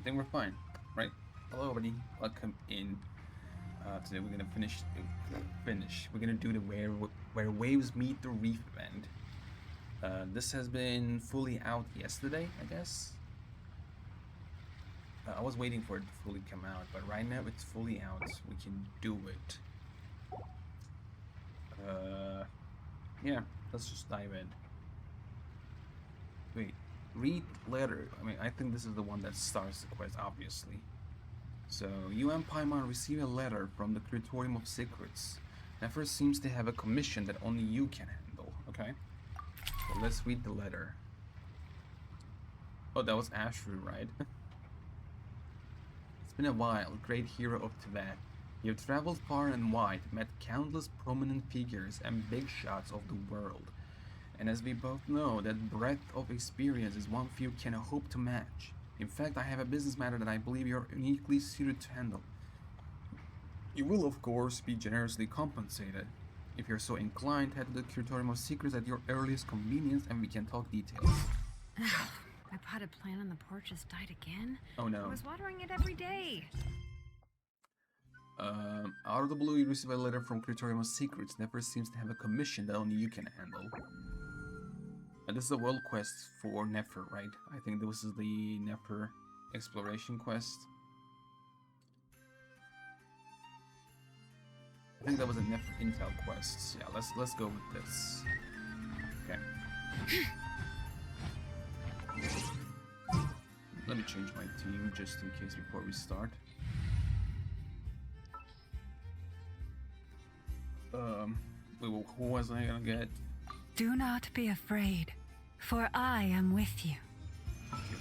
think we're fine, right? Hello, everybody. Welcome in. Today we're gonna finish. We're gonna do the where waves meet the reef event. This has been fully out yesterday, I guess. I was waiting for it to fully come out, but right now it's fully out. So we can do it. Yeah. Let's just dive in. Wait. Read letter. I mean, I think this is the one that starts the quest, obviously. So, you and Paimon receive a letter from the Curatorium of Secrets. Nefer seems to have a commission that only you can handle, okay? So let's read the letter. Oh, that was Ashru, right? It's been a while, great hero of Tibet. You have traveled far and wide, met countless prominent figures and big shots of the world. And as we both know, that breadth of experience is one few can hope to match. In fact, I have a business matter that I believe you're uniquely suited to handle. You will, of course, be generously compensated. If you're so inclined, head to the Curatorium of Secrets at your earliest convenience and we can talk details. My potted plant on the porch has died again. Oh no. I was watering it every day. Out of the blue, you receive a letter from Curatorium of Secrets. Nefer seems to have a commission that only you can handle. And this is a world quest for Nefer, right? I think this is the Nefer exploration quest. I think that was a Nefer intel quest. Yeah, let's go with this. Okay. Let me change my team just in case before we start. Who was I gonna get? Do not be afraid, for I am with you. Thank you.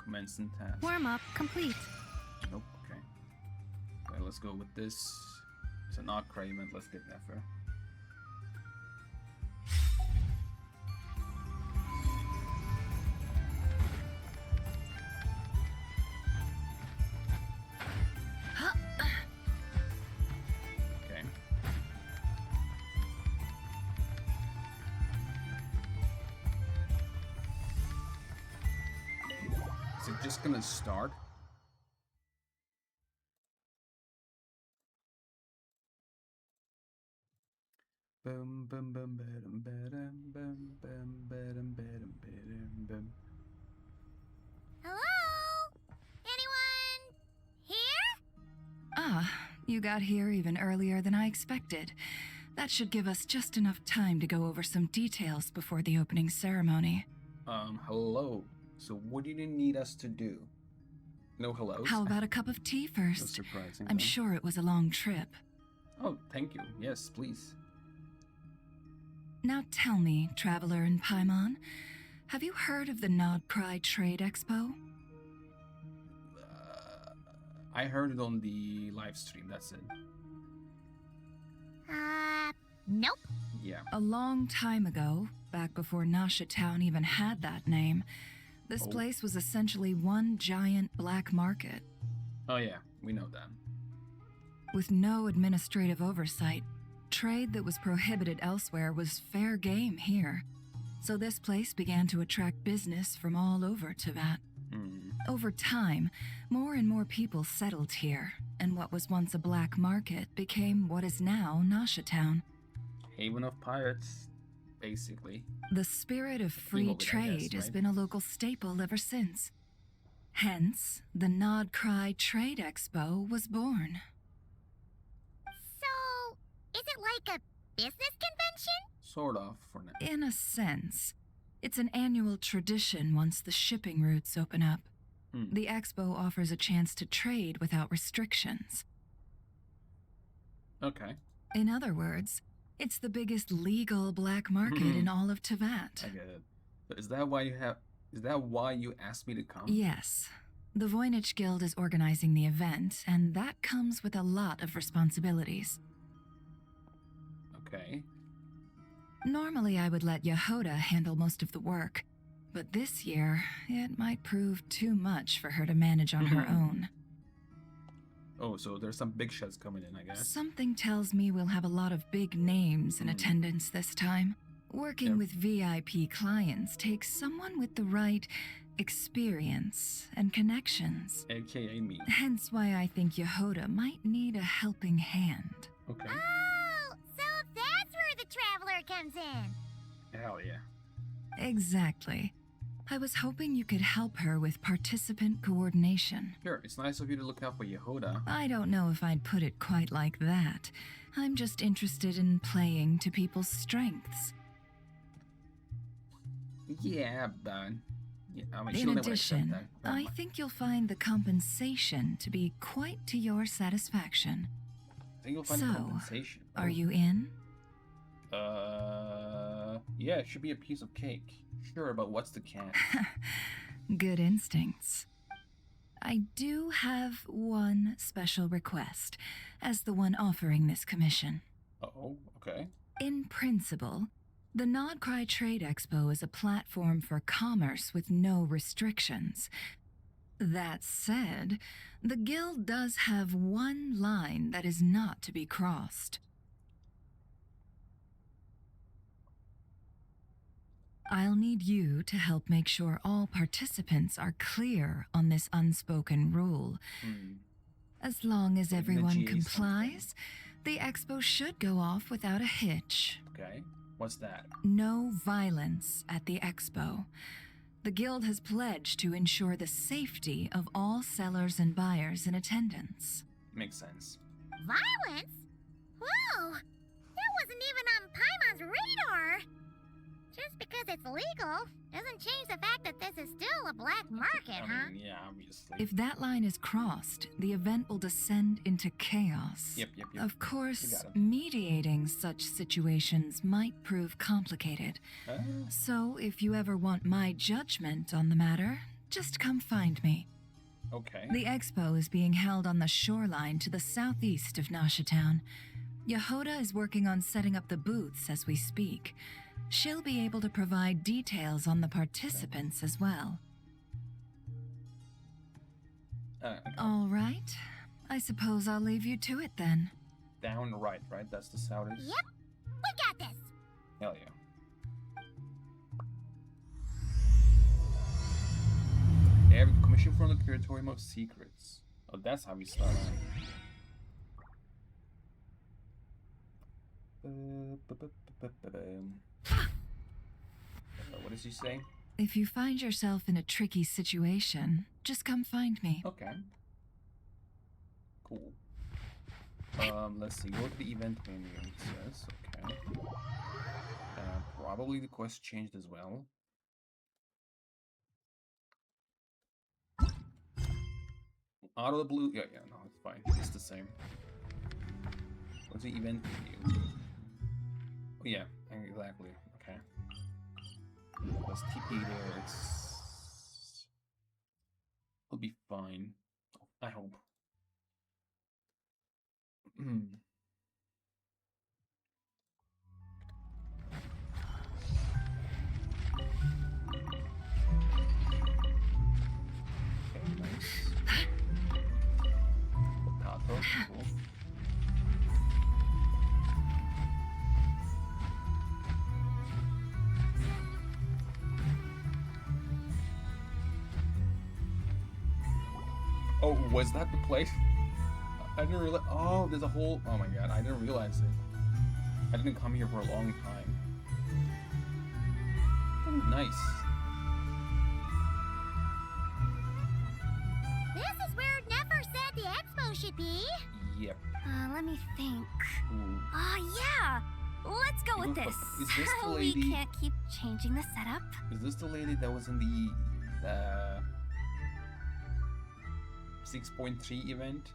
Commencing task. Warm-up complete. Nope, okay. Okay, let's go with this. It's an Arc Craven, let's get Nefer. Just gonna start. Bum bum bum bum bum bum bum bum bum bum. Hello? Anyone here? Ah, you got here even earlier than I expected. That should give us just enough time to go over some details before the opening ceremony. Hello. So what do you need us to do? No hellos? How about a cup of tea first? That's surprising. I'm sure it was a long trip. Oh, thank you. Yes, please. Now tell me, Traveler in Paimon, have you heard of the Nodcry Trade Expo? I heard it on the live stream, that's it. Nope. Yeah. A long time ago, back before Nasha Town even had that name, this place was essentially one giant black market. Oh yeah, we know that. With no administrative oversight, trade that was prohibited elsewhere was fair game here. So this place began to attract business from all over Tibet. Over time, more and more people settled here, and what was once a black market became what is now Nasha Town. Haven of pirates, basically. The spirit of free trade has been a local staple ever since. Hence, the Nodcry Trade Expo was born. So, is it like a business convention? Sort of, for now. In a sense. It's an annual tradition once the shipping routes open up. The expo offers a chance to trade without restrictions. Okay. In other words, it's the biggest legal black market in all of Tibet. I get it. But is that why you asked me to come? Yes. The Voynich Guild is organizing the event, and that comes with a lot of responsibilities. Okay. Normally I would let Yehoda handle most of the work, but this year, it might prove too much for her to manage on her own. Oh, so there's some big shots coming in, I guess. Something tells me we'll have a lot of big names in attendance this time. Working Yep. with VIP clients takes someone with the right experience and connections. AKA me. Hence why I think Yehoda might need a helping hand. Okay. Oh, so that's where the traveler comes in. Hell yeah. Exactly. I was hoping you could help her with participant coordination. Sure, it's nice of you to look out for Yehoda. I don't know if I'd put it quite like that. I'm just interested in playing to people's strengths. Yeah, but yeah, I mean, In she'll never accept addition, that. Never I mind. think you'll find the compensation to be quite to your satisfaction. I think you'll find So, compensation. Are you in? Yeah, it should be a piece of cake. Sure, but what's the catch? Good instincts. I do have one special request, as the one offering this commission. Oh, okay. In principle, the Nodcry Trade Expo is a platform for commerce with no restrictions. That said, the Guild does have one line that is not to be crossed. I'll need you to help make sure all participants are clear on this unspoken rule. Hmm. As long as Like in the everyone GA complies, the expo should go off without a hitch. Okay. What's that? No violence at the expo. The Guild has pledged to ensure the safety of all sellers and buyers in attendance. Makes sense. Violence? Whoa! That wasn't even on Paimon's radar! Just because it's legal doesn't change the fact that this is still a black market, I huh? mean, yeah, obviously. If that line is crossed, the event will descend into chaos. Yep. Of You course, got it. mediating such situations might prove complicated. So, if you ever want my judgment on the matter, just come find me. Okay. The expo is being held on the shoreline to the southeast of Nasha Town. Yehoda is working on setting up the booths as we speak. She'll be able to provide details on the participants as well. Okay. All right. I suppose I'll leave you to it then. Down right? That's the southeast? Yep, we got this! Hell yeah. They have a commission from the Curatorium of Secrets. Oh, that's how we start what does he say? If you find yourself in a tricky situation, just come find me. Okay. Cool. Let's see. Go to the event menu, it says. Okay. Probably the quest changed as well. Out of the blue. Yeah, no, it's fine. It's the same. What's the event menu? Oh, yeah, exactly. Okay. Let's TP there. It'll be fine. I hope. Okay, nice. Potato, cool. Oh, was that the place? I didn't realize. Oh, there's a whole. Oh my god, I didn't realize it. I didn't come here for a long time. Oh, nice. This is where Nefer said the expo should be. Yep. Let me think. Ooh. Yeah. Let's go with Even this. is this the we lady- can't keep changing the setup. Is this the lady that was in the 6.3 event?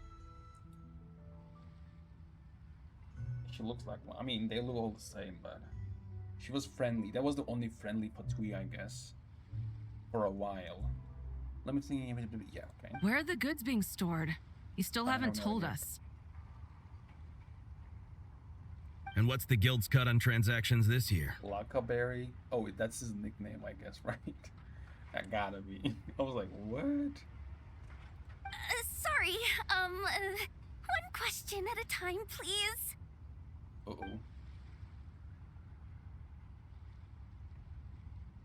She looks like one. I mean, they look all the same, but she was friendly. That was the only friendly Patui, I guess, for a while. Let me think. Yeah, okay. Where are the goods being stored? You still I haven't have no told idea. us. And what's the guild's cut on transactions this year? Lakaberry. Oh, that's his nickname, I guess, right? That gotta be. I was like, what? Sorry. One question at a time, please. Uh-oh.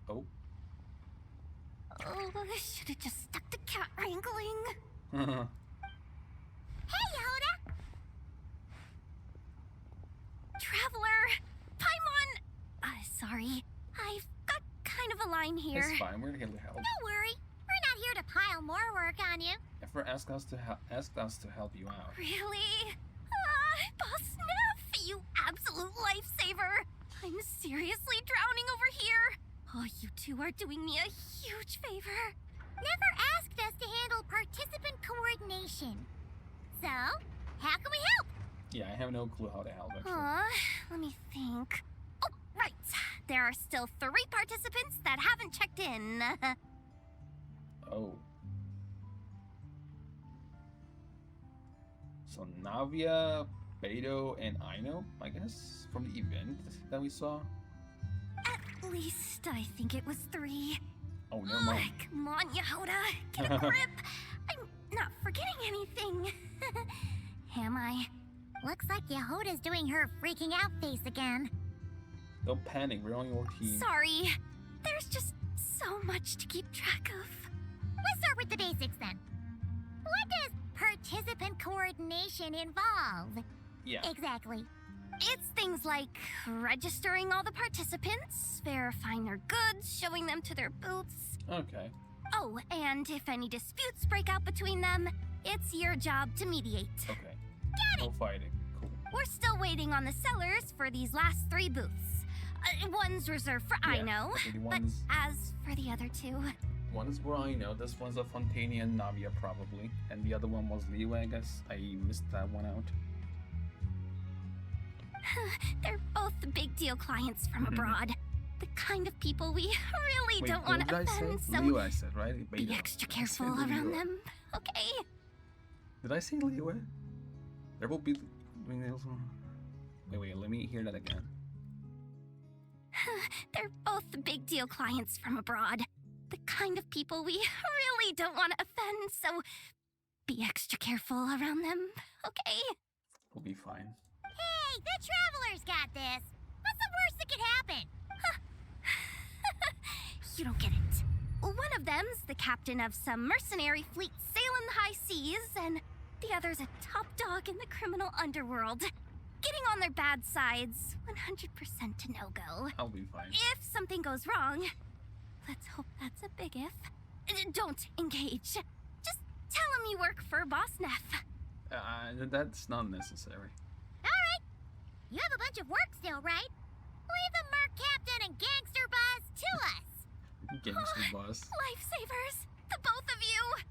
Oh. Oh, I should have just stuck to cat wrangling. Oh. Hey, Yehuda! Traveler! Paimon! Sorry. I've got kind of a line here. It's fine. We're here to help. Don't worry. We're not here to pile more work on you. Never ask us to help you out. Really? Boss Neff, you absolute lifesaver! I'm seriously drowning over here. Oh, you two are doing me a huge favor. Never asked us to handle participant coordination. So, how can we help? Yeah, I have no clue how to help actually. Let me think. Oh, right. There are still 3 participants that haven't checked in. Oh. So Navia, Beto, and Aino, I guess, from the event that we saw. At least I think it was 3. Oh, never mind. Come on, Yehuda. Get a grip. I'm not forgetting anything. Am I? Looks like Yehuda's doing her freaking out face again. Don't panic, we're on your team. Sorry. There's just so much to keep track of. Let's start with the basics then. What does participant coordination involve? Yeah. Exactly. It's things like registering all the participants, verifying their goods, showing them to their booths. Okay. Oh, and if any disputes break out between them, it's your job to mediate. Okay. Got No it! fighting. Cool. We're still waiting on the sellers for these last 3 booths. One's reserved for Yeah, Aino, okay, the but ones- as for the other 2... One is where I know. This one's a Fontania and Navia probably. And the other one was Liwa, I guess. I missed that one out. They're both big deal clients from abroad. The kind of people we really Wait, don't who want did to I say? offend, so Liwa I said, right? be Beto. extra I careful said around Liwa. them, okay? Did I say Liwa? There will be... Wait, let me hear that again. They're both big deal clients from abroad. The kind of people we really don't want to offend, so be extra careful around them, okay? We'll be fine. Hey, the Traveler's got this. What's the worst that could happen? You don't get it. One of them's the captain of some mercenary fleet sailing the high seas, and the other's a top dog in the criminal underworld. Getting on their bad sides, 100% to no-go. I'll be fine. If something goes wrong, let's hope that's a big if. Don't engage. Just tell him you work for Boss Neff. That's not necessary. Alright. You have a bunch of work still, right? Leave the Merc Captain and Gangster Buzz to us. Gangster boss. Lifesavers, the both of you.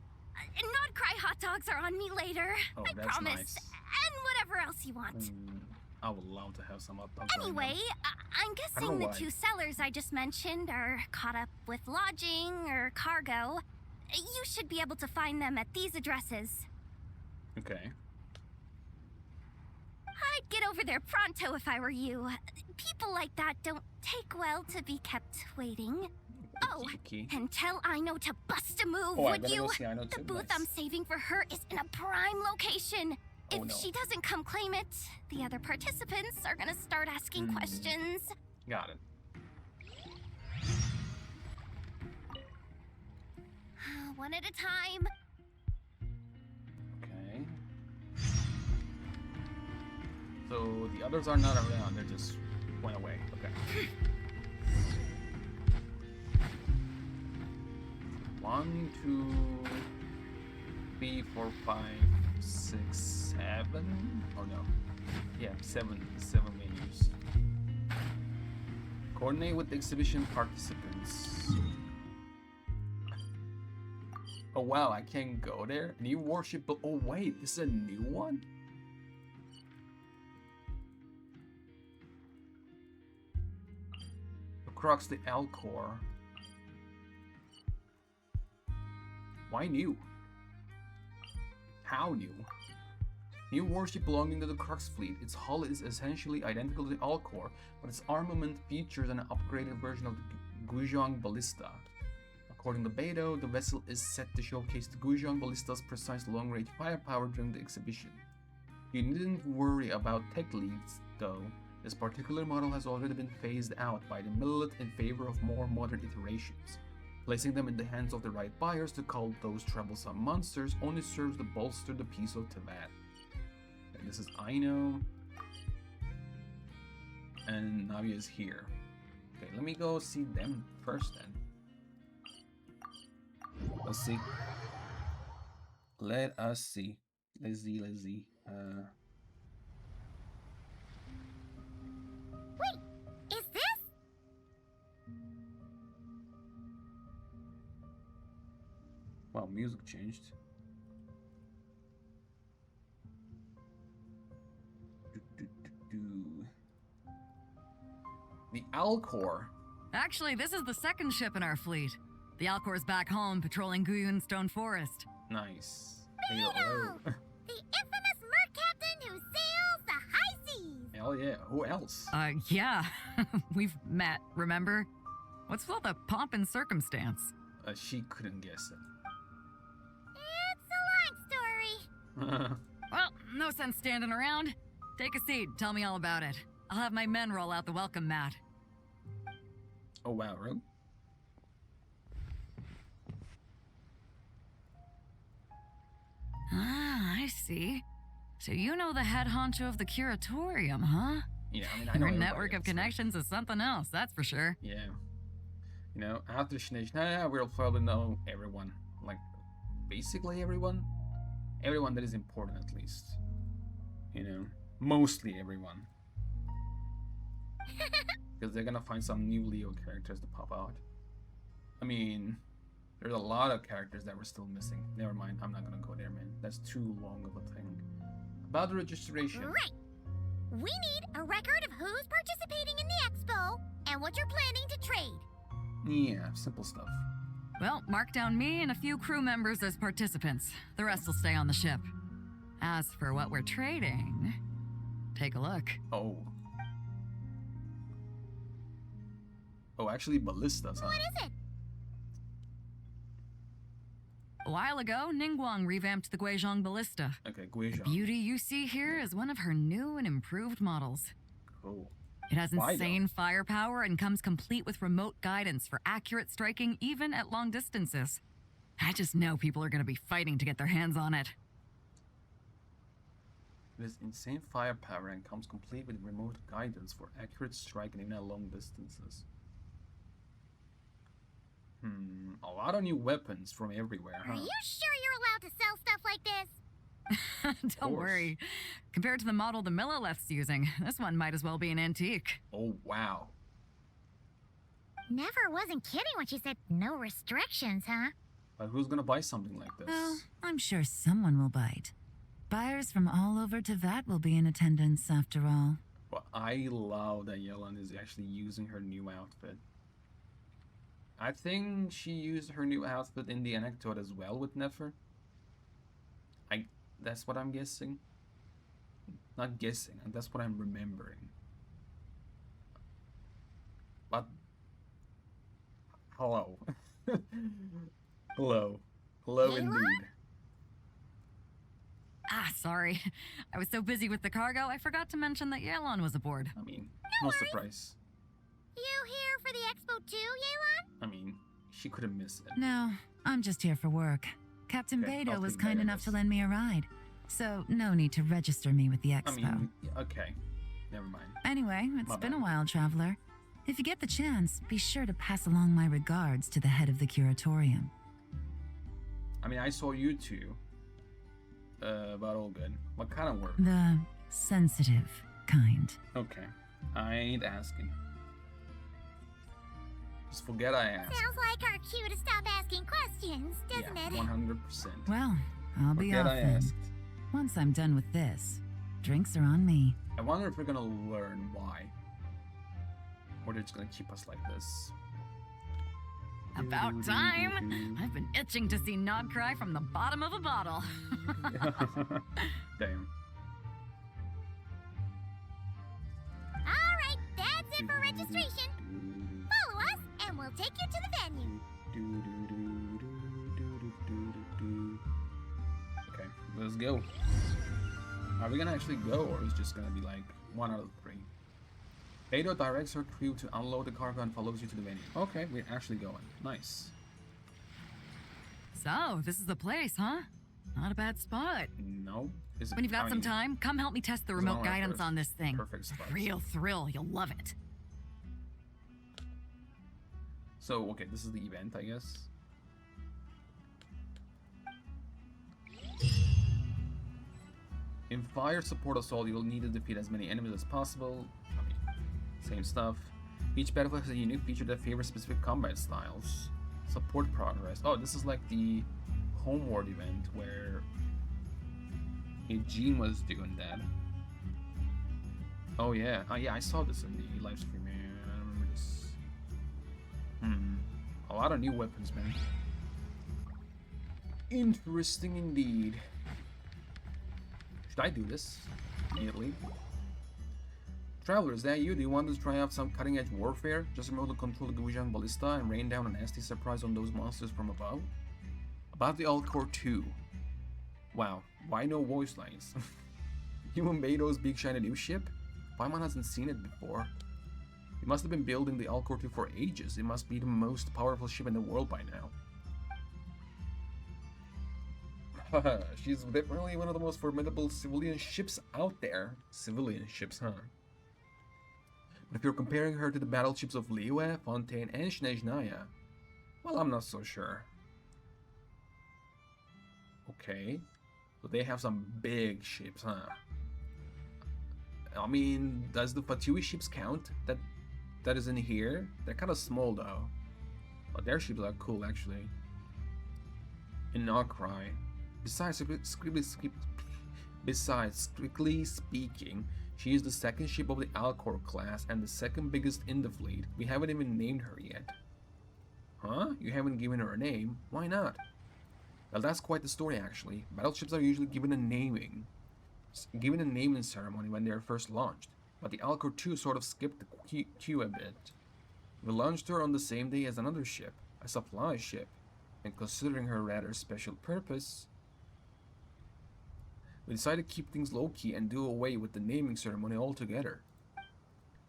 Not cry hot dogs are on me later. Oh, I that's promise. nice. And whatever else you want. I would love to have some hot dogs right Anyway, I'm I guessing don't the know why. 2 sellers I just mentioned are caught up with lodging or cargo. You should be able to find them at these addresses. now. Okay. I'd get over there pronto if I were you. People like that don't take well to be kept waiting. Oh, Okay. and tell Aino to bust a move, Oh, I would gotta you? go see Aino The too. booth Nice. I'm saving for her is in a prime location. Oh, If no. she doesn't come claim it, the other participants are gonna start asking questions. Got it. One at a time. Okay. So the others are not around, they just went away. Okay. 1, 2, 3, 4, 5, 6, 7. Oh no. Yeah, 7 menus. Coordinate with the exhibition participants. Oh wow, I can't go there. New worship. Oh wait, this is a new one. Across the Alcor. Why new? How new? New warship belonging to the Crux fleet. Its hull is essentially identical to the Alcor, but its armament features an upgraded version of the Guzhong Ballista. According to Beto, the vessel is set to showcase the Guzhong Ballista's precise long-range firepower during the exhibition. You needn't worry about tech leaks, though. This particular model has already been phased out by the millet in favor of more modern iterations. Placing them in the hands of the right buyers to cull those troublesome monsters only serves to bolster the peace of Teyvat. Okay, this is Aino. And Navi is here. Okay, let me go see them first then. Let's see. Let us see. Let's see. Wait, is this? Wow, music changed. The Alcor. Actually, this is the second ship in our fleet. The Alcor's back home patrolling Guyun Stone Forest. Nice. Beto! The infamous merc captain who sails the high seas! Hell yeah. Who else? Yeah. We've met, remember? What's with all the pomp and circumstance? She couldn't guess it. It's a long story. Well, no sense standing around. Take a seat, tell me all about it. I'll have my men roll out the welcome mat. Oh wow, really? Ah, I see. So you know the head honcho of the curatorium, huh? Yeah, I mean, I know Your everybody network of else, connections is something else, that's for sure. Yeah. You know, after Shination, we'll probably know everyone. Like, basically everyone. Everyone that is important, at least. You know, mostly everyone. Because they're gonna find some new Leo characters to pop out. I mean, there's a lot of characters that we're still missing. Never mind, I'm not gonna go there, man. That's too long of a thing. About the registration. Right. We need a record of who's participating in the expo and what you're planning to trade. Yeah, simple stuff. Well, mark down me and a few crew members as participants. The rest will stay on the ship. As for what we're trading, take a look. Oh. Oh, actually ballistas, huh? What is it? A while ago, Ningguang revamped the Guizhong Ballista. Okay, The Guizhou. beauty you see here is one of her new and improved models. Cool. It has Why, insane firepower and comes complete with remote guidance for accurate striking even at long distances. I just know people are going to be fighting to get their hands on it. It has insane firepower and comes complete with remote guidance for accurate striking in at long distances. A lot of new weapons from everywhere, huh? Are you sure you're allowed to sell stuff like this? Don't worry. Compared to the model the Milleleth's using, this one might as well be an antique. Oh, wow. Never wasn't kidding when she said no restrictions, huh? But who's gonna buy something like this? Well, I'm sure someone will bite. Buyers from all over Teyvat will be in attendance after all. Well, I love that Yelan is actually using her new outfit. I think she used her new outfit in the anecdote as well with Nefer. That's what I'm guessing. Not guessing, that's what I'm remembering. But hello. Hello. Hello Yelan? indeed. Ah, sorry. I was so busy with the cargo, I forgot to mention that Yelan was aboard. I mean, no surprise. You here for the expo too, Yelan? I mean, she couldn't miss it. No, I'm just here for work. Captain Okay, Beto I'll was take kind Beto enough to this. lend me a ride, so no need to register me with the I expo. mean, okay. Never mind. Anyway, it's My been a bad. while, traveler. If you get the chance, be sure to pass along my regards to the head of the curatorium. I mean, I saw you two. But all good. What kind of work? The sensitive kind. Okay. I ain't asking. Just forget I asked. Sounds like our cue to stop asking questions, doesn't Yeah, it? 100%. Well, I'll be Forget off I then. asked. Once I'm done with this, drinks are on me. I wonder if we're gonna learn why. Or they're just gonna keep us like this. About time! I've been itching to see Nod cry from the bottom of a bottle. Damn. Alright, that's it for registration. Follow us and we'll take you to the venue. Okay, let's go. Are we gonna actually go, or is it just gonna be like 1 out of 3? Beidou directs her crew to unload the cargo and follows you to the venue. Okay, we're actually going. Nice. So, this is the place, huh? Not a bad spot. No. Is it When you've got some tiny? time, come help me test the It's remote one of my guidance first on this thing. perfect spots. Real thrill, you'll love it. So, okay, this is the event, I guess. In fire support assault, you'll need to defeat as many enemies as possible. I mean, same stuff. Each battlefield has a unique feature that favors specific combat styles. Support progress. Oh, this is like the Homeward event where Eugene was doing that. Oh yeah, yeah, I saw this in the live stream, man. I remember this. A lot of new weapons, man. Interesting indeed. Should I do this immediately? Traveler, is that you? Do you want to try out some cutting-edge warfare? Just remotely control the Guizhang Ballista and rain down a nasty surprise on those monsters from above? About the Alcor 2. Wow, why no voice lines? You made those big shiny new ship? Paimon hasn't seen it before. You must have been building the Alcor 2 for ages. It must be the most powerful ship in the world by now. Haha, she's definitely one of the most formidable civilian ships out there. Civilian ships, huh? But if you're comparing her to the battleships of Liyue, Fontaine, and Snezhnaya, well, I'm not so sure. Okay, so they have some big ships, huh? I mean, does the Fatui ships count? That is in here? They're kind of small though. But their ships are cool actually. In Nokrai. Besides strictly speaking, she is the second ship of the Alcor class and the second biggest in the fleet. We haven't even named her yet. Huh? You haven't given her a name? Why not? Well, that's quite the story actually. Battleships are usually given a naming ceremony when they are first launched, but the Alcor 2 sort of skipped the queue a bit. We launched her on the same day as another ship, a supply ship, and considering her rather special purpose, we decided to keep things low-key and do away with the naming ceremony altogether.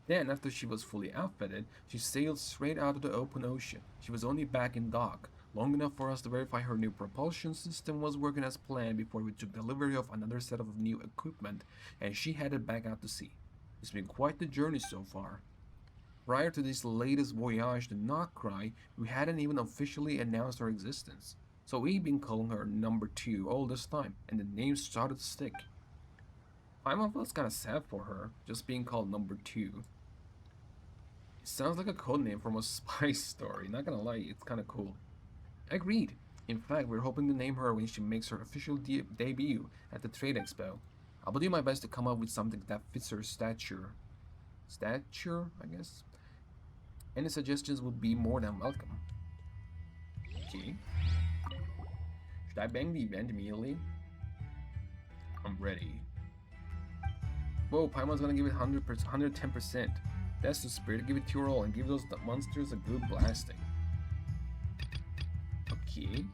Then, after she was fully outfitted, she sailed straight out of the open ocean. She was only back in dock long enough for us to verify her new propulsion system was working as planned before we took delivery of another set of new equipment, and she headed back out to sea. It's been quite the journey so far. Prior to this latest voyage to Nokrai, we hadn't even officially announced her existence, so we've been calling her Number 2 all this time, and the name started to stick. I felt kind of sad for her, just being called Number 2. It sounds like a codename from a spy story, not gonna lie, it's kinda cool. Agreed. In fact, we're hoping to name her when she makes her official debut at the Trade Expo. I'll do my best to come up with something that fits her stature. Stature, I guess? Any suggestions would be more than welcome. Okay. Should I bang the event immediately? I'm ready. Whoa, Paimon's gonna give it 110%. That's the spirit. Give it your all and give those monsters a good blasting. Okay.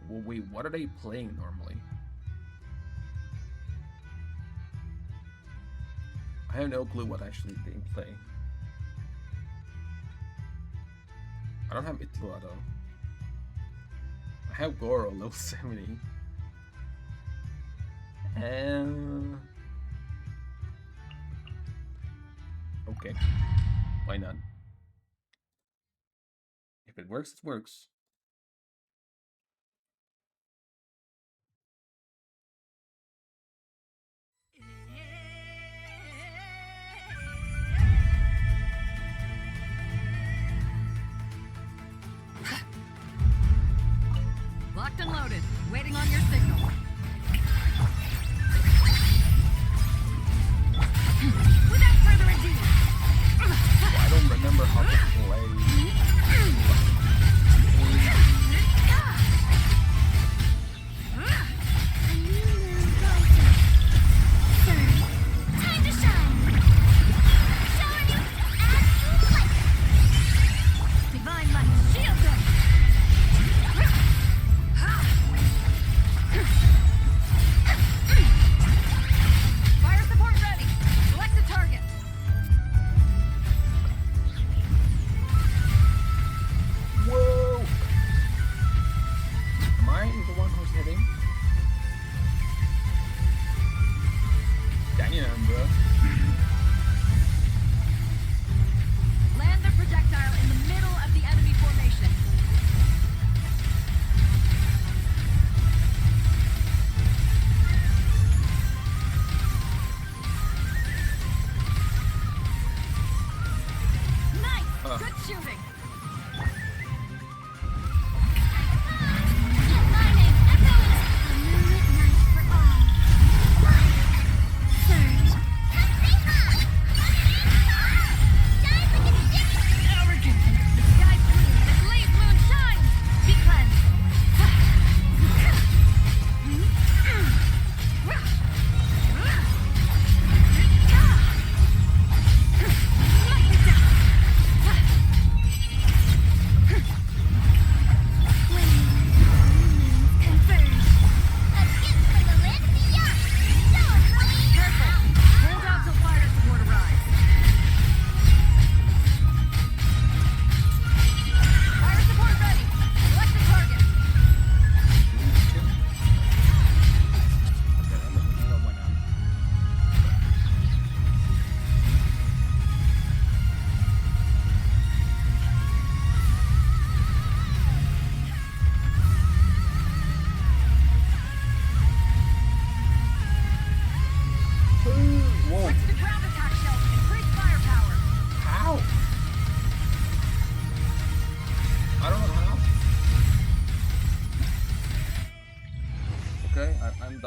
Well, wait, what are they playing normally? I have no clue what actually they play. I don't have Itlua though. I have Goro, level 70. Okay. Why not? If it works, it works. Locked and loaded, waiting on your signal. Without further ado, I don't remember how to play.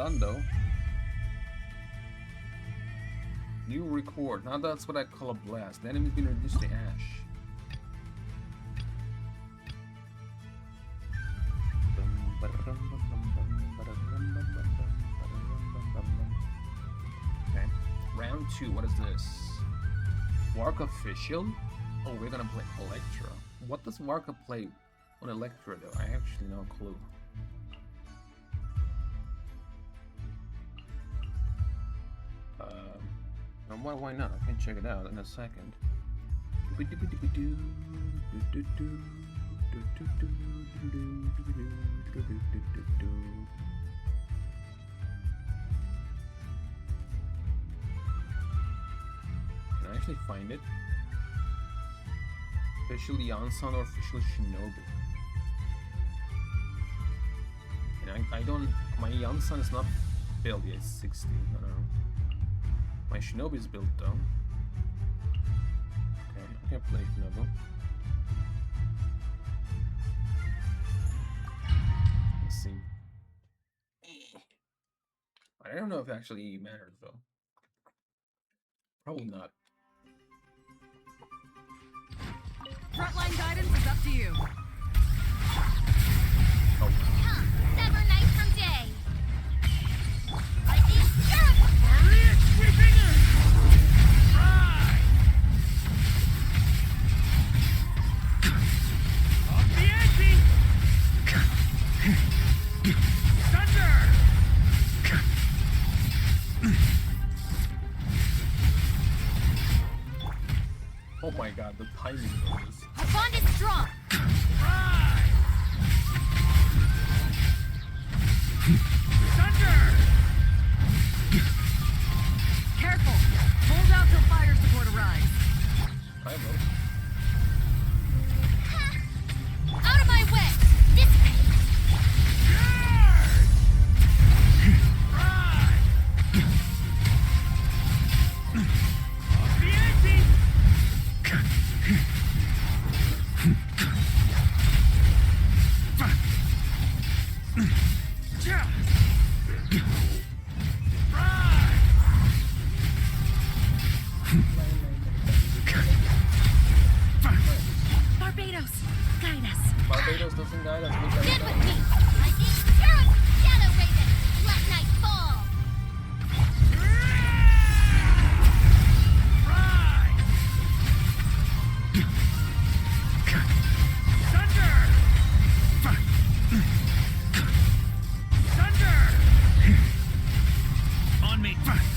done though. New record. Now that's what I call a blast. The enemy's been reduced to ash. Okay. Round 2. What is this? Wark official? Oh, we're gonna play Electra. What does Warka play on Electra though? I actually no clue. Why not? I can check it out in a second. Can I actually find it? Official Yansan or official Shinobi? And I don't. My Yansan is not built yet. It's 60. I don't know. My Shinobi is built though. Okay, I can play Shinobi. Let's see. I don't know if it actually matters though. Probably not. Frontline guidance is up to you. Oh. Come, sever night from day. Lightning, terrible. Maria sweeping in! Right! Off the ante! Thunder! Oh my god, the timing of this. Our bond is strong. Right! Thunder! Careful. Hold out till fire support arrives. I will. Out of my way. This way. Guard! Right! Off the ante! Ja! Right! Barbados, guide us. Barbados doesn't guide us. Look at Stand that. with me. Lightning, terrible. Shadow Raven. Let night fall. Right! Thunder! Thunder! On me! Right!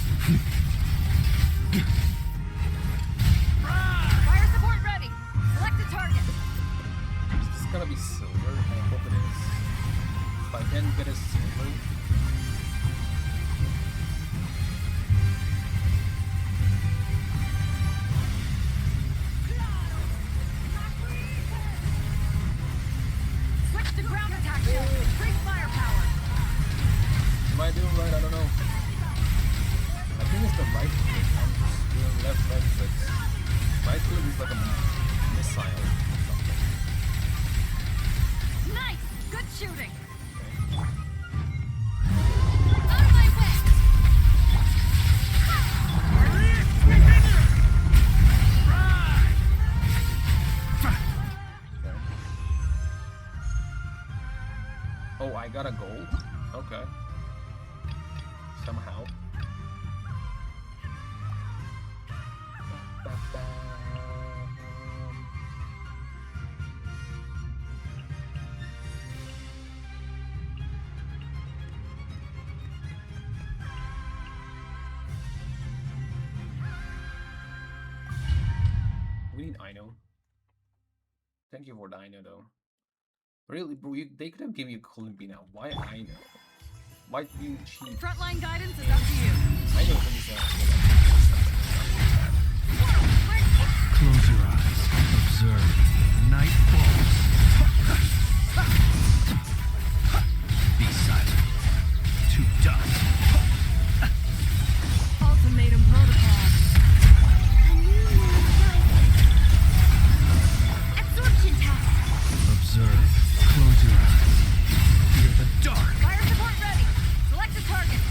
Fire support ready. Select a target. Is this gonna be silver? I hope it is. If I can get a silver. Switch to ground attack shield. Increase firepower. Am I doing right? I don't know. I think it's the right click. I'm just doing left clicks. Right click is like a missile or something. Nice. Good shooting. Out of my way. Maria sweeping in! Right! Okay. Oh, I got a gold? Okay. Somehow. We need Ino. Thank you for the Ino though. Really, bro, they could have given you Columbina. Why Ino? Why being cheap? Frontline guidance is up to you. I know things are Close your eyes. Observe. Night falls. Be silent. To dust. Ultimatum protocol. A new moon rises. Absorption test. Observe. Close your eyes. Fear the dark. Fire support ready. Select a target.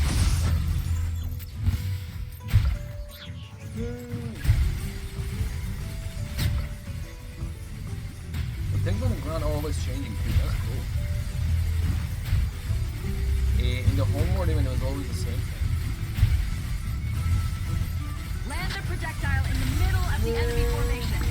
changing too. That's cool. In the homeworld even, it was always the same thing. Land the projectile in the middle of the enemy formation.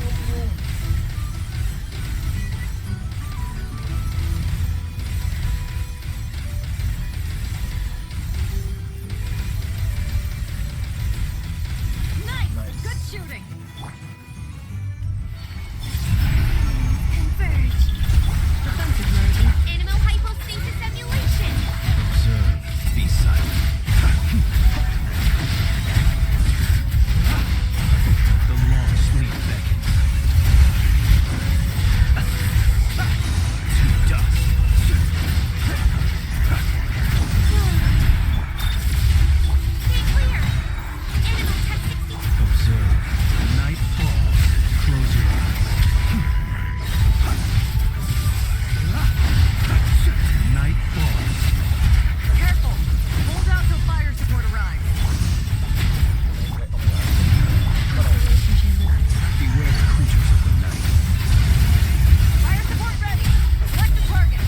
Nice. Good shooting. Converge. Defensive mode. Animal hypostasis emulation. Observe. Be silent. The long sleep beckons. To dust. Stay clear. Animal test 60. Observe. Night falls. Close your eyes. Night falls. Careful. Hold out till fire support arrives. Beware the creatures of the night. Fire support ready. Select the target.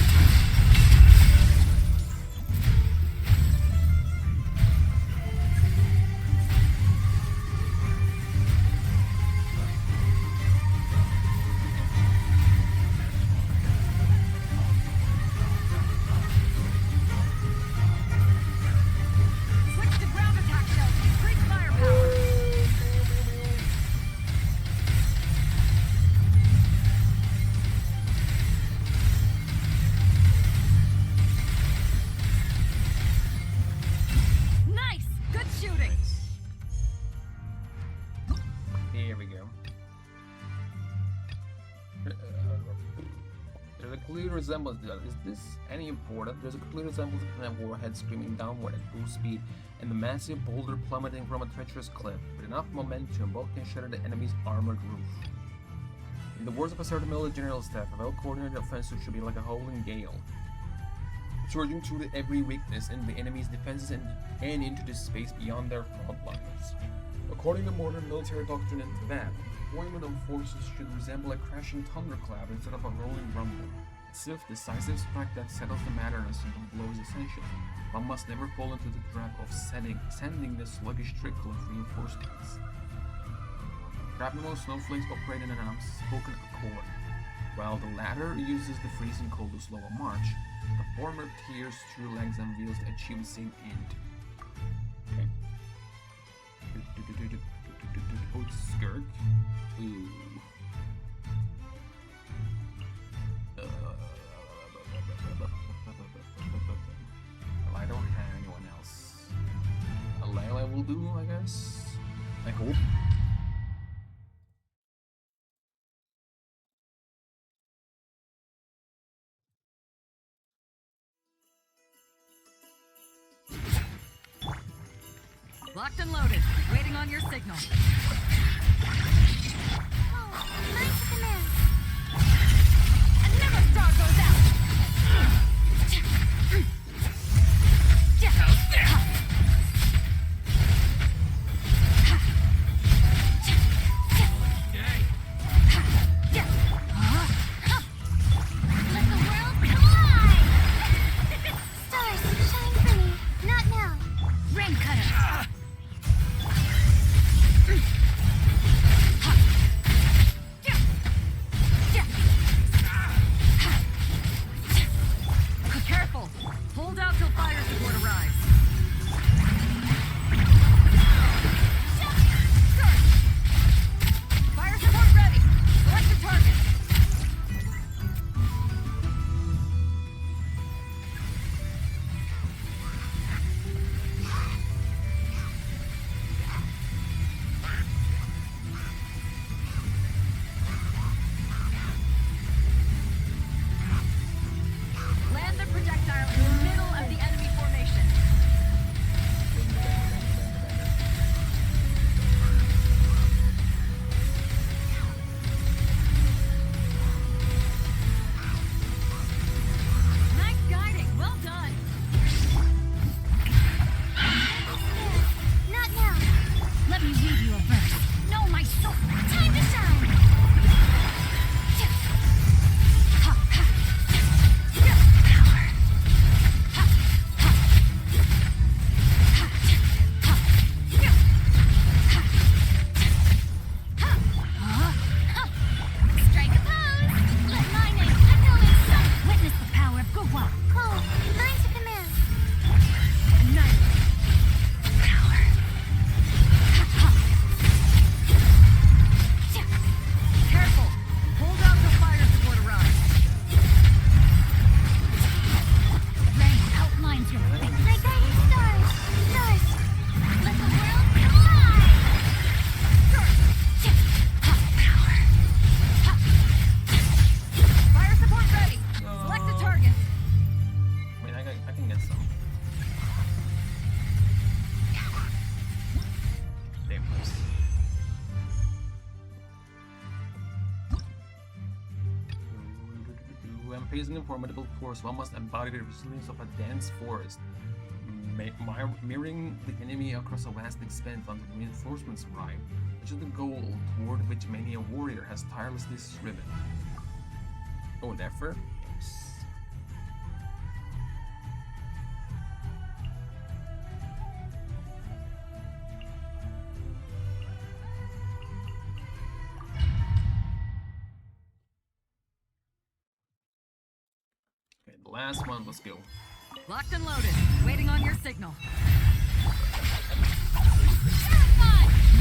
Switch to ground attack shells. Increase firepower. Nice. Good shooting. Here we go. There's a clear resemblance. Is this any important? There's a clear resemblance between a warhead screaming downward at full speed and the massive boulder plummeting from a treacherous cliff. With enough momentum, both can shatter the enemy's armored roof. In the words of a certain military general staff, a well-coordinated offensive should be like a howling gale, surging through every weakness in the enemy's defenses and into the space beyond their front lines. According to modern military doctrine and Tibet, deployment of forces should resemble a crashing thunderclap instead of a rolling rumble. A swift, decisive strike that settles the matter and a simple blow is essential. One must never fall into the trap of sending the sluggish trickle of reinforcements. Shrapnel snowflakes operate in an unspoken accord. While the latter uses the freezing cold to slow a march, the former tears through legs and wheels to achieve the same end. Okay. Oh, skirt. Ooh. Well, I don't have anyone else. A Layla will do, I guess. I hope. Locked and loaded. Waiting on your signal. Oh, nice command. Another star goes out. Let the world collide. Stars, shine for me. Not now. Rain cutter. Careful. Hold out till fire support arrives. Fire support ready. Select the target. facing a formidable force, one must embody the resilience of a dense forest, mirroring the enemy across a vast expanse until reinforcements arrive, which is the goal toward which many a warrior has tirelessly striven. Oh, an effort? Yes. Okay, the last one, let's go. Locked and loaded. Waiting on your signal.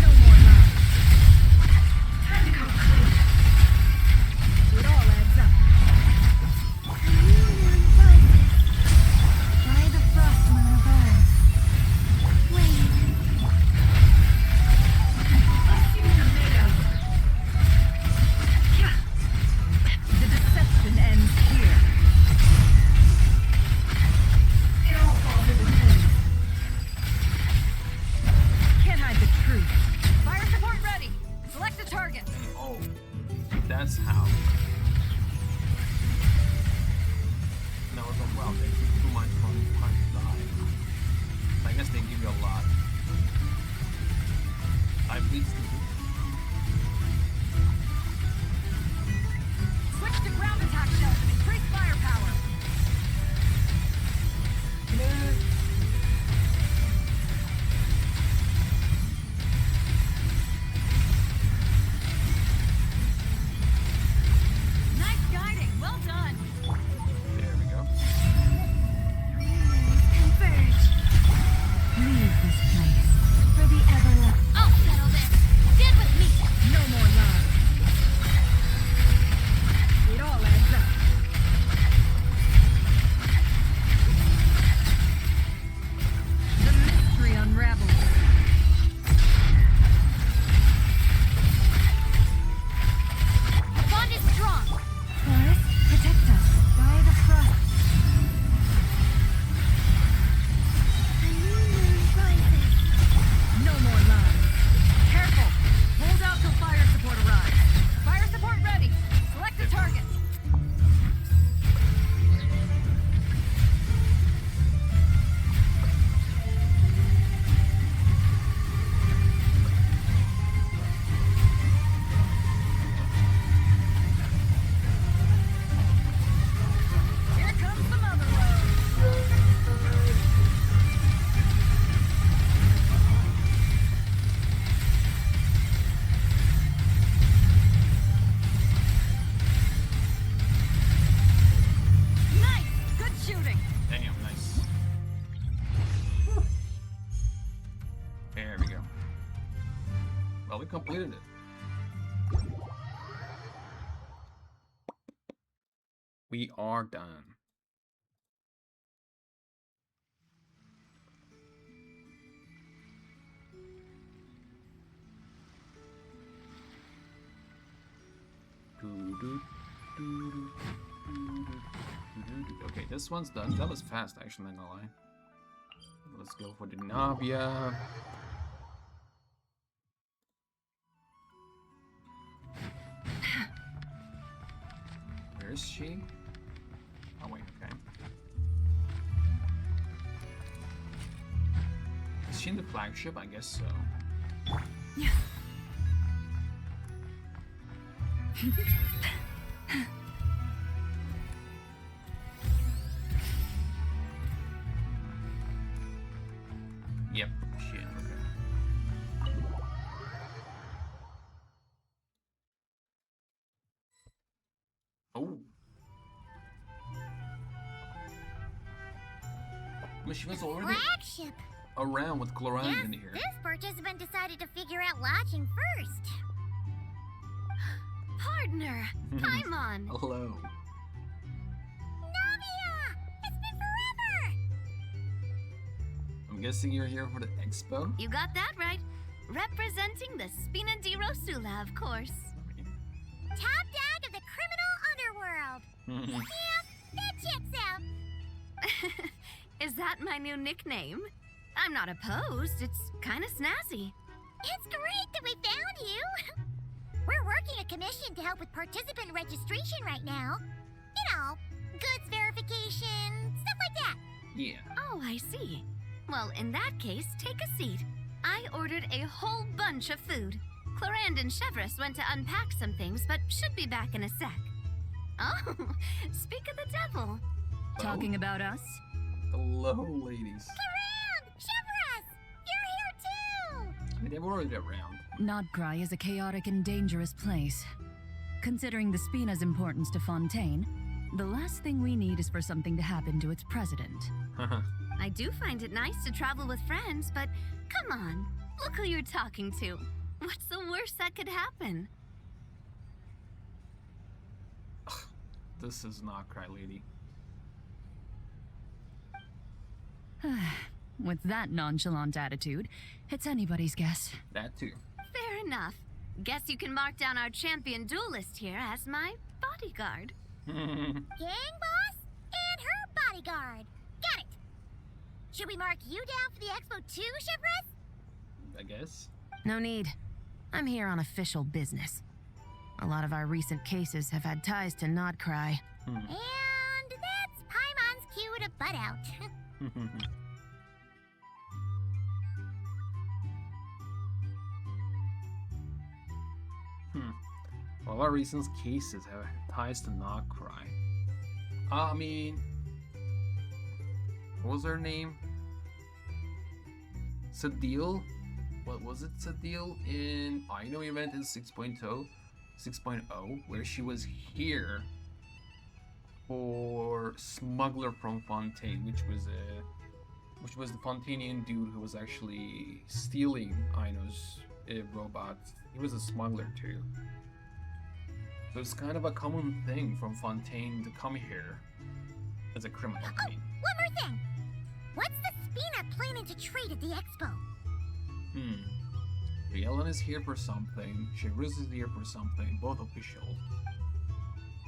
No more love. Time to go clean. It all adds up. By the frost moon above. Wait. Let's see what you're made of. The deception ends here. It all falls into place. Can't hide the truth. Fire support ready. Select a target. Oh, that's how. No, it's like, wow, they took too much from time to die. I guess they give you a lot. I please do. Switch to ground attack shells and increase firepower. Nice guiding. Well done. There we go. Converge. Leave this place for the everlasting. I'll settle this. Get with me. No more love. It all adds up. The mystery unravels. The bond is strong. Forest, protect us. By the frost. A new moon rises. No more love. Careful. Hold out till fire support arrives. Fire support ready. Select a target. Here comes the mother road. Nice. Good shooting. Damn, nice. There we go. Well, we completed it. We are done. Okay, this one's done. That was fast, actually, not gonna lie. Let's go for the Navia. Where is she? Oh, wait, okay. Is she in the flagship? I guess so. Yep, shit, okay. Oh. But she was already Flagship. around with Chlorine Yes, in here. this participant decided to figure out lodging first. Partner, Paimon. Hello. Navia! It's been forever! I'm guessing you're here for the expo? You got that right. Representing the Spina di Rosula, of course. Top dog of the criminal underworld. Yeah, that checks out. Is that my new nickname? I'm not opposed. It's kind of snazzy. It's great that we found you. We're working a commission to help with participant registration right now. You know, goods verification, stuff like that. Yeah. Oh, I see. Well, in that case, take a seat. I ordered a whole bunch of food. Clorand and Chevreuse went to unpack some things, but should be back in a sec. Oh, speak of the devil. Talking about us? Hello, ladies. Clorand! Chevreuse! You're here too! I mean, they were already around. Nodcry is a chaotic and dangerous place. Considering the Spina's importance to Fontaine, the last thing we need is for something to happen to its president. I do find it nice to travel with friends, but come on, look who you're talking to. What's the worst that could happen? This is not Cry Lady. With that nonchalant attitude, it's anybody's guess. That too. Fair enough. Guess you can mark down our champion duelist here as my bodyguard. Gang boss and her bodyguard. Got it. Should we mark you down for the expo too, Chevreuse? I guess. No need. I'm here on official business. A lot of our recent cases have had ties to Nodcry. And that's Paimon's cue to butt out. All our recent cases have ties to Nodcry. I mean, what was her name? Sadil? What was it? Sadil in I know event in 6.0, where she was here for Smuggler from Fontaine, which was the Fontainian dude who was actually stealing Aino's robots. He was a smuggler too. So it's kind of a common thing from Fontaine to come here as a criminal. I mean. One more thing. What's the Spina planning to trade at the expo? Rielen is here for something, Chevreuse is here for something, both official.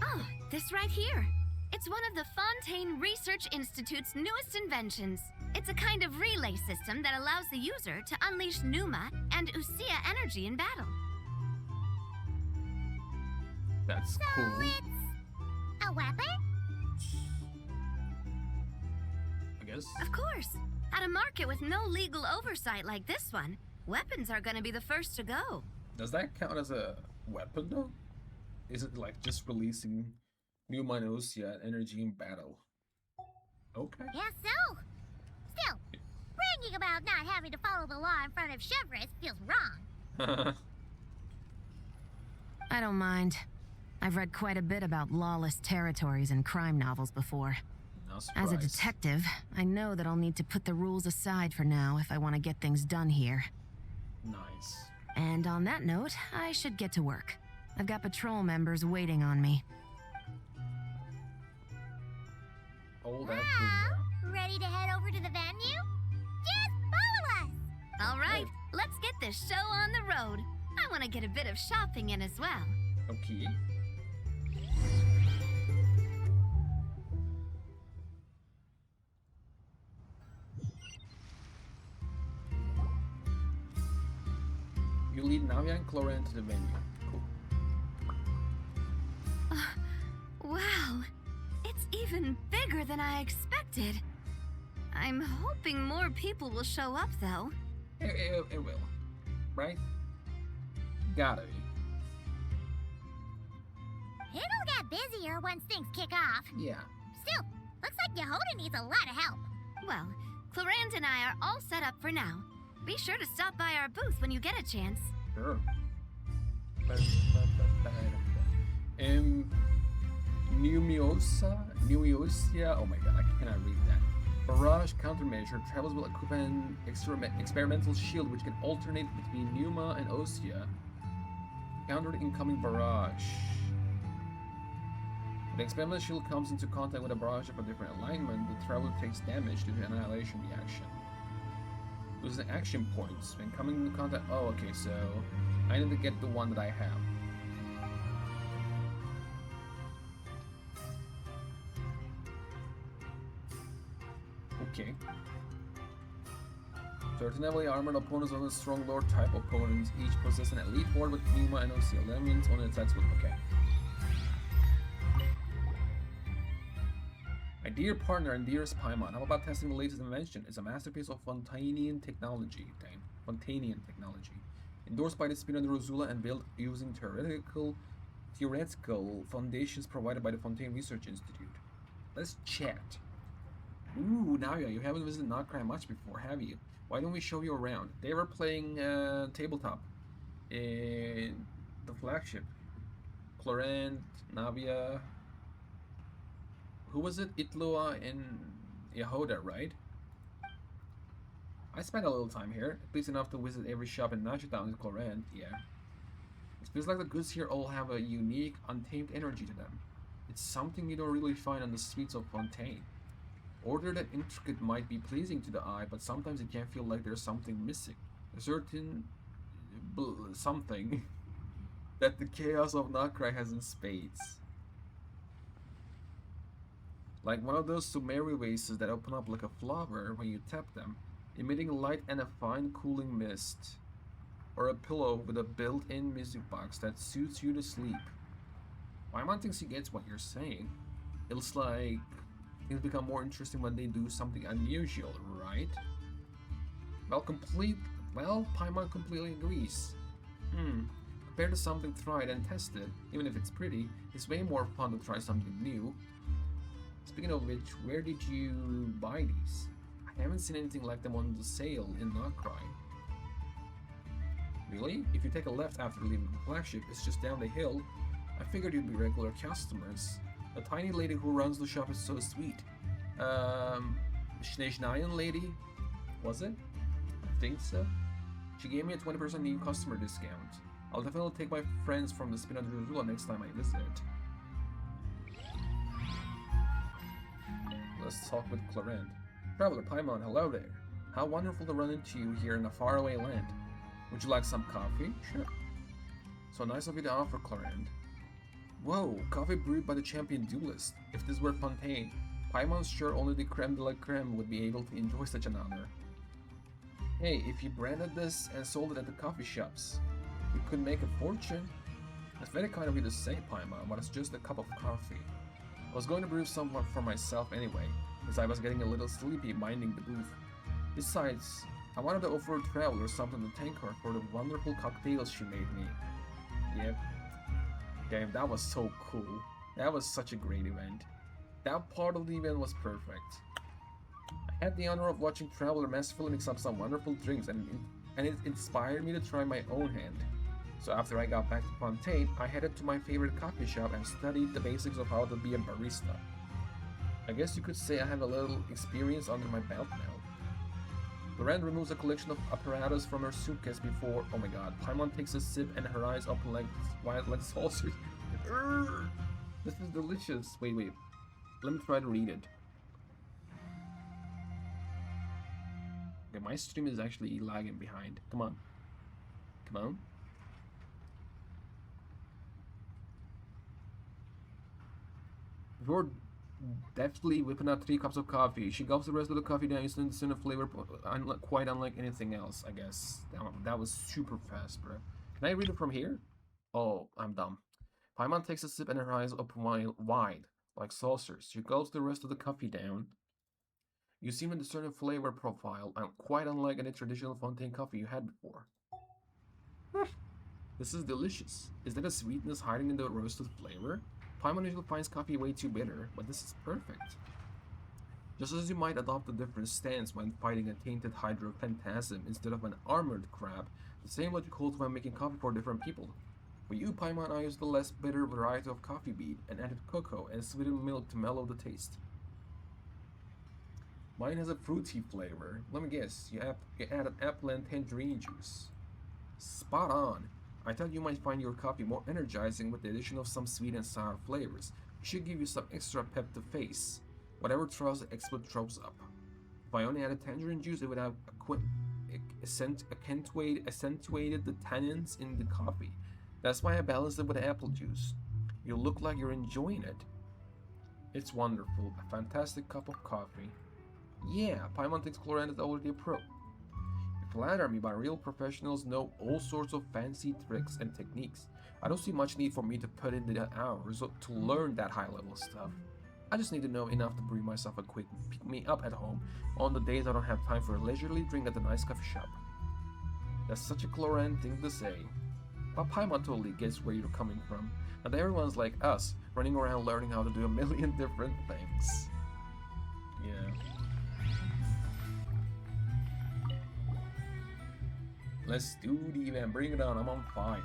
Oh, this right here. It's one of the Fontaine Research Institute's newest inventions. It's a kind of relay system that allows the user to unleash Pneuma and Usia energy in battle. That's So cool. it's a weapon? I guess. Of course. At a market with no legal oversight like this one, weapons are gonna be the first to go. Does that count as a weapon though? Is it like just releasing new Minosia energy in battle? Okay. Yes, so. Still, bragging about not having to follow the law in front of Chevreuse feels wrong. I don't mind. I've read quite a bit about lawless territories and crime novels before. No As a surprise. detective, I know that I'll need to put the rules aside for now if I want to get things done here. Nice. And on that note, I should get to work. I've got patrol members waiting on me. Hold that. Well, ready to head over to the venue? Just follow us! All right, let's get this show on the road. I want to get a bit of shopping in as well. Okay. You lead Navia and Clorand to the venue. Cool. Wow, it's even bigger than I expected. I'm hoping more people will show up, though. It will. Right? Gotta be. It'll get busier once things kick off. Yeah. Still, looks like Yehoda needs a lot of help. Well, Clorand and I are all set up for now. Be sure to stop by our booth when you get a chance. Sure. Numiosia, oh my god, I cannot read that. Barrage countermeasure travels will equip an experimental shield which can alternate between Pneuma and Osea. Counter the incoming barrage. When the experimental shield comes into contact with a barrage of a different alignment, the traveler takes damage due to an annihilation reaction. Loses action points when coming into contact. Oh, okay, so I need to get the one that I have. Okay. Certain heavily armored opponents are the strong lord type opponents, each possess an elite horde with Pneuma and OCL. That means only attacks with. Okay. dear partner and dearest Paimon, how about testing the latest invention? It's a masterpiece of Fontanian technology. Fontanian technology. Endorsed by the Spina Rosula and built using theoretical foundations provided by the Fontaine Research Institute. Let's chat. Ooh, Navia, you haven't visited Notcry much before, have you? Why don't we show you around? They were playing tabletop in the flagship. Clorent, Navia. Who was it? Itlua and Yehoda, right? I spent a little time here, at least enough to visit every shop in Nashitown in Clorent, yeah. It feels like the goods here all have a unique, untamed energy to them. It's something you don't really find on the streets of Fontaine. Ordered and intricate might be pleasing to the eye, but sometimes it can feel like there's something missing. A certain something that the chaos of Notcry has in spades. Like one of those Sumeri vases that open up like a flower when you tap them, emitting light and a fine cooling mist. Or a pillow with a built-in music box that suits you to sleep. Paimon thinks he gets what you're saying. It's like it'll become more interesting when they do something unusual, right? Well, Paimon completely agrees. Compared to something tried and tested, even if it's pretty, it's way more fun to try something new. Speaking of which, where did you buy these? I haven't seen anything like them on the sale in Notcry. Really? If you take a left after leaving the flagship, it's just down the hill. I figured you'd be regular customers. The tiny lady who runs the shop is so sweet. Schneeschneien lady? Was it? I think so. She gave me a 20% new customer discount. I'll definitely take my friends from the Spina Rosula next time I visit. Let's talk with Clorent. Traveler Paimon, hello there. How wonderful to run into you here in a faraway land. Would you like some coffee? Sure. So nice of you to offer, Clorent. Whoa, coffee brewed by the champion duelist. If this were Fontaine, Paimon's sure only the creme de la creme would be able to enjoy such an honor. Hey, if you branded this and sold it at the coffee shops, you could make a fortune. That's very kind of you to say, Paimon, but it's just a cup of coffee. I was going to brew some for myself anyway, as I was getting a little sleepy minding the booth. Besides, I wanted to offer Traveler something to thank her for the wonderful cocktails she made me. Yep. Damn, that was so cool. That was such a great event. That part of the event was perfect. I had the honor of watching Traveler masterfully mix up some wonderful drinks and it inspired me to try my own hand. So after I got back to Fontaine, I headed to my favorite coffee shop and studied the basics of how to be a barista. I guess you could say I have a little experience under my belt now. Lorraine removes a collection of apparatus from her suitcase before— oh my god, Paimon takes a sip and her eyes open like wide like saucers. This is delicious. Wait, let me try to read it. Okay, my stream is actually lagging behind. Come on. Before deftly whipping out 3 cups of coffee, she gulps the rest of the coffee down using a flavor quite unlike anything else, I guess. That was super fast, bro. Can I read it from here? Oh, I'm dumb. Paimon takes a sip and her eyes open wide, like saucers. She gulps the rest of the coffee down. You seem to discern a flavor profile, quite unlike any traditional Fontaine coffee you had before. This is delicious. Is that a sweetness hiding in the roasted flavor? Paimon usually finds coffee way too bitter, but this is perfect. Just as you might adopt a different stance when fighting a tainted hydro phantasm instead of an armored crab, the same logic holds when making coffee for different people. For you, Paimon, I used the less bitter variety of coffee bean and added cocoa and sweetened milk to mellow the taste. Mine has a fruity flavor. Let me guess, you added apple and tangerine juice. Spot on. I thought you might find your coffee more energizing with the addition of some sweet and sour flavors. It should give you some extra pep to face whatever trials the expert throws up. If I only added tangerine juice, it would have accentuated the tannins in the coffee. That's why I balanced it with apple juice. You look like you're enjoying it. It's wonderful. A fantastic cup of coffee. Yeah, Paimon thinks Clorent is already a pro. You flatter me, but real professionals know all sorts of fancy tricks and techniques. I don't see much need for me to put in the hours to learn that high-level stuff. I just need to know enough to brew myself a quick pick-me-up at home on the days I don't have time for a leisurely drink at the nice coffee shop. That's such a Cloran thing to say. But Paimon totally gets where you're coming from. Not everyone's like us, running around learning how to do a million different things. Yeah. Let's do the event. Bring it on. I'm on fire.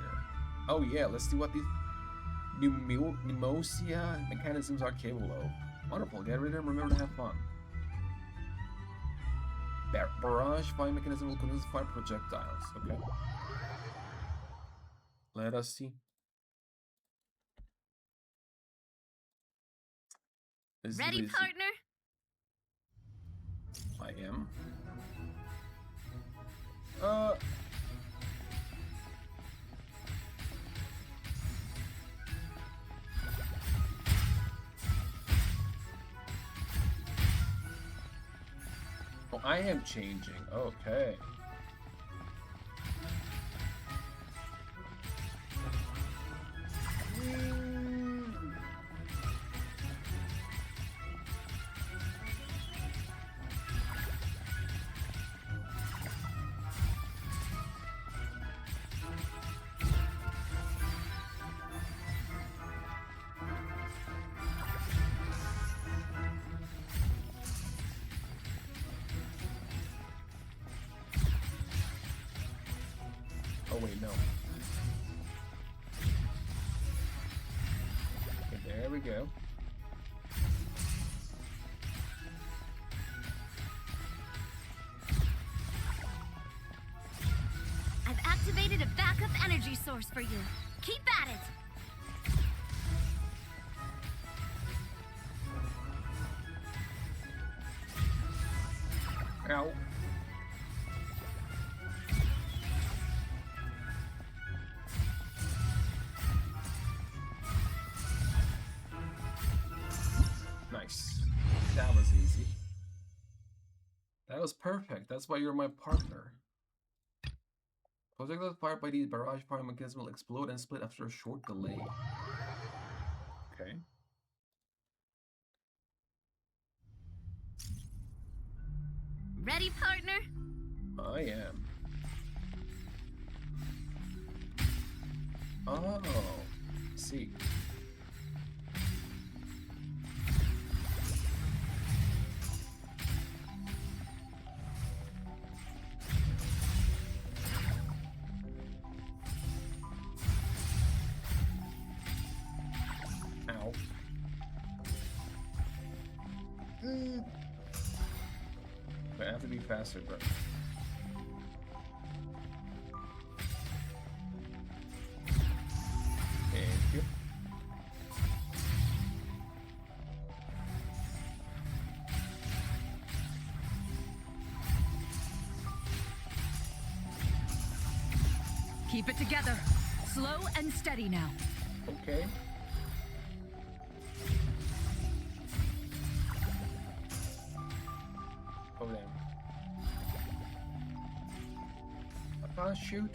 Oh yeah, let's see what these pneumosia mechanisms are capable of. Wonderful. Get rid of them. Remember to have fun. Barrage fire mechanism will conduce fire projectiles. Okay. Let us see. This Ready, is partner? I am. Oh, I am changing. Okay. Oh wait, no. Okay, there we go. I've activated a backup energy source for you. Keep at it. Ow. Nice. That was easy. That was perfect. That's why you're my partner. Projectiles fired by the barrage fire mechanism will explode and split after a short delay. Okay. Ready, partner? I am. Oh, see. Ow. But I have to be faster, bro. Thank you. Keep it together. Slow and steady now. Okay. Oh damn. I can't shoot.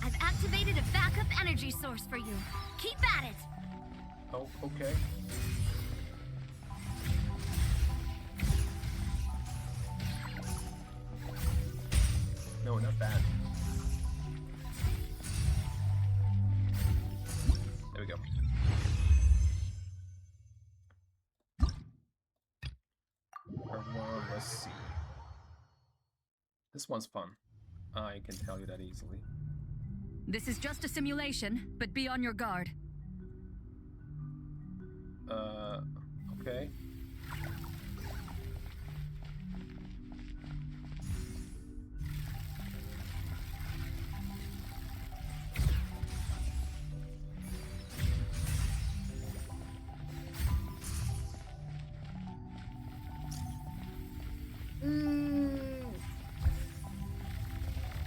I've activated a backup energy source for you. Keep at it. Oh, okay. No, not bad. There we go. Third one, let's see. This one's fun. I can tell you that easily. This is just a simulation, but be on your guard. Okay.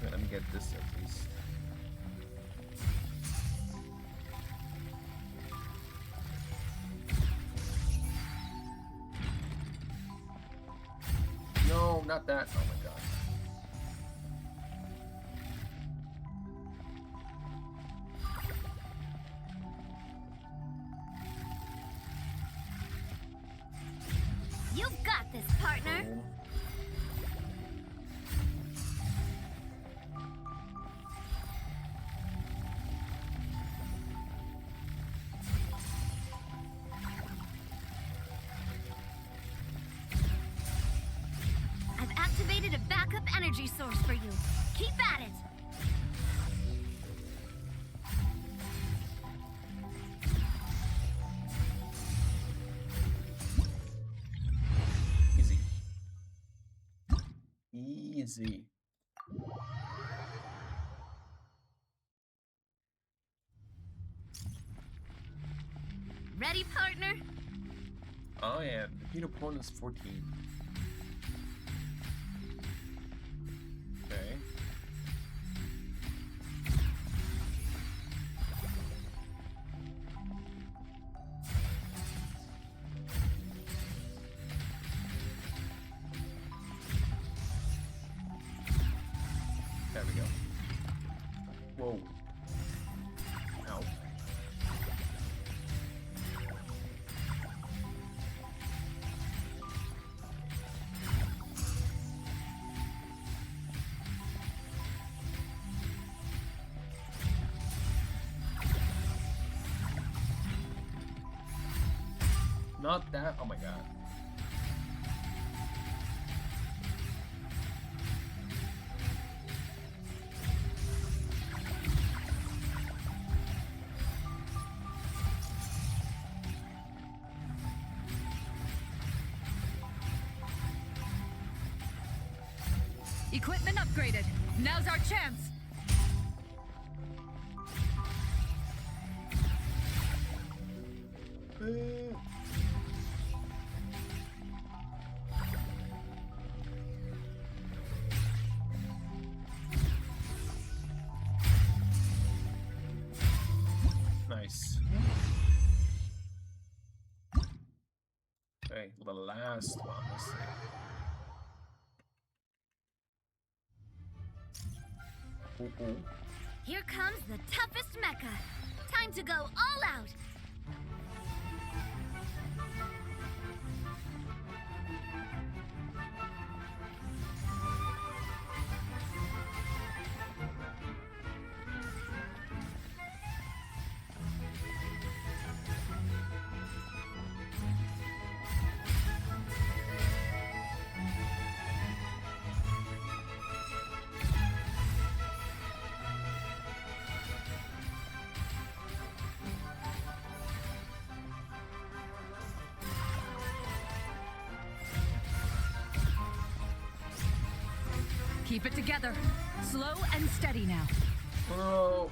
Wait, let me get this at least. No, not that. Oh my god. You've got this, partner. I've activated a backup energy source for you. Keep at it. Easy. Easy. Ready, partner? Oh yeah, the defeat opponent is 14. Okay. There we go. Whoa. Ow. Not that. Oh my god. Equipment upgraded. Now's our chance. Nice. Okay, the last one. Let's see. Ooh, ooh. Here comes the toughest mecha. Time to go all out. Keep it together. Slow and steady now. Oh no.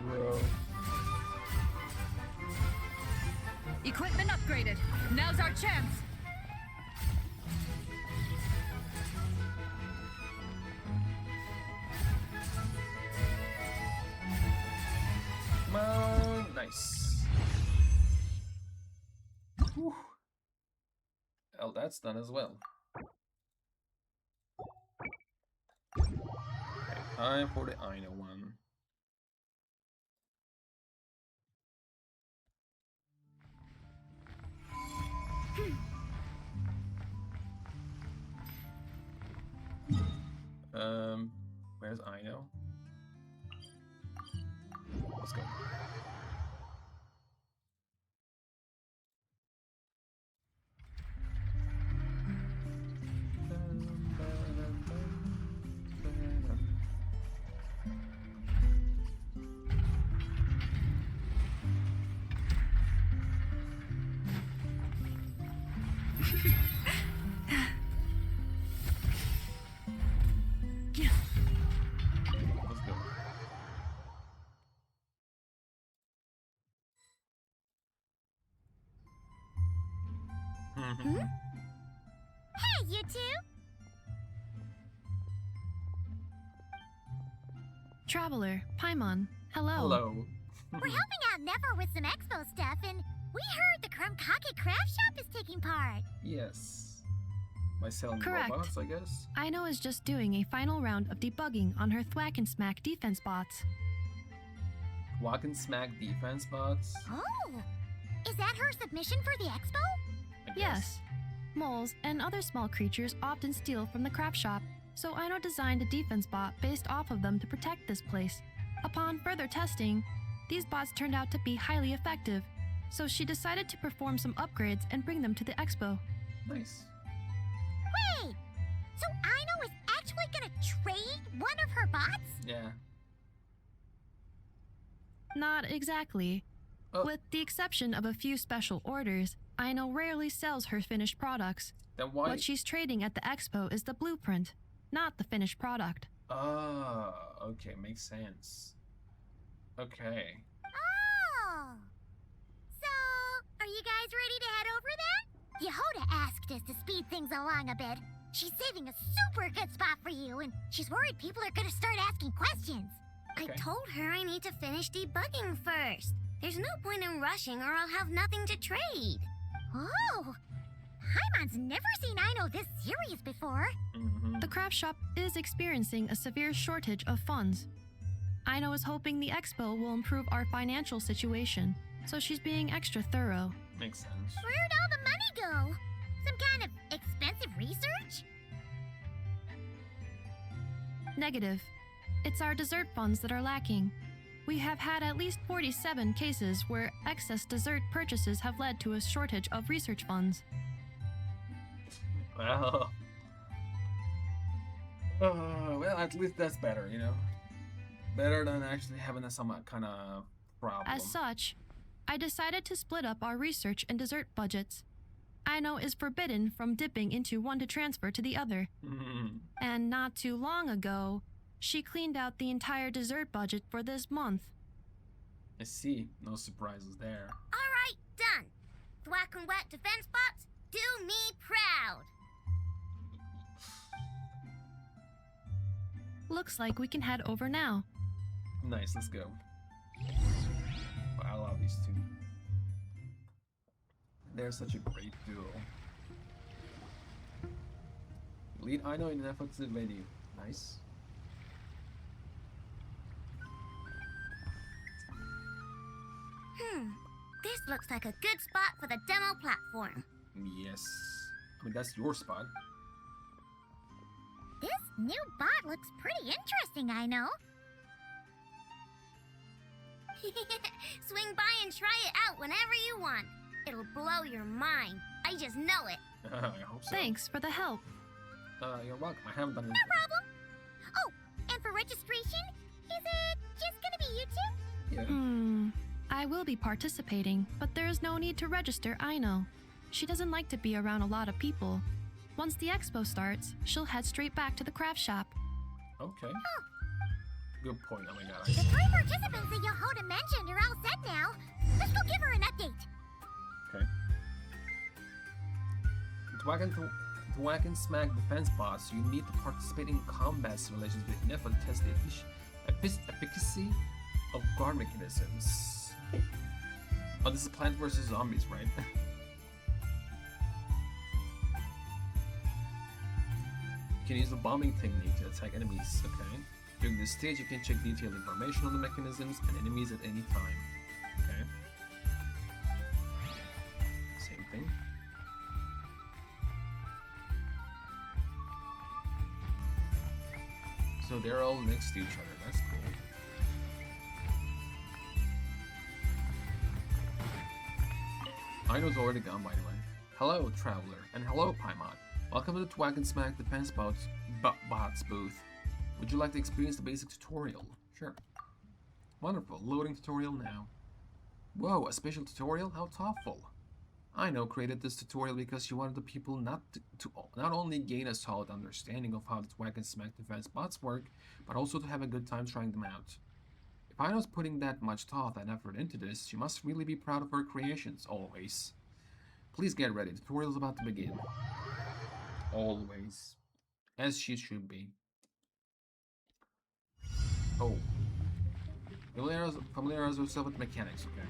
Bro. Equipment upgraded. Now's our chance. Come on. Nice. Whew. Well, that's done as well. Okay, time for the Aino one. Where's Aino? Let's go. Let's go. Hey, you two! Traveler, Paimon, hello. Hello. We're helping out Never with some expo stuff, and we heard the Krumkake craft shop is taking part. Yes. By selling Correct. robots, I guess? Aino is just doing a final round of debugging on her thwack and smack defense bots. Walk and smack defense bots? Oh, is that her submission for the expo? I guess. Yes. Moles and other small creatures often steal from the craft shop, so Aino designed a defense bot based off of them to protect this place. Upon further testing, these bots turned out to be highly effective, so she decided to perform some upgrades and bring them to the expo. Nice. Wait, so Aino is actually gonna trade one of her bots? Yeah. Not exactly. Oh. With the exception of a few special orders, Aino rarely sells her finished products. Then why? What she's trading at the expo is the blueprint, not the finished product. Oh, okay, makes sense. Okay. Oh. So, are you guys ready to head over then? Yehoda asked us to speed things along a bit. She's saving a super good spot for you, and she's worried people are gonna start asking questions. Okay. I told her I need to finish debugging first. There's no point in rushing or I'll have nothing to trade. Oh, Paimon's never seen Aino this serious before. Mm-hmm. The craft shop is experiencing a severe shortage of funds. Aino is hoping the expo will improve our financial situation, so she's being extra thorough. Makes sense. Where'd all the money go? Some kind of expensive research? Negative. It's our dessert funds that are lacking. We have had at least 47 cases where excess dessert purchases have led to a shortage of research funds. Well. Well, at least that's better, you know? Better than actually having some kind of problem. As such, I decided to split up our research and dessert budgets. Aino is forbidden from dipping into one to transfer to the other. Mhm. And not too long ago, she cleaned out the entire dessert budget for this month. I see. No surprises there. All right, done. Thwack and whack defense bots, do me proud. Looks like we can head over now. Nice, let's go. Wow, I love these two. They're such a great duo. Lead Aino in an effort to venue. Nice. This looks like a good spot for the demo platform. Yes. I mean, that's your spot. This new bot looks pretty interesting, I know. Swing by and try it out whenever you want. It'll blow your mind. I just know it. I hope so. Thanks for the help. You're welcome. I haven't done it. No problem. Oh, and for registration, is it just gonna be you two? Yeah. I will be participating, but there is no need to register, Aino. She doesn't like to be around a lot of people. Once the expo starts, she'll head straight back to the craft shop. Okay. Good point. Oh my god. The 3 participants that Yehoda mentioned are all set now. Let's go give her an update. Okay. To whack and smack defense bots, you need to participate in combat simulations with enough to test the efficacy of guard mechanisms. Oh, this is Plants vs. Zombies, right? You can use the bombing technique to attack enemies, okay? During this stage, you can check detailed information on the mechanisms and enemies at any time, okay? Same thing. So they're all next to each other, that's cool. Aino's already gone, by the way. Hello, Traveler, and hello, Paimon. Welcome to the Twag and Smack Defense Bots booth. Would you like to experience the basic tutorial? Sure. Wonderful, loading tutorial now. Whoa, a special tutorial? How thoughtful. Aino created this tutorial because she wanted the people not only gain a solid understanding of how the Twag and Smack Defense bots work, but also to have a good time trying them out. If Aino's putting that much thought and effort into this, she must really be proud of her creations, always. Please get ready, the tutorial is about to begin. Always. As she should be. Oh, Familiarize yourself with mechanics, okay?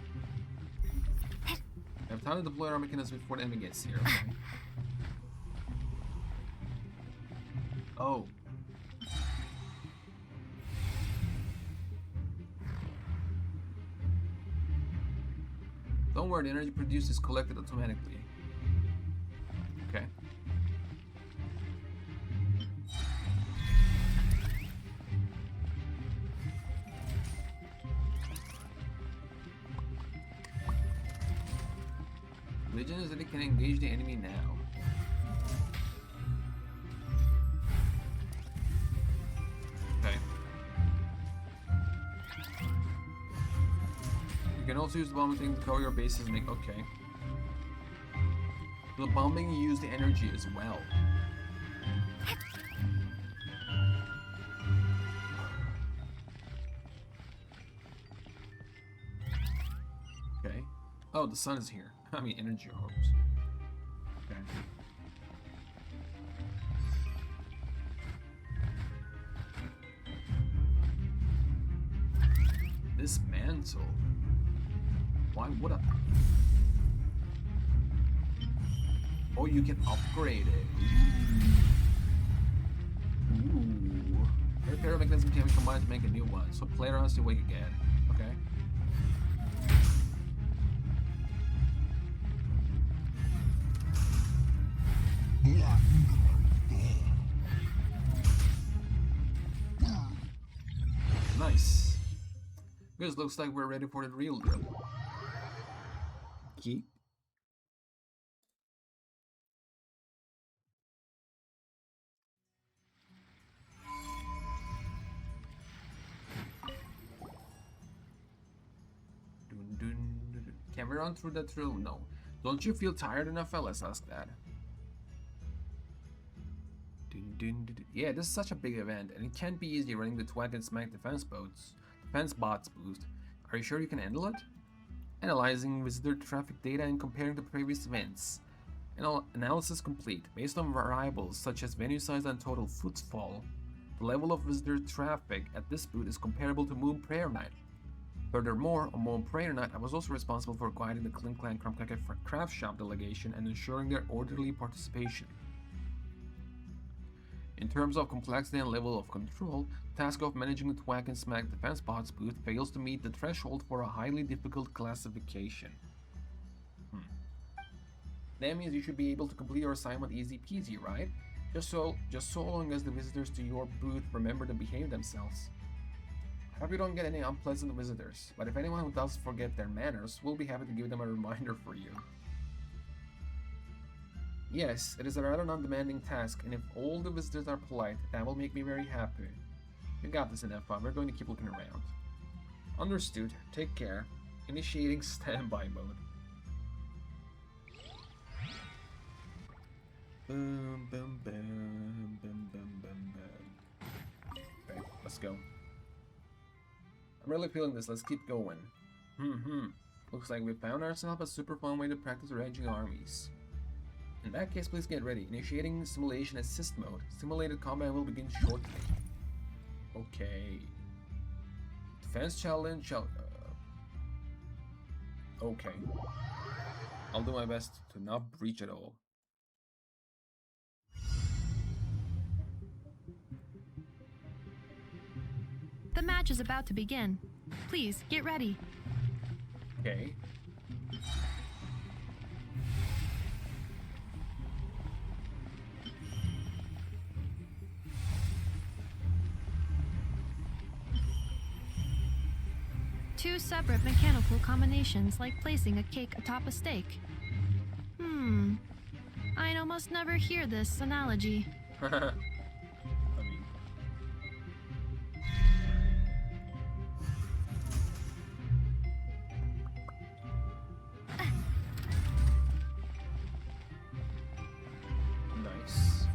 I have time to deploy our mechanisms before the enemy gets here, okay? Oh. Don't worry, the energy produced is collected automatically. Okay. Legend is that it can engage the enemy now. Okay. You can also use the bombing thing to cover your bases and make. Okay. The bombing you use the energy as well. Okay. Oh, the sun is here. I mean, energy orbs. Okay. This mantle. Why would I? Oh, you can upgrade it. Ooh. Repair mechanism can be combined to make a new one, so player has to wait again. Okay. Nice. This looks like we're ready for the real deal. Key. Can we run through that room? No. Don't you feel tired enough? Let's ask that. Yeah, this is such a big event, and it can't be easy running the Twag and Smack defense bots boost. Are you sure you can handle it? Analyzing visitor traffic data and comparing to previous events. Analysis complete. Based on variables such as venue size and total footfall, the level of visitor traffic at this booth is comparable to Moon Prayer Night. Furthermore, on Moon Prayer Night, I was also responsible for guiding the Clan Craft Shop delegation and ensuring their orderly participation. In terms of complexity and level of control, the task of managing the Thwack and Smack defense bots booth fails to meet the threshold for a highly difficult classification. That means you should be able to complete your assignment easy peasy, right? Just so long as the visitors to your booth remember to behave themselves. I hope you don't get any unpleasant visitors, but if anyone who does forget their manners, we'll be happy to give them a reminder for you. Yes, it is a rather non-demanding task, and if all the visitors are polite, that will make me very happy. You got this, F1. We're going to keep looking around. Understood. Take care. Initiating standby mode. Boom, boom, boom, boom, boom, boom, boom. Okay, let's go. I'm really feeling this. Let's keep going. Looks like we found ourselves a super fun way to practice arranging armies. In that case, please get ready. Initiating simulation assist mode. Simulated combat will begin shortly. Okay. Defense challenge. Okay. I'll do my best to not breach at all. The match is about to begin. Please, get ready. Okay. Two separate mechanical combinations like placing a cake atop a steak. I'd almost never hear this analogy. I mean. Nice.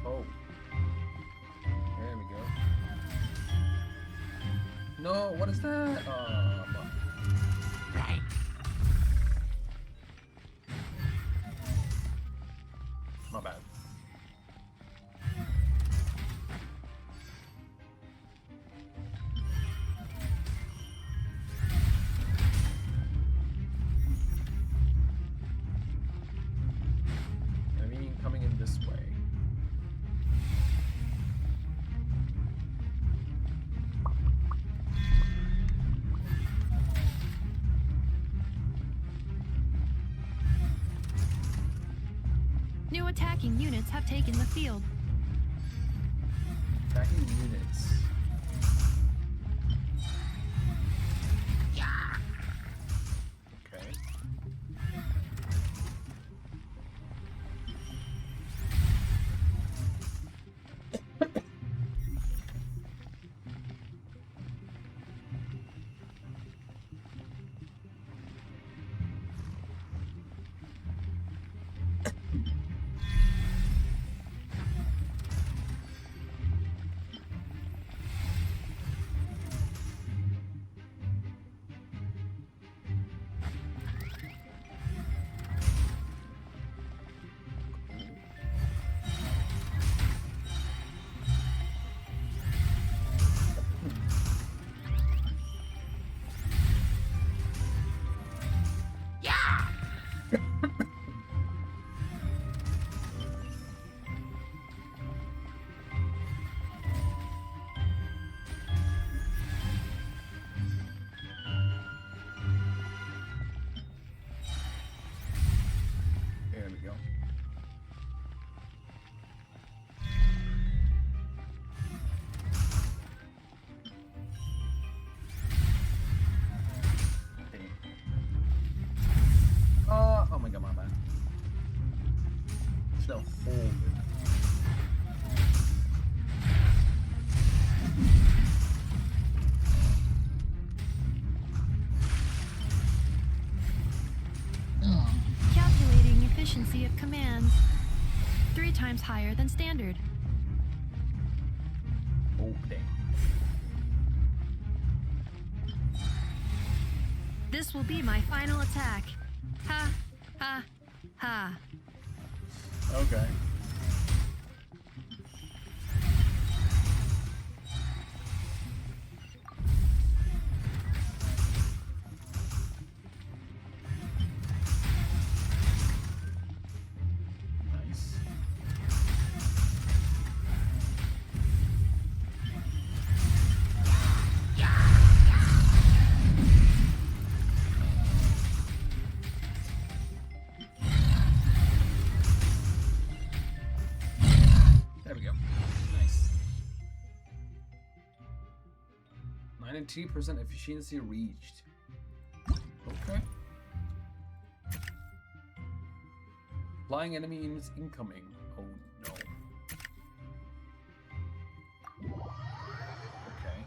Oh. There we go. No, what is that? Right. My bad. so attacking units have taken the field. Attacking units. Okay. There we go. Dang. Oh my god, my bad. Should have hold it. Calculating efficiency of commands. 3 times higher than standard. Oh, dang. This will be my final attack. Ha, ha, ha. Okay. Nice. There we go. Nice. 92% efficiency reached. Okay. Flying enemy units incoming. Oh no. Okay.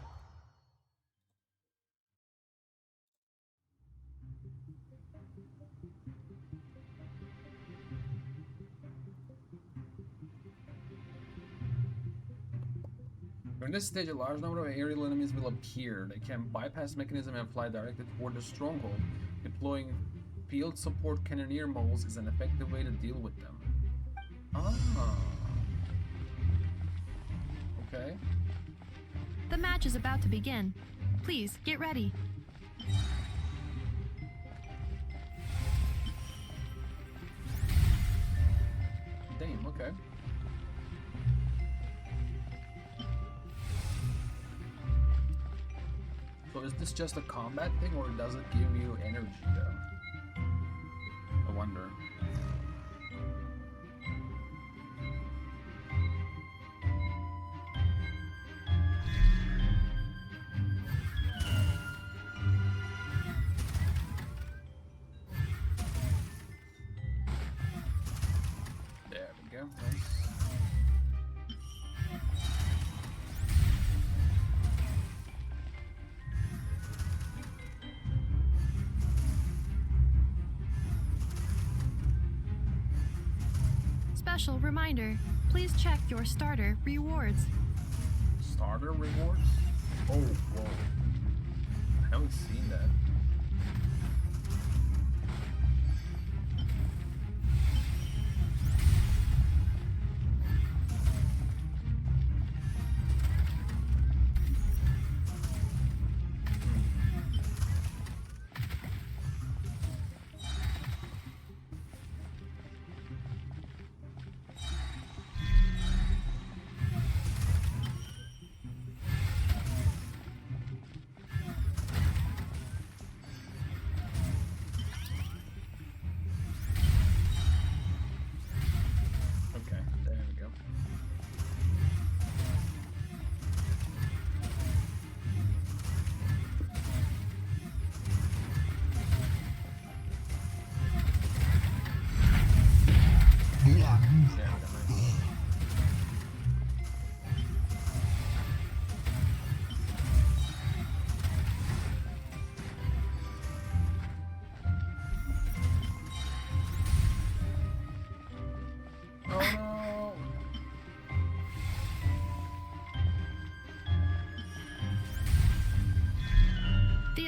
During this stage, a large number of aerial enemies will appear. They can bypass mechanism and fly directly toward the stronghold. Deploying field support cannoneer moles is an effective way to deal with them. Ah. Okay. The match is about to begin. Please, get ready. Damn, okay. So is this just a combat thing, or does it give you energy, though? I wonder. There we go. Nice. Special reminder, please check your starter rewards. Starter rewards? Oh, whoa. I haven't seen that.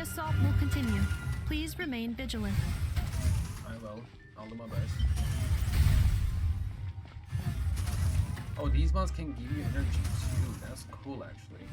assault will continue. Please remain vigilant. I will. I'll do my best. Oh, these ones can give you energy too. That's cool, actually.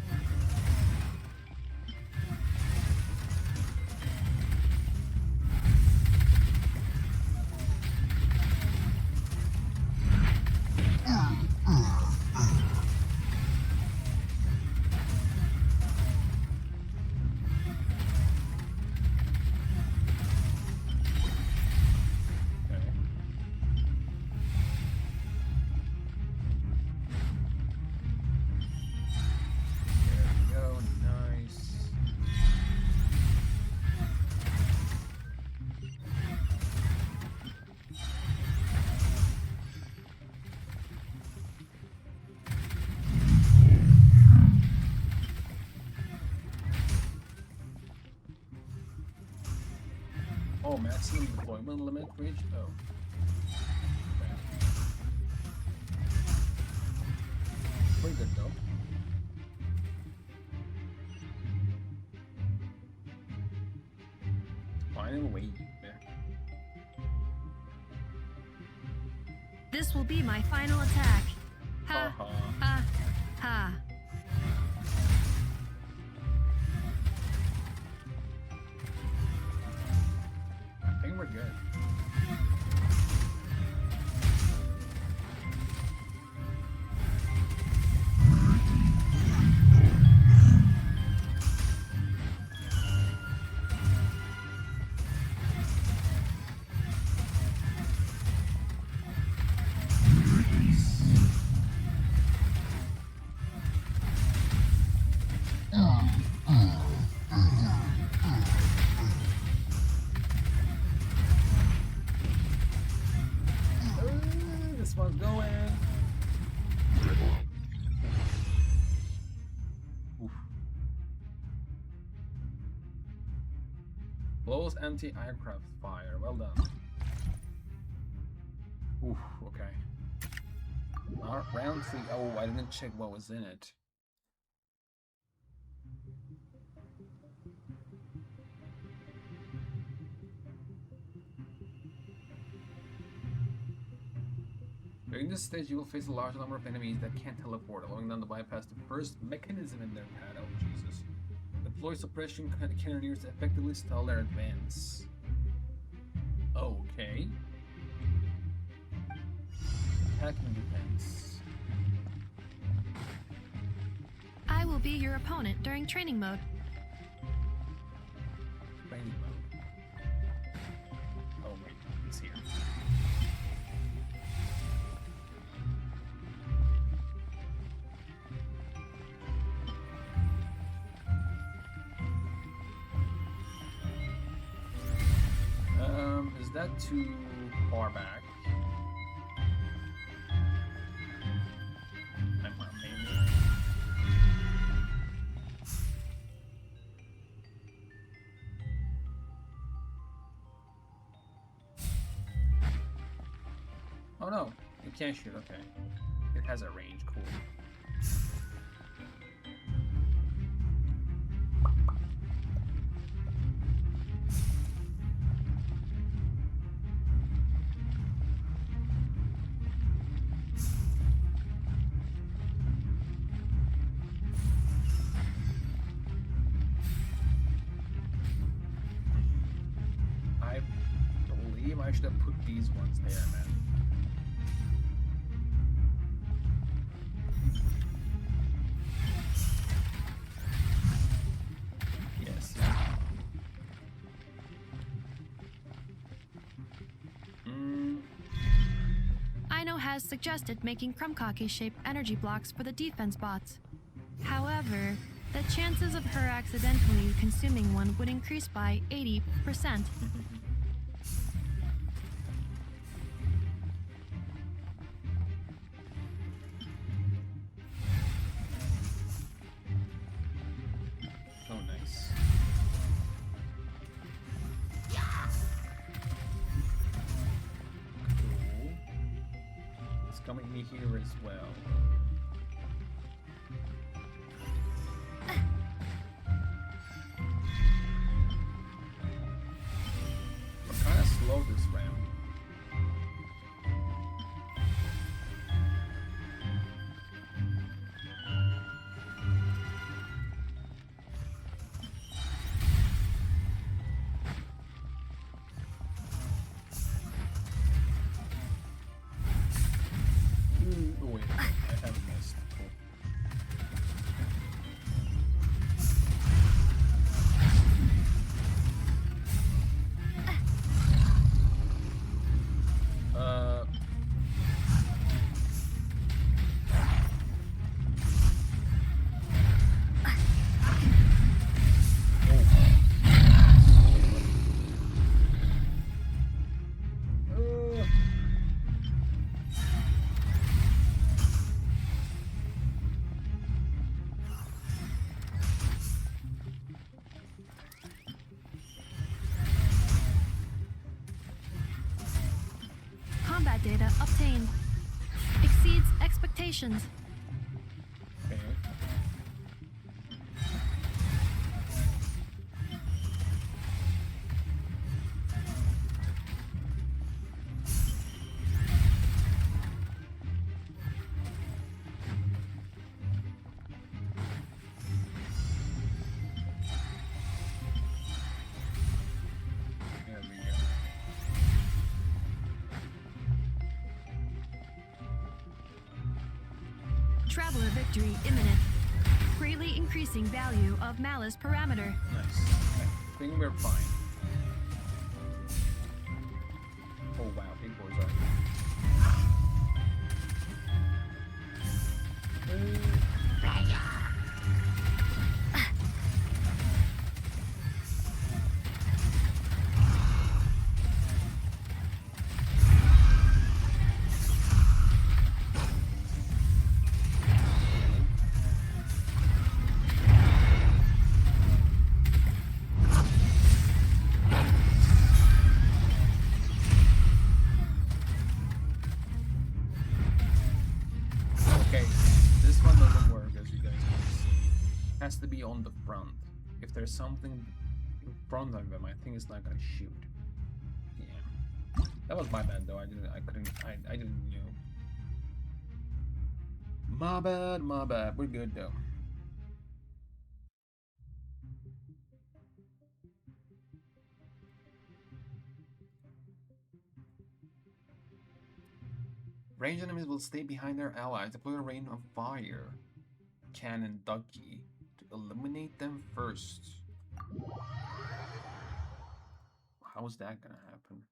Oh, maximum deployment limit reached? Oh. Okay. Pretty good though. Final wave. This will be my final attack. Ha Ha-ha. ha ha. I think we're good. This one's going. Oof. Blows anti-aircraft fire. Well done. Oof, okay. Round 3. Oh, I didn't check what was in it. During this stage, you will face a large number of enemies that can't teleport, allowing them to bypass the first mechanism in their path. Oh, Jesus. Deploy suppression cannoneers to effectively stall their advance. Okay. Attack and defense. I will be your opponent during training mode. Training mode. Oh, wait. It's here. Is that too far back? Maybe. Oh no, you can't shoot, okay. It has a range, cool. I should have put these ones there, man. Yes. Ino has suggested making Krumkake-shaped energy blocks for the defense bots. However, the chances of her accidentally consuming one would increase by 80%. Oh, nice. Cool. It's coming in here as well. expectations. Okay. There we go. Traveler victory imminent. Greatly increasing value of malice parameter. Nice. I think we're fine. Oh wow, big boys are. Okay, this one doesn't work as you guys can see. Has to be on the front. If there's something in front of them, I think it's not gonna shoot. Yeah. That was my bad though. I didn't know. My bad, my bad. We're good though. Ranged enemies will stay behind their allies. Deploy a rain of fire, cannon, ducky to eliminate them first. How is that gonna happen?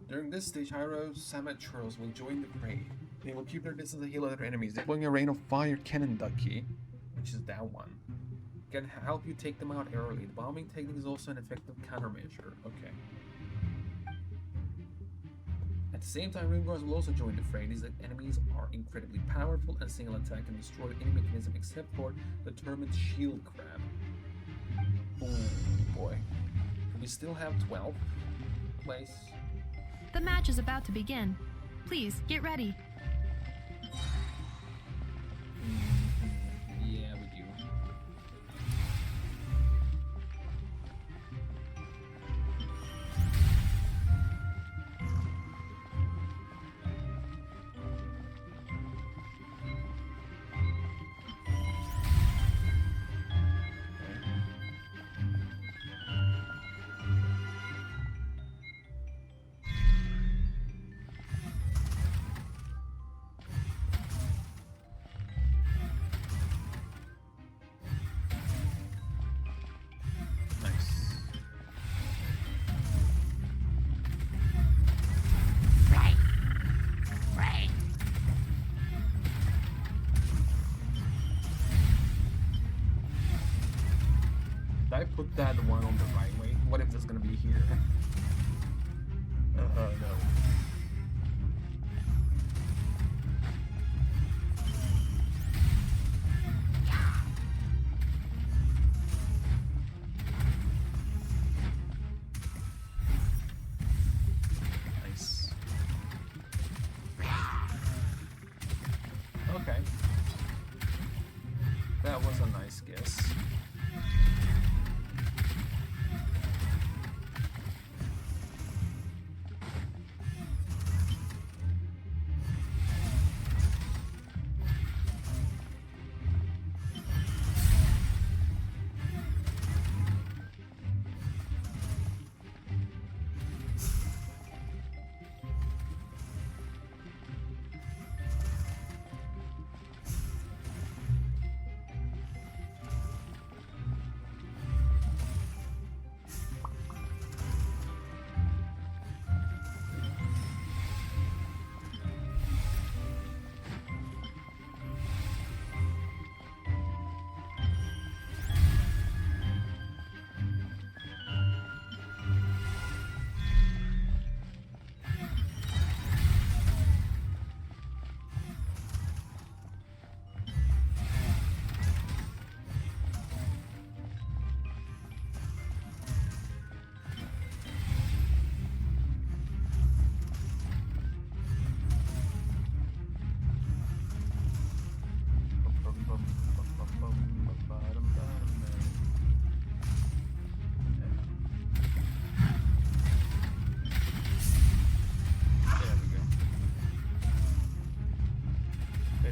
During this stage, Hyro Samatros will join the fray. They will keep their distance and heal other enemies. Deploying a rain of fire, cannon, ducky, which is that one, can help you take them out early. The bombing technique is also an effective countermeasure. Okay. At the same time, Ringguards will also join the fray. These enemies are incredibly powerful and single attack can destroy any mechanism except for the Determined Shield Crab. Oh boy. We still have 12th place. The match is about to begin. Please get ready. Yeah, we do. I put that one on the right way? What if it's gonna be here? No. Nice. Okay. That was a nice guess.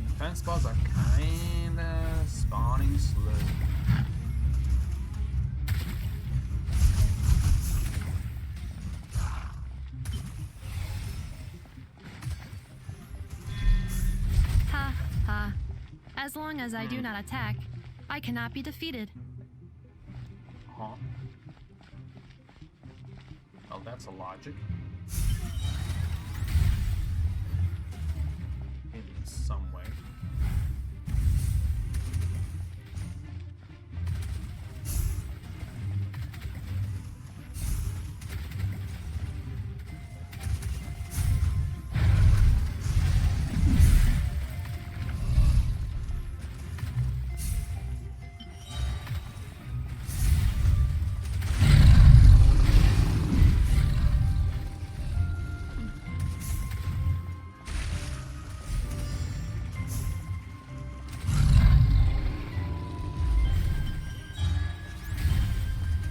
defense spots are kinda spawning slow. Ha ha. As long as I do not attack, I cannot be defeated. Huh? Well, that's a logic. In some way.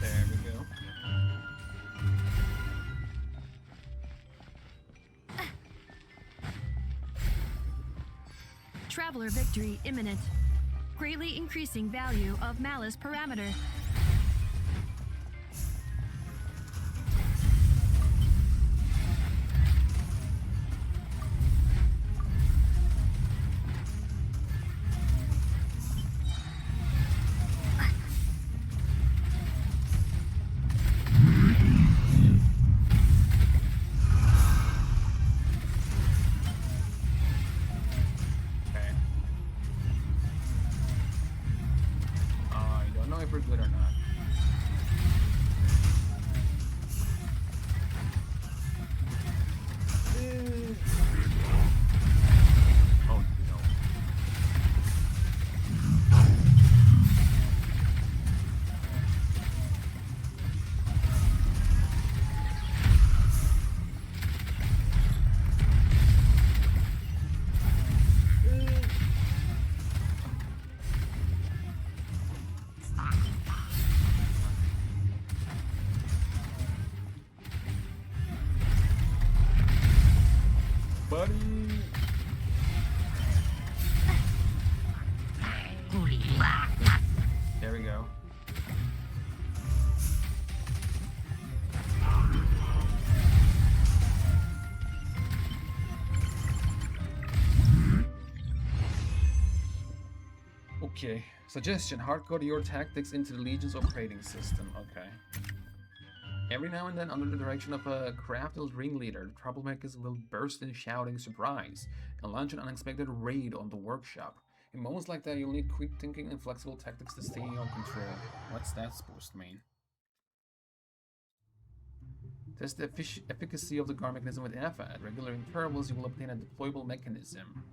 There we go. Traveler victory imminent. Greatly increasing value of malice parameter. Okay. I don't know if we're good or not. Oh no. Buddy. There we go. Okay. Suggestion: hardcode your tactics into the Legion's operating system. Okay. Every now and then, under the direction of a craftless ringleader, the troublemakers will burst in shouting surprise and launch an unexpected raid on the workshop. In moments like that, you'll need quick thinking and flexible tactics to stay in your control. What's that supposed to mean? Test the efficacy of the guard mechanism with alpha. At regular intervals, you will obtain a deployable mechanism.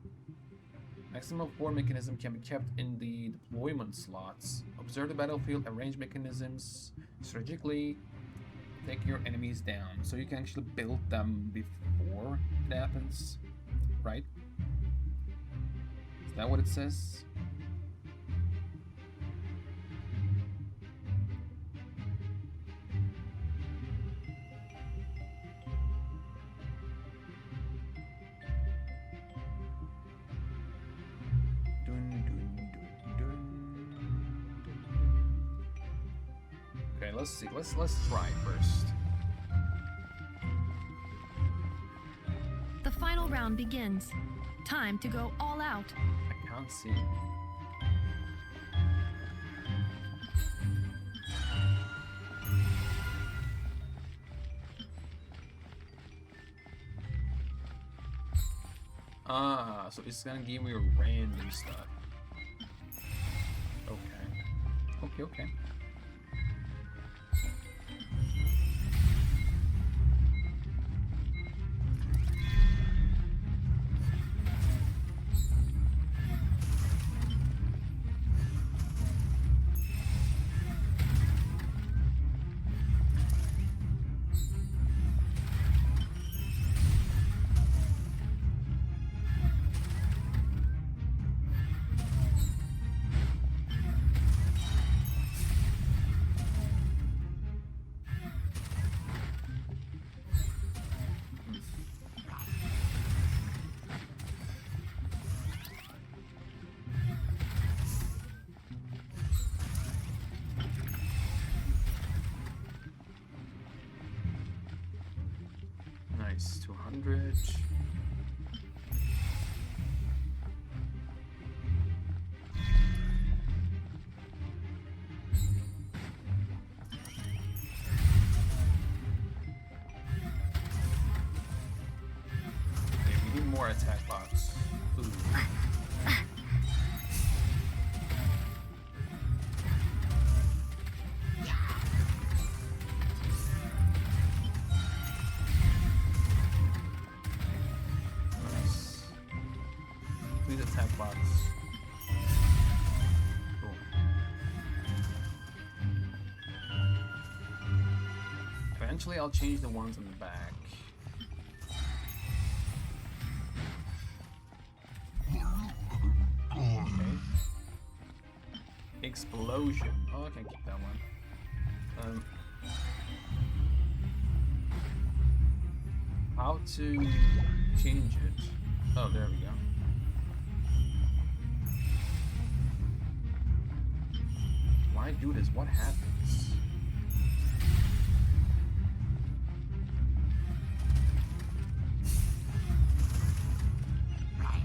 Maximum of 4 mechanisms can be kept in the deployment slots. Observe the battlefield, arrange mechanisms strategically, take your enemies down. So you can actually build them before it happens, right? Is that what it says? Okay, let's see. Let's try first. The final round begins. Time to go all out. I can't see. Ah, so it's gonna give me random stuff. Okay. Okay. Nice. 200. Okay, we need more attack bots. Ooh. Nice. Please attack bots. Cool. Eventually I'll change the ones on the back. Okay. Explosion. Oh, I can keep that one. How to change it? Oh, there we go. Why do this? What happens?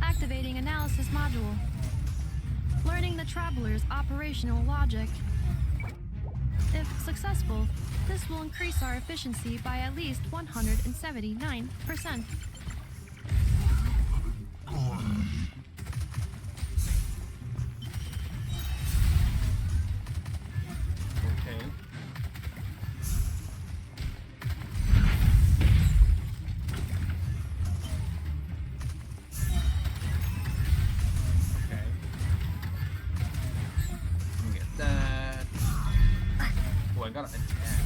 Activating analysis module. Learning the traveler's operational logic. If successful, this will increase our efficiency by at least 179%. Okay. Okay. Let me get that. Oh, I got an attack.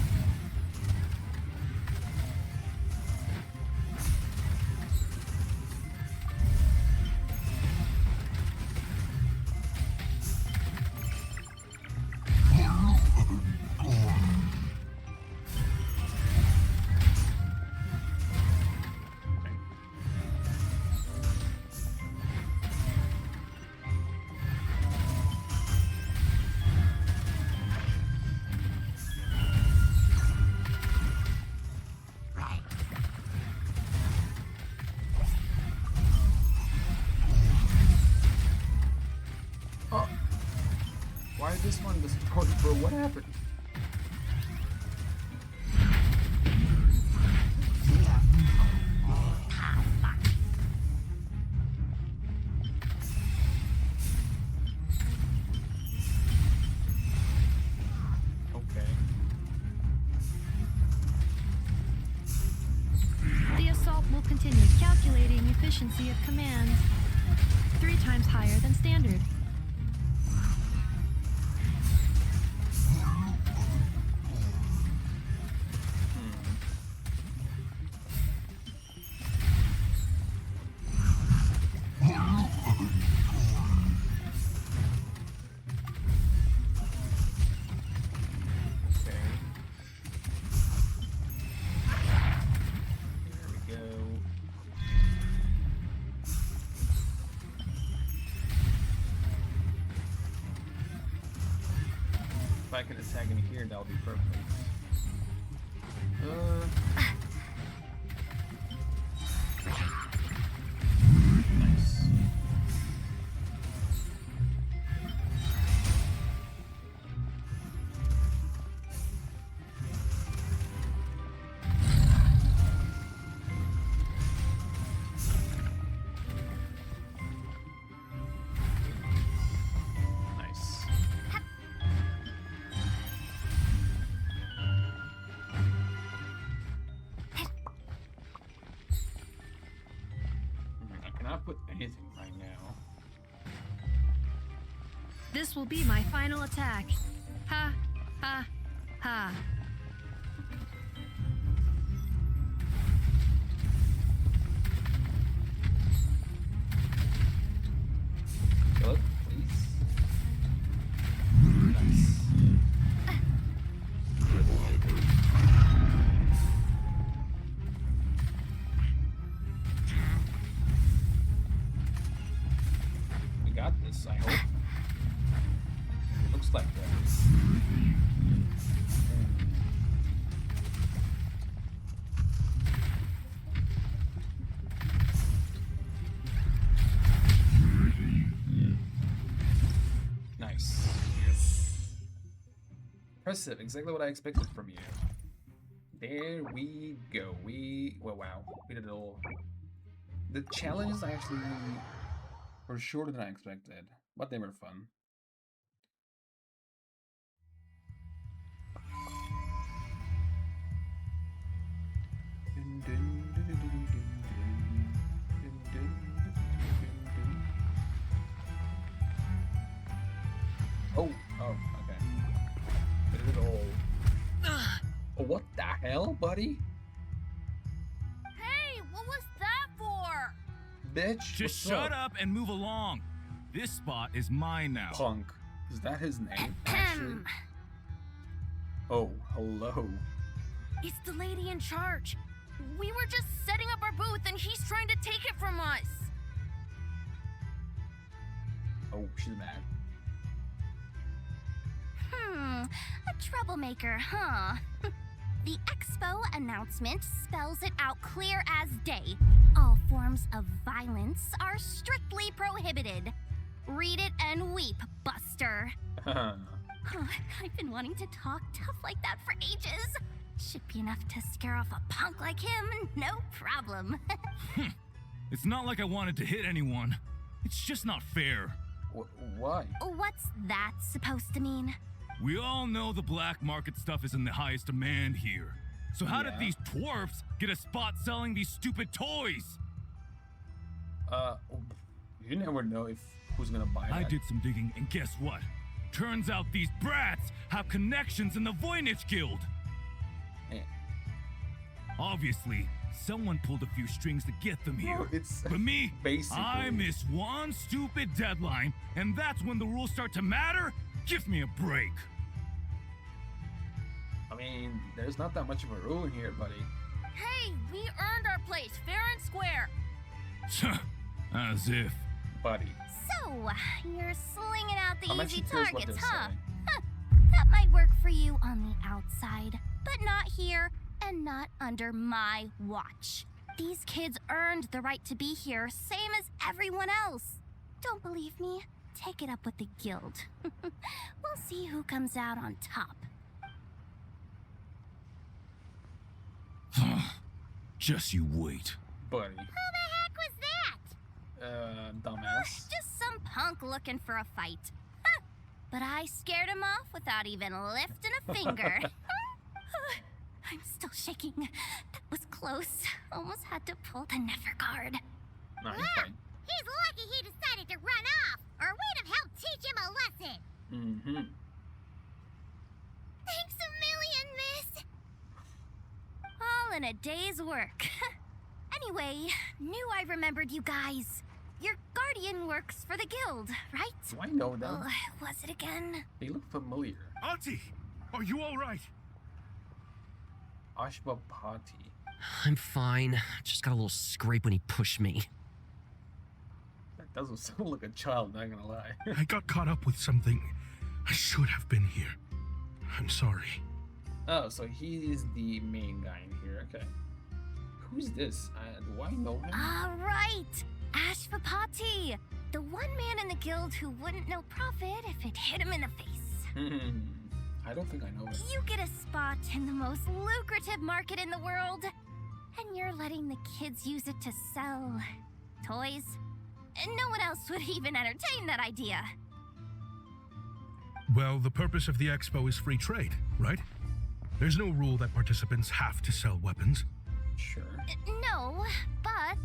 Okay. Oh, why is this one distorted, bro? What happened? Okay. The assault will continue calculating efficiency of commands 3 times higher than standard. Okay. There we go. If I can attack in here, that'll be perfect. Nice. Nice. I cannot put anything right now. This will be my final attack. Ha, ha, ha. Kill it, please. Nice. We got this, I hope. Looks like that. Impressive, exactly what I expected from you. There we go. Well, wow, we did it all. The challenges actually were shorter than I expected, but they were fun. Oh, okay. We did it all. Oh, what the hell, buddy? Hey, what was that for? Bitch, Just what's shut up? up and move along. This spot is mine now. Punk. Is that his name, actually? Oh, hello. It's the lady in charge. We were just setting up our booth and he's trying to take it from us. Oh, she's mad. A troublemaker, huh? The expo announcement spells it out clear as day. All forms of violence are strictly prohibited. Read it and weep, Buster. I've been wanting to talk tough like that for ages. Should be enough to scare off a punk like him, no problem. It's not like I wanted to hit anyone. It's just not fair. Why? What's that supposed to mean? We all know the black market stuff is in the highest demand here. So how did Yeah. these dwarfs get a spot selling these stupid toys? You never know if who's gonna buy that. I did some digging, and guess what? Turns out these brats have connections in the Voynich Guild. Eh. Obviously, someone pulled a few strings to get them here. Well, it's But me, basically. I miss one stupid deadline, and that's when the rules start to matter? Give me a break. I mean, there's not that much of a rule in here, buddy. Hey, we earned our place fair and square. As if. Buddy. So, you're slinging out the I'm easy actually curious what targets, they're huh? saying. That might work for you on the outside, but not here and not under my watch. These kids earned the right to be here, same as everyone else. Don't believe me? Take it up with the guild. We'll see who comes out on top. Just you wait. Buddy. Who the heck was that? Dumbass. Just some punk looking for a fight. But I scared him off without even lifting a finger. I'm still shaking. That was close. Almost had to pull the never guard. No, he's fine. He's lucky he decided to run off, or we'd have helped teach him a lesson. Mm-hmm. Thanks a million, miss. All in a day's work. Anyway, knew I remembered you guys. Your guardian works for the guild, right? Do I know them? Was it again? They look familiar. Auntie, are you all right? Ashwapati. I'm fine. Just got a little scrape when he pushed me. That doesn't sound like a child, not gonna lie. I got caught up with something. I should have been here. I'm sorry. Oh, so he is the main guy in here. Okay. Who's this? Do I know him? All right, Ashwapati, the one man in the guild who wouldn't know profit if it hit him in the face. I don't think I know him. You get a spot in the most lucrative market in the world, and you're letting the kids use it to sell toys. And no one else would even entertain that idea. Well, the purpose of the expo is free trade, right? There's no rule that participants have to sell weapons. Sure. No, but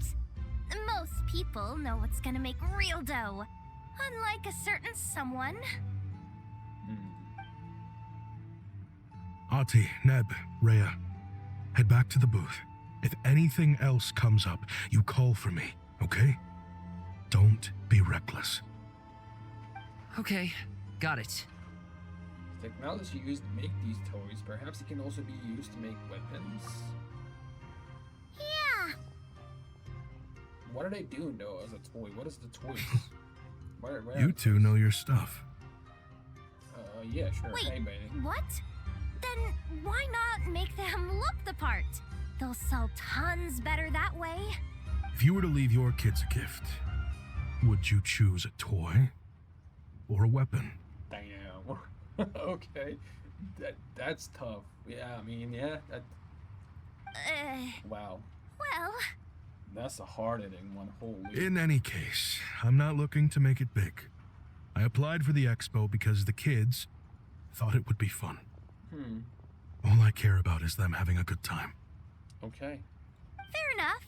most people know what's gonna make real dough. Unlike a certain someone. Ati, Neb, Rhea, head back to the booth. If anything else comes up, you call for me, okay? Don't be reckless. Okay, got it. Technology used to make these toys, perhaps it can also be used to make weapons. Yeah. What are they doing though as a toy? What is the toys? Where You two know your stuff. Yeah, sure. Wait, Hey, baby. what? Then why not make them look the part? They'll sell tons better that way. If you were to leave your kids a gift, would you choose a toy or a weapon? Damn. Okay. That's tough. Yeah, I mean, yeah, that wow. Well, That's a hard-hitting one. Holy. In any case, I'm not looking to make it big. I applied for the expo because the kids thought it would be fun. Hmm. All I care about is them having a good time. Okay. fair enough.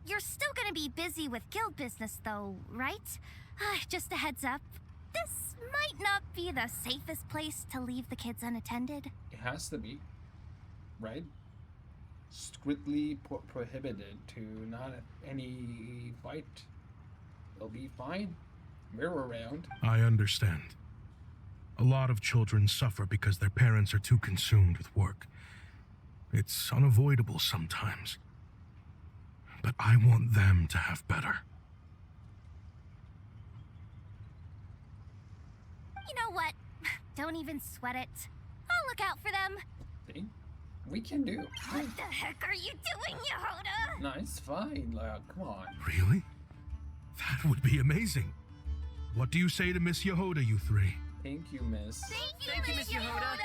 You're still gonna be busy with guild business, though, right? Just a heads up. This might not be the safest place to leave the kids unattended. It has to be, right? Strictly prohibited to not any fight. They'll be fine. We're around. I understand. A lot of children suffer because their parents are too consumed with work. It's unavoidable sometimes. But I want them to have better. You know what? Don't even sweat it. I'll look out for them. See? We can do. What the heck are you doing, Yehoda? No, it's fine. Like, come on. Really? That would be amazing. What do you say to Miss Yehoda, you three? Thank you, miss. Thank you, Miss Yehoda.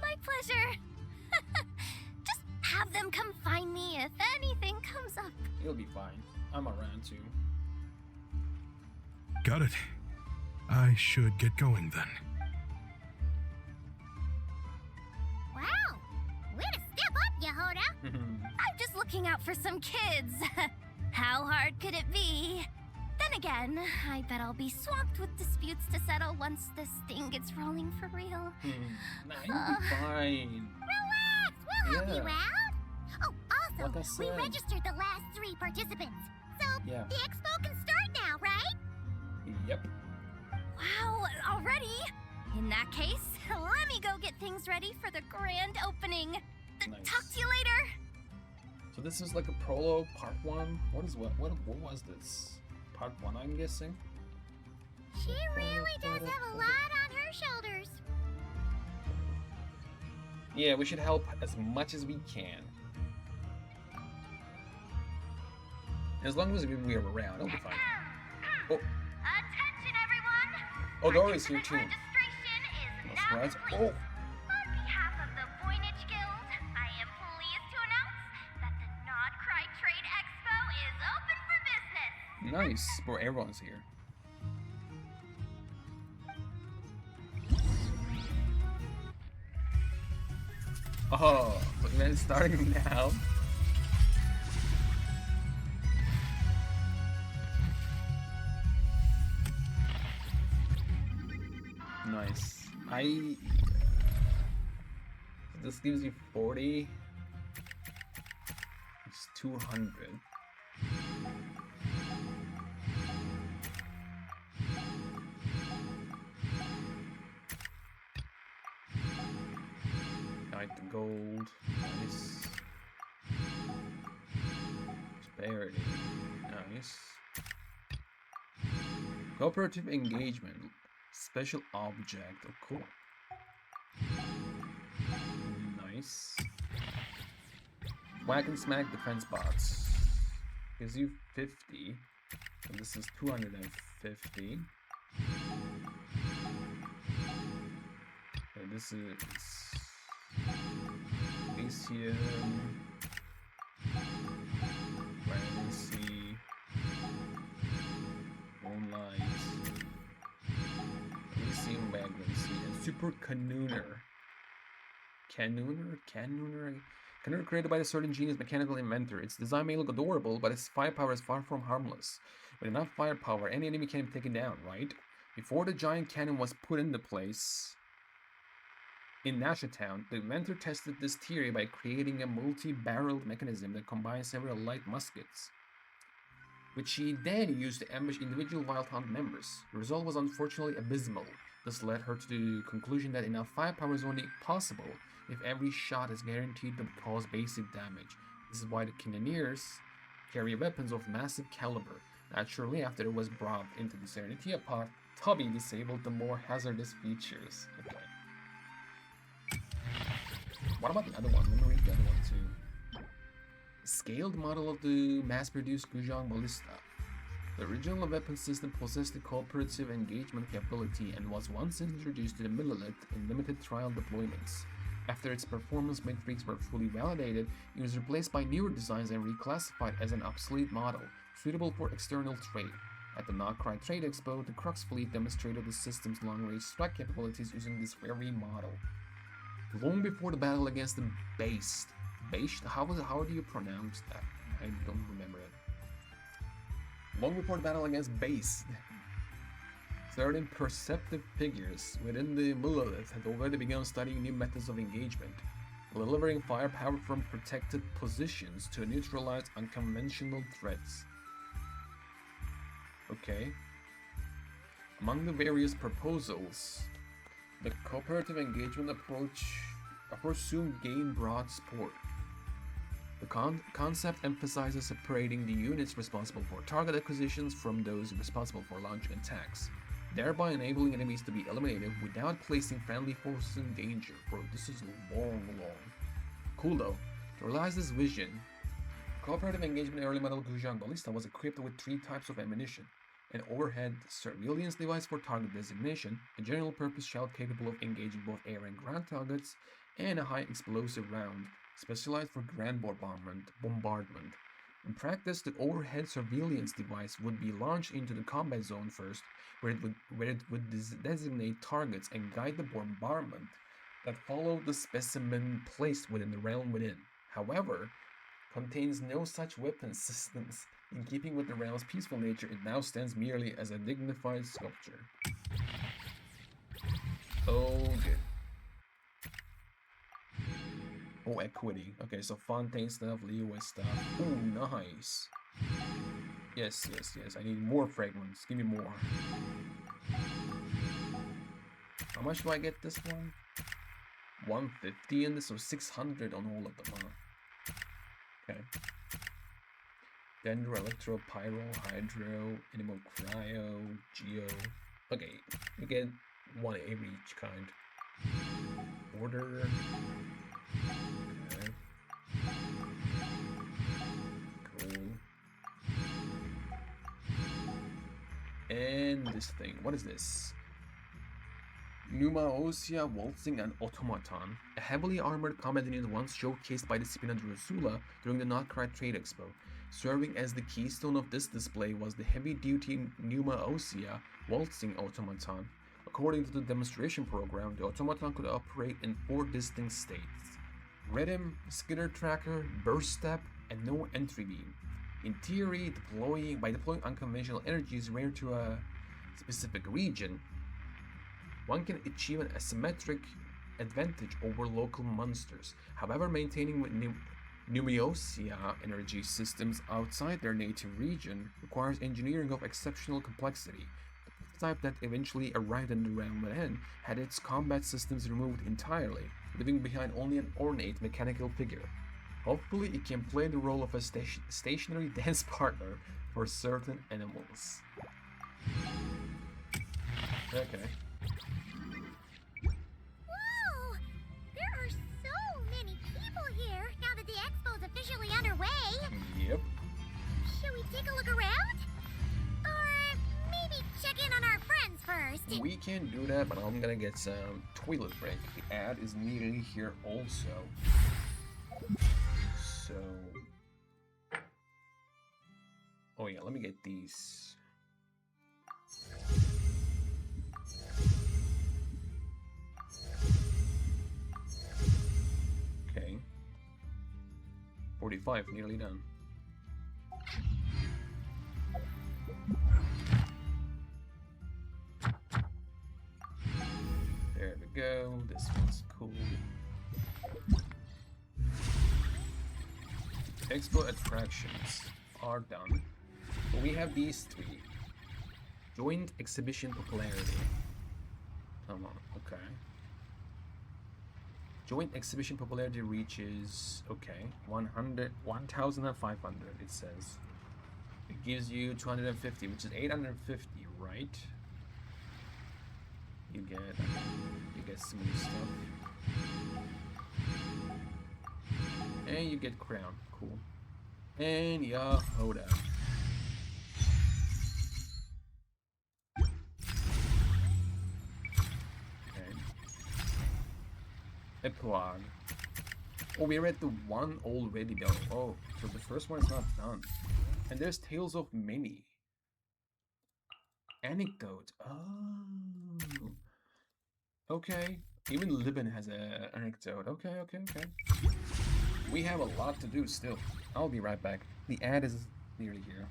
My pleasure. Just have them come find me if anything comes up. You'll be fine. I'm around too. Got it. I should get going then. Wow, way to step up, Yehoda. I'm just looking out for some kids. How hard could it be? Then again, I bet I'll be swamped with disputes to settle once this thing gets rolling for real. Nah, you'll be fine. Relax, we'll help you Yeah. out. Oh, Like I also, we said. registered the last 3 participants. So, Yeah. the expo can start now, right? Yep. Wow, already? In that case, let me go get things ready for the grand opening. Nice. Talk to you later. So this is like a prologue, part 1. What was this? Part 1, I'm guessing. She really does have a lot on her shoulders. Yeah, we should help as much as we can. As long as we're around, it'll be fine. Oh, Attention, everyone. oh, Dory's here too. Registration is That's now right. complete. Oh, On behalf of the Voynich Guild, I am pleased to announce that the Nod Cry Trade Expo is open for business. nice. Bro, everyone's here. Oh, but then starting now. Nice. This gives you 40. It's 200. Like the gold. Nice. Prosperity. Nice. Cooperative engagement. Special object. Oh, cool. Nice. Whack and smack defense bots. Gives you 50. So this is 250. And this is Elysium. Vibrancy. Moonlight. Elysium Vibrancy. And Super Canooner. Canooner? Canooner created by the certain genius mechanical inventor. Its design may look adorable, but its firepower is far from harmless. With enough firepower, any enemy can be taken down, right? Before the giant cannon was put into place in Nashatown, the inventor tested this theory by creating a multi-barreled mechanism that combines several light muskets, which he then used to ambush individual Wild Hunt members. The result was unfortunately abysmal. This led her to the conclusion that enough firepower is only possible if every shot is guaranteed to cause basic damage. This is why the Cannoneers carry weapons of massive caliber. Naturally, after it was brought into the Serenity Pod, Tubby disabled the more hazardous features. Okay. What about the other one? Let me read the other one too. Scaled model of the mass-produced Gujang Ballista. The original weapon system possessed a cooperative engagement capability and was once introduced to the Millelith in limited trial deployments. After its performance metrics were fully validated, it was replaced by newer designs and reclassified as an obsolete model, suitable for external trade. At the Notcry Trade Expo, the Crux fleet demonstrated the system's long-range strike capabilities using this very model. Long before the battle against the Based, how do you pronounce that? I don't remember it. Long before the battle against Base, certain perceptive figures within the Millelith had already begun studying new methods of engagement, delivering firepower from protected positions to neutralize unconventional threats. Okay. Among the various proposals, the cooperative engagement approach soon gained broad support. The concept emphasizes separating the units responsible for target acquisitions from those responsible for launching attacks, thereby enabling enemies to be eliminated without placing friendly forces in danger. Bro, this is long. Cool though. To realize this vision, cooperative engagement early model Guzhang Ballista was equipped with 3 types of ammunition: an overhead surveillance device for target designation, a general purpose shell capable of engaging both air and ground targets, and a high explosive round specialized for ground bombardment. In practice, the overhead surveillance device would be launched into the combat zone first, where it would designate targets and guide the bombardment that followed the specimen placed within the realm within. However, contains no such weapon systems. In keeping with the realm's peaceful nature, it now stands merely as a dignified sculpture. Oh, good. Oh, equity. Okay, so Fontaine stuff, Leeway stuff. Oh, nice. Yes. I need more fragments. Give me more. How much do I get this one? 150 in this, so 600 on all of them, huh? Okay. Dendro, Electro, Pyro, Hydro, Animal Cryo, Geo. Okay, we get 1 every each kind. Order. Okay. Cool. And this thing, what is this? Pneumaosia Waltzing and Automaton, a heavily armored combat unit once showcased by the Spina Drusula during the Notcry Trade Expo. Serving as the keystone of this display was the heavy-duty Pneumaosia Waltzing Automaton. According to the demonstration program, the automaton could operate in 4 distinct states: rhythm, skitter tracker, burst step, and no entry beam. In theory, by deploying unconventional energies rare to a specific region, one can achieve an asymmetric advantage over local monsters. However, maintaining Pneumaosia energy systems outside their native region requires engineering of exceptional complexity. The type that eventually arrived in the realm within had its combat systems removed entirely, leaving behind only an ornate mechanical figure. Hopefully it can play the role of a stationary dance partner for certain animals. Okay. Whoa! There are so many people here now that the expo's officially underway. Yep. Should we take a look around? Or maybe check in on our friends first? We can do that, but I'm gonna get some toilet break. The ad is nearly here also. So... oh yeah, let me get these. Okay. 45, nearly done. There we go. This one's cool. Expo attractions are done. But we have these 3. Joint exhibition popularity. Come on, okay. Joint exhibition popularity reaches, okay, 1,500 it says. It gives you 250, which is 850, right? You get some new stuff. And you get crown, cool. And Yahoda. Epilogue. Oh, we read the one already though. Oh, so the first one is not done. And there's Tales of Many. Anecdote. Oh. Okay. Even Libin has an anecdote. Okay, okay, okay. We have a lot to do still. I'll be right back. The ad is nearly here.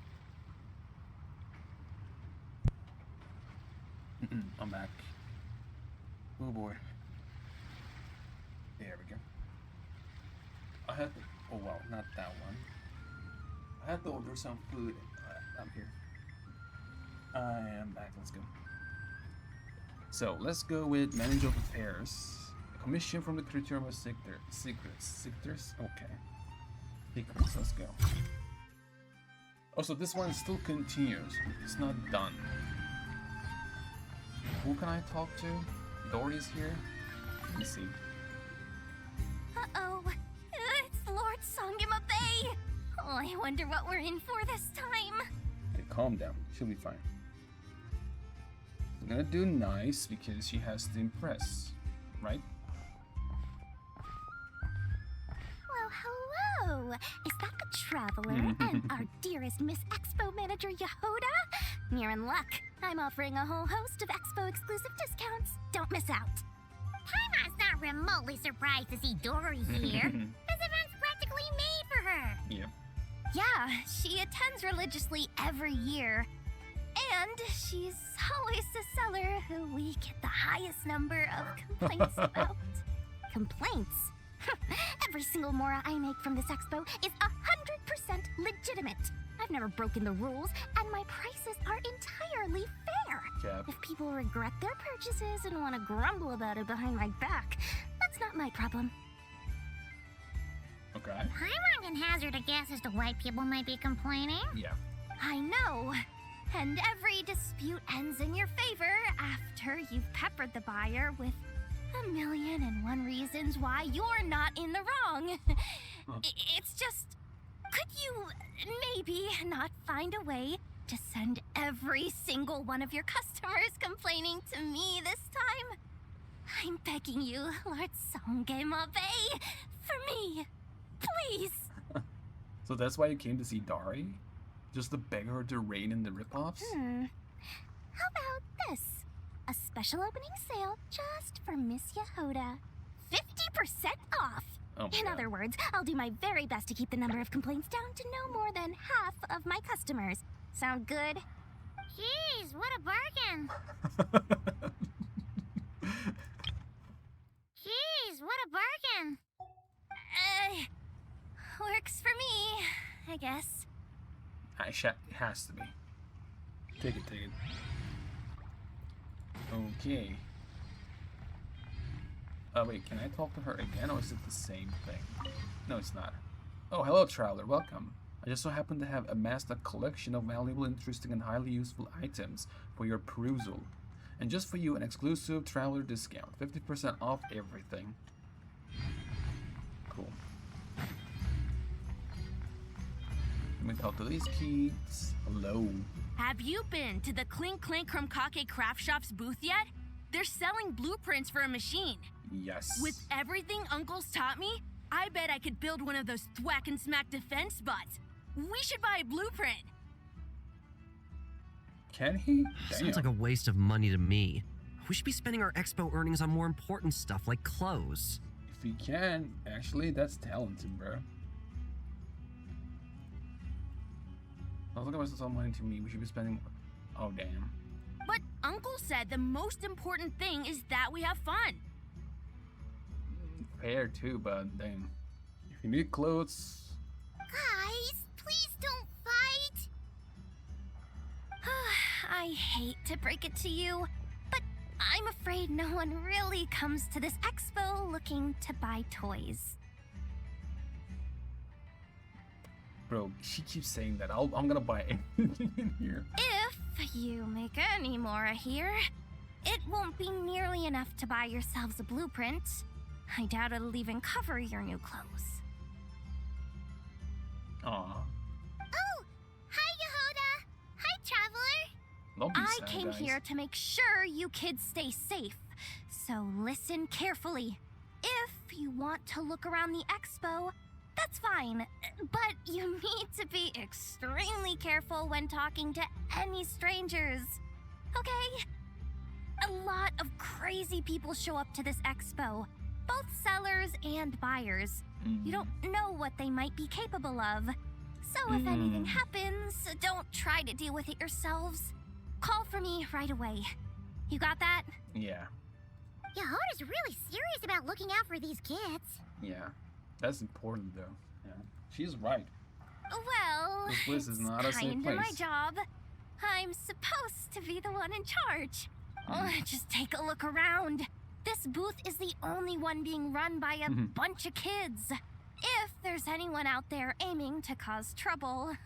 I'm back. Oh boy. There we go. I had to, oh well, not that one. I had to order some food. I'm here. I am back, let's go. So, let's go with Manager of Affairs. A commission from the Criterium of Secrets. Okay. Secrets, let's go. Oh, so this one still continues. It's not done. Who can I talk to? Dory's here? Let me see. Uh-oh. It's Lord Songima Bay. Oh, I wonder what we're in for this time. Okay, calm down. She'll be fine. I'm gonna do nice because she has to impress, right? Well, hello. Is that the Traveler and our dearest Miss Expo Manager Yehoda? You're in luck. I'm offering a whole host of Expo exclusive discounts. Don't miss out. Taima's not remotely surprised to see Dory here. This event's practically made for her. Yep. Yeah, she attends religiously every year. And she's always the seller who we get the highest number of complaints about. Complaints? Every single Mora I make from this expo is 100% legitimate. I've never broken the rules, and my prices are entirely fair. Cap. If people regret their purchases and want to grumble about it behind my back, that's not my problem. Okay. Paimon can hazard a guess as to why people might be complaining. Yeah. I know. And every dispute ends in your favor after you've peppered the buyer with 1,000,001 reasons why you're not in the wrong. It's just, could you maybe not find a way to send every single one of your customers complaining to me this time? I'm begging you, Lord Songemabe, for me, please. So that's why you came to see Dari? Just to beg her to rein in the ripoffs? How about this? A special opening sale just for Miss Yehoda. 50% off! Oh my In God. other words, I'll do my very best to keep the number of complaints down to no more than half of my customers. Sound good? Jeez, what a bargain! Jeez, what a bargain! Works for me, I guess. It has to be. Take it, take it. Okay. Oh wait, can I talk to her again, or is it the same thing? No, it's not. Oh, hello, traveler. Welcome. I just so happen to have amassed a collection of valuable, interesting, and highly useful items for your perusal. And just for you, an exclusive traveler discount. 50% off everything. Cool. Let me talk to these kids. Hello. Have you been to the Clink Clink Krumkake Craft Shop's booth yet? They're selling blueprints for a machine. Yes. With everything Uncle's taught me, I bet I could build one of those thwack and smack defense bots. We should buy a blueprint. Can he? Sounds like a waste of money to me. We should be spending our expo earnings on more important stuff like clothes. If he can, actually, that's talented, bro. Sounds like a waste of some money to me. We should be spending. Oh, damn. But Uncle said the most important thing is that we have fun. Fair too, but damn. If you need clothes. Guys, please don't fight! I hate to break it to you, but I'm afraid no one really comes to this expo looking to buy toys. Bro, she keeps saying that. I'm gonna buy anything in here. If you make any more here, it won't be nearly enough to buy yourselves a blueprint. I doubt it'll even cover your new clothes. Aw. Oh! Hi, Yehoda! Hi, Traveler! Don't be I sad, came guys. here to make sure you kids stay safe. So listen carefully. If If you want to look around the expo, that's fine. But you need to be extremely careful when talking to any strangers. Okay? A lot of crazy people show up to this expo, both sellers and buyers. You don't know what they might be capable of. So if anything happens, don't try to deal with it yourselves. Call for me right away. You got that? Yeah. Yeah, Hoda's really serious about looking out for these kids. Yeah. That's important though. Yeah. She's right. Well, This place is not a safe kinda my place. job. I'm supposed to be the one in charge. Just take a look around. This booth is the only one being run by a bunch of kids. If there's anyone out there aiming to cause trouble,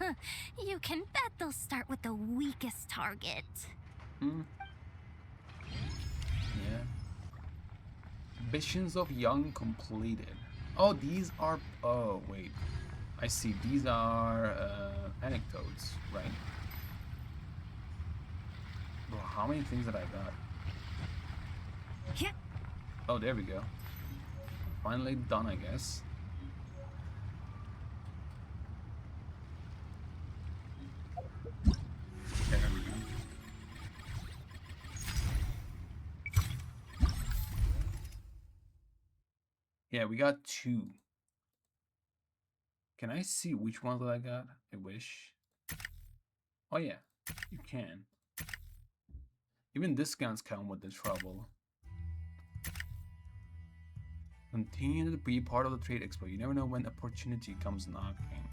you can bet they'll start with the weakest target. Yeah. Visions of Young completed. Oh, these are. Oh, wait. I see. These are anecdotes, right? Bro, how many things did I got? Oh, there we go. Finally done, I guess. There we go. Yeah, we got 2. Can I see which ones that I got? I wish. Oh yeah, you can. Even discounts come with the trouble. Continue to be part of the trade expo. You never know when opportunity comes knocking.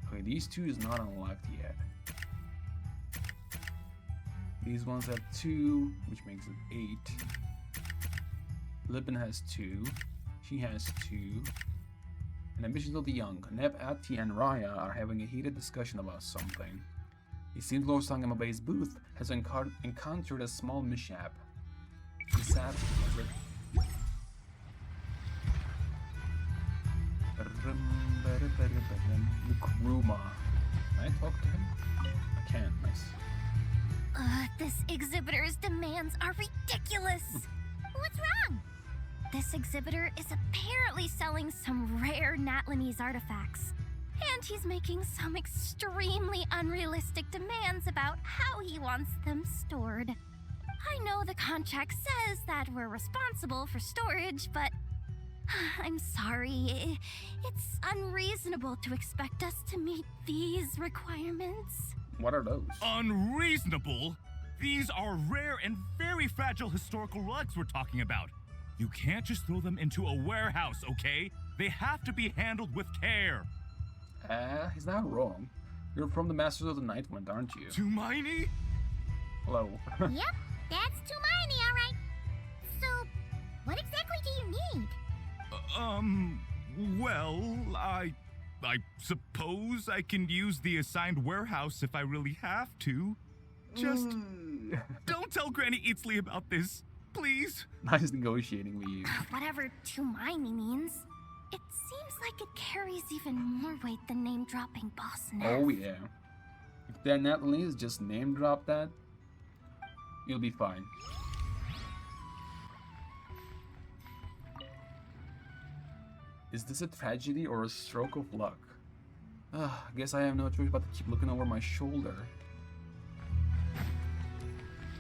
Okay, these 2 is not unlocked yet. These ones have 2, which makes it 8. Lippin has 2. She has 2. And Ambitions of the Young. Neb, Ati, and Raya are having a heated discussion about something. It seems Lord Sangamabe's booth has encountered a small mishap. Nkrumah. Can I talk to him? I can, nice. This exhibitor's demands are ridiculous. What's wrong? This exhibitor is apparently selling some rare Natlanese artifacts. And he's making some extremely unrealistic demands about how he wants them stored. I know the contract says that we're responsible for storage, but I'm sorry. It's unreasonable to expect us to meet these requirements. What are those? Unreasonable? These are rare and very fragile historical relics we're talking about. You can't just throw them into a warehouse, okay? They have to be handled with care. He's not wrong. You're from the Masters of the Nightwind, aren't you? Tumaini? Hello. Yep, that's Tumaini, all right. So, what exactly do you need? Well, I suppose I can use the assigned warehouse if I really have to. Just don't tell Granny Eatsley about this, please. Nice negotiating with you. Whatever Tumaini means, it seems like it carries even more weight than name-dropping Boss Neff. Oh yeah. If that Natlanese just name drop that, you'll be fine. Is this a tragedy or a stroke of luck? I guess I have no choice but to keep looking over my shoulder.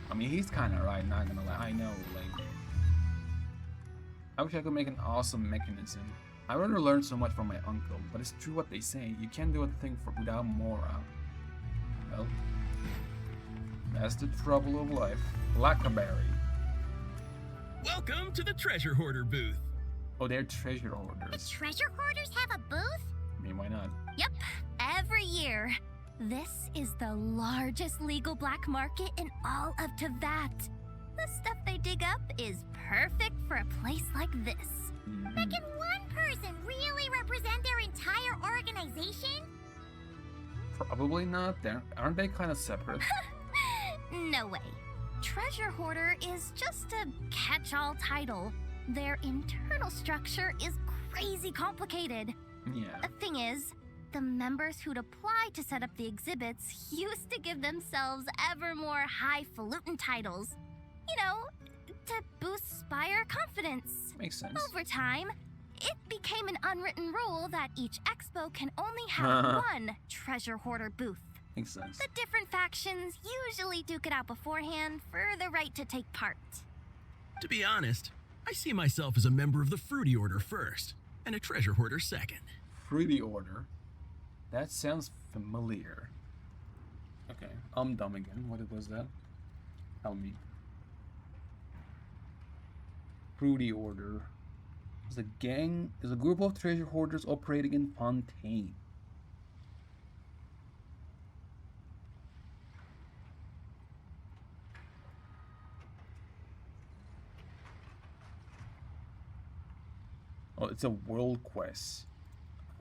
I mean, he's kinda right, not gonna lie. I know, like... I wish I could make an awesome mechanism. I rather learn so much from my uncle, but it's true what they say. You can't do a thing without Mora. Well, that's the trouble of life. Lackaberry. Welcome to the Treasure Hoarder booth. Oh, they're treasure The hoarders. treasure hoarders have a booth? I mean, why not? Yep, every year. This is the largest legal black market in all of Teyvat. The stuff they dig up is perfect for a place like this. But can one person really represent their entire organization? Probably not. Aren't they kind of separate? No way. Treasure Hoarder is just a catch-all title. Their internal structure is crazy complicated. Yeah. The thing is, the members who'd apply to set up the exhibits used to give themselves ever more highfalutin titles. You know, to boost buyer confidence. Makes sense. Over time, it became an unwritten rule that each expo can only have one treasure hoarder booth. Makes sense. The different factions usually duke it out beforehand for the right to take part. To be honest, I see myself as a member of the Fruity Order first, and a treasure hoarder second. Fruity Order? That sounds familiar. Okay, I'm dumb again. What was that? Tell me. Fruity Order is a group of treasure hoarders operating in Fontaine. Oh, it's a world quest.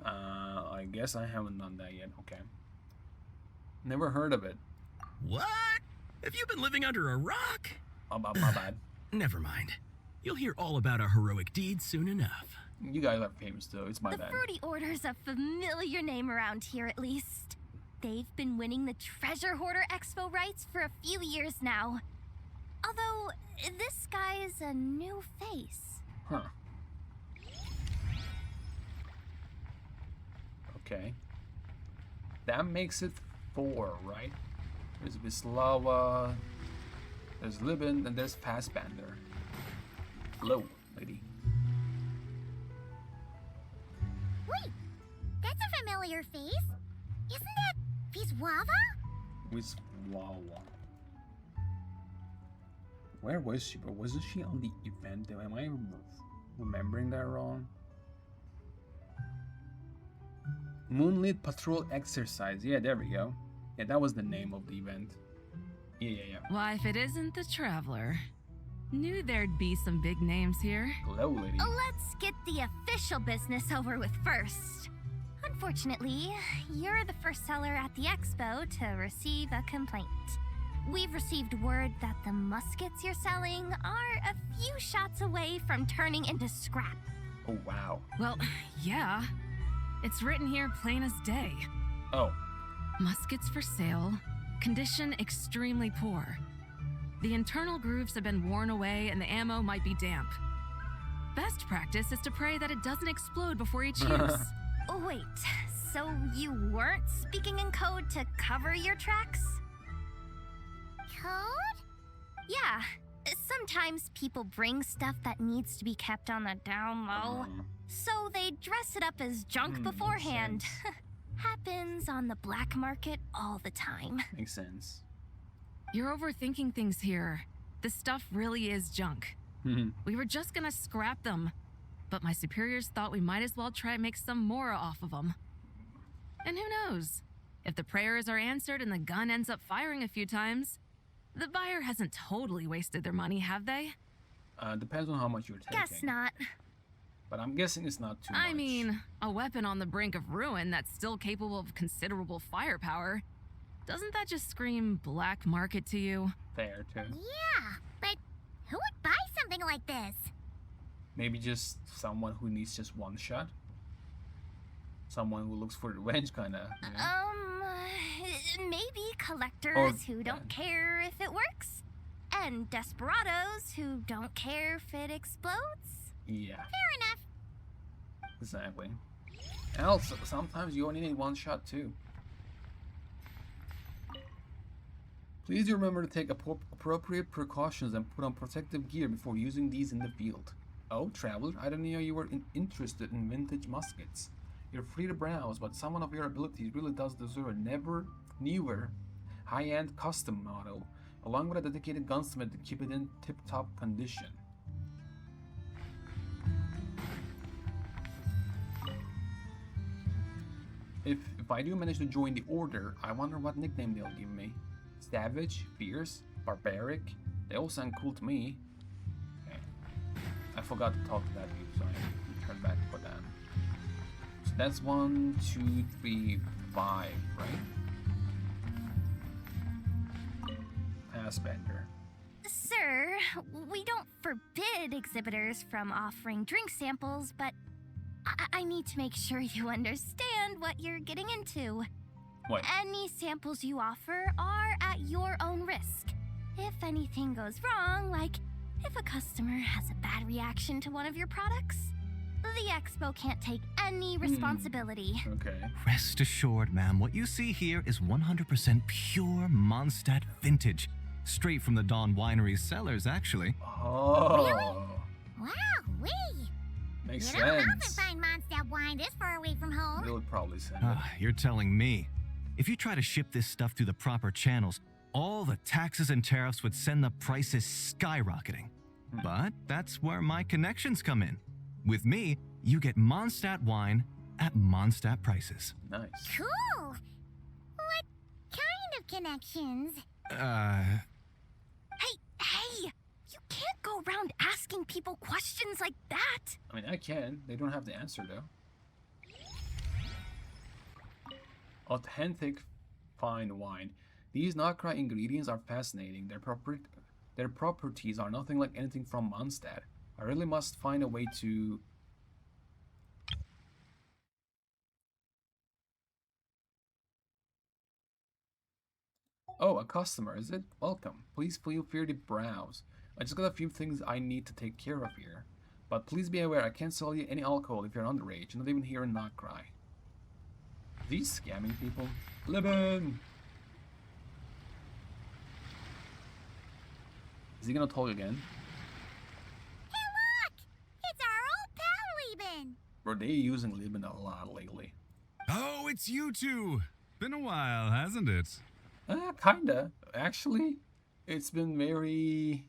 I guess I haven't done that yet. Okay. Never heard of it. What? Have you been living under a rock? My bad. Never mind. You'll hear all about our heroic deeds soon enough. You guys are famous though. It's my The bad. Fruity Order's a familiar name around here, at least. They've been winning the Treasure Hoarder Expo rights for a few years now. Although, this guy is a new face. Huh. Okay. That makes it 4, right? There's Vislava, there's Libin, and there's Fassbender. Hello, lady. Wait, that's a familiar face. Isn't that Viswava? Vislava. Where was she? Or wasn't she on the event? Am I remembering that wrong? Moonlit Patrol Exercise. Yeah, there we go. Yeah, that was the name of the event. Yeah. Why, if it isn't the Traveler. Knew there'd be some big names here. Hello, lady. Let's get the official business over with first. Unfortunately, you're the first seller at the expo to receive a complaint. We've received word that the muskets you're selling are a few shots away from turning into scrap. Oh, wow. Well, yeah. It's written here plain as day. Oh. Muskets for sale. Condition extremely poor. The internal grooves have been worn away and the ammo might be damp. Best practice is to pray that it doesn't explode before each use. Wait, so you weren't speaking in code to cover your tracks? Code? Yeah. Sometimes people bring stuff that needs to be kept on the down low. So they dress it up as junk beforehand. Happens on the black market all the time. Makes sense. You're overthinking things here. This stuff really is junk. We were just gonna scrap them, but my superiors thought we might as well try and make some more off of them. And who knows? If the prayers are answered and the gun ends up firing a few times, the buyer hasn't totally wasted their money, have they? Depends on how much you're taking. Guess not. But I'm guessing it's not too much. I mean, a weapon on the brink of ruin that's still capable of considerable firepower. Doesn't that just scream black market to you? Fair, too. Yeah, but who would buy something like this? Maybe just someone who needs just one shot? Someone who looks for revenge, kinda. You know? Maybe collectors who don't care if it works. And desperados who don't care if it explodes. Yeah. Fair enough. Exactly. And also, sometimes you only need one shot, too. Please remember to take appropriate precautions and put on protective gear before using these in the field. Oh, traveler, I didn't know you were interested in vintage muskets. You're free to browse, but someone of your abilities really does deserve a newer, high-end custom model, along with a dedicated gunsmith to keep it in tip-top condition. If I do manage to join the order, I wonder what nickname they'll give me. Savage, fierce, barbaric. They all sound cool to me. Okay. I forgot to talk to that dude, so I have to turn back for that. So that's 1, 2, 3, 5, right? Fassbender. Sir, we don't forbid exhibitors from offering drink samples, but I need to make sure you understand what you're getting into. What? Any samples you offer are at your own risk. If anything goes wrong, like If a customer has a bad reaction to one of your products, the expo can't take any responsibility. Okay. Rest assured, ma'am, what you see here is 100% pure Mondstadt vintage. Straight from the Dawn Winery's cellars, actually. Oh. Wow-wee! Makes You don't often sense. find Mondstadt wine this far away from home. They would probably send it. Ah, you're telling me. If you try to ship this stuff through the proper channels, all the taxes and tariffs would send the prices skyrocketing. But that's where my connections come in. With me, you get Mondstadt wine at Mondstadt prices. Nice. Cool! What kind of connections? Hey! You can't go around asking people questions like that! I mean, I can. They don't have the answer, though. Authentic fine wine. These Nacra ingredients are fascinating. Their properties are nothing like anything from Mondstadt. I really must find a way to... Oh, a customer, is it? Welcome. Please feel free to browse. I just got a few things I need to take care of here. But please be aware, I can't sell you any alcohol if you're underage, not even here in Nacra. These scamming people. Liban! Is he gonna talk again? Hey look! It's our old pal Lieben! Bro, they using Liban a lot lately. Oh, it's you two. Been a while, hasn't it? Kinda. Actually, it's been very...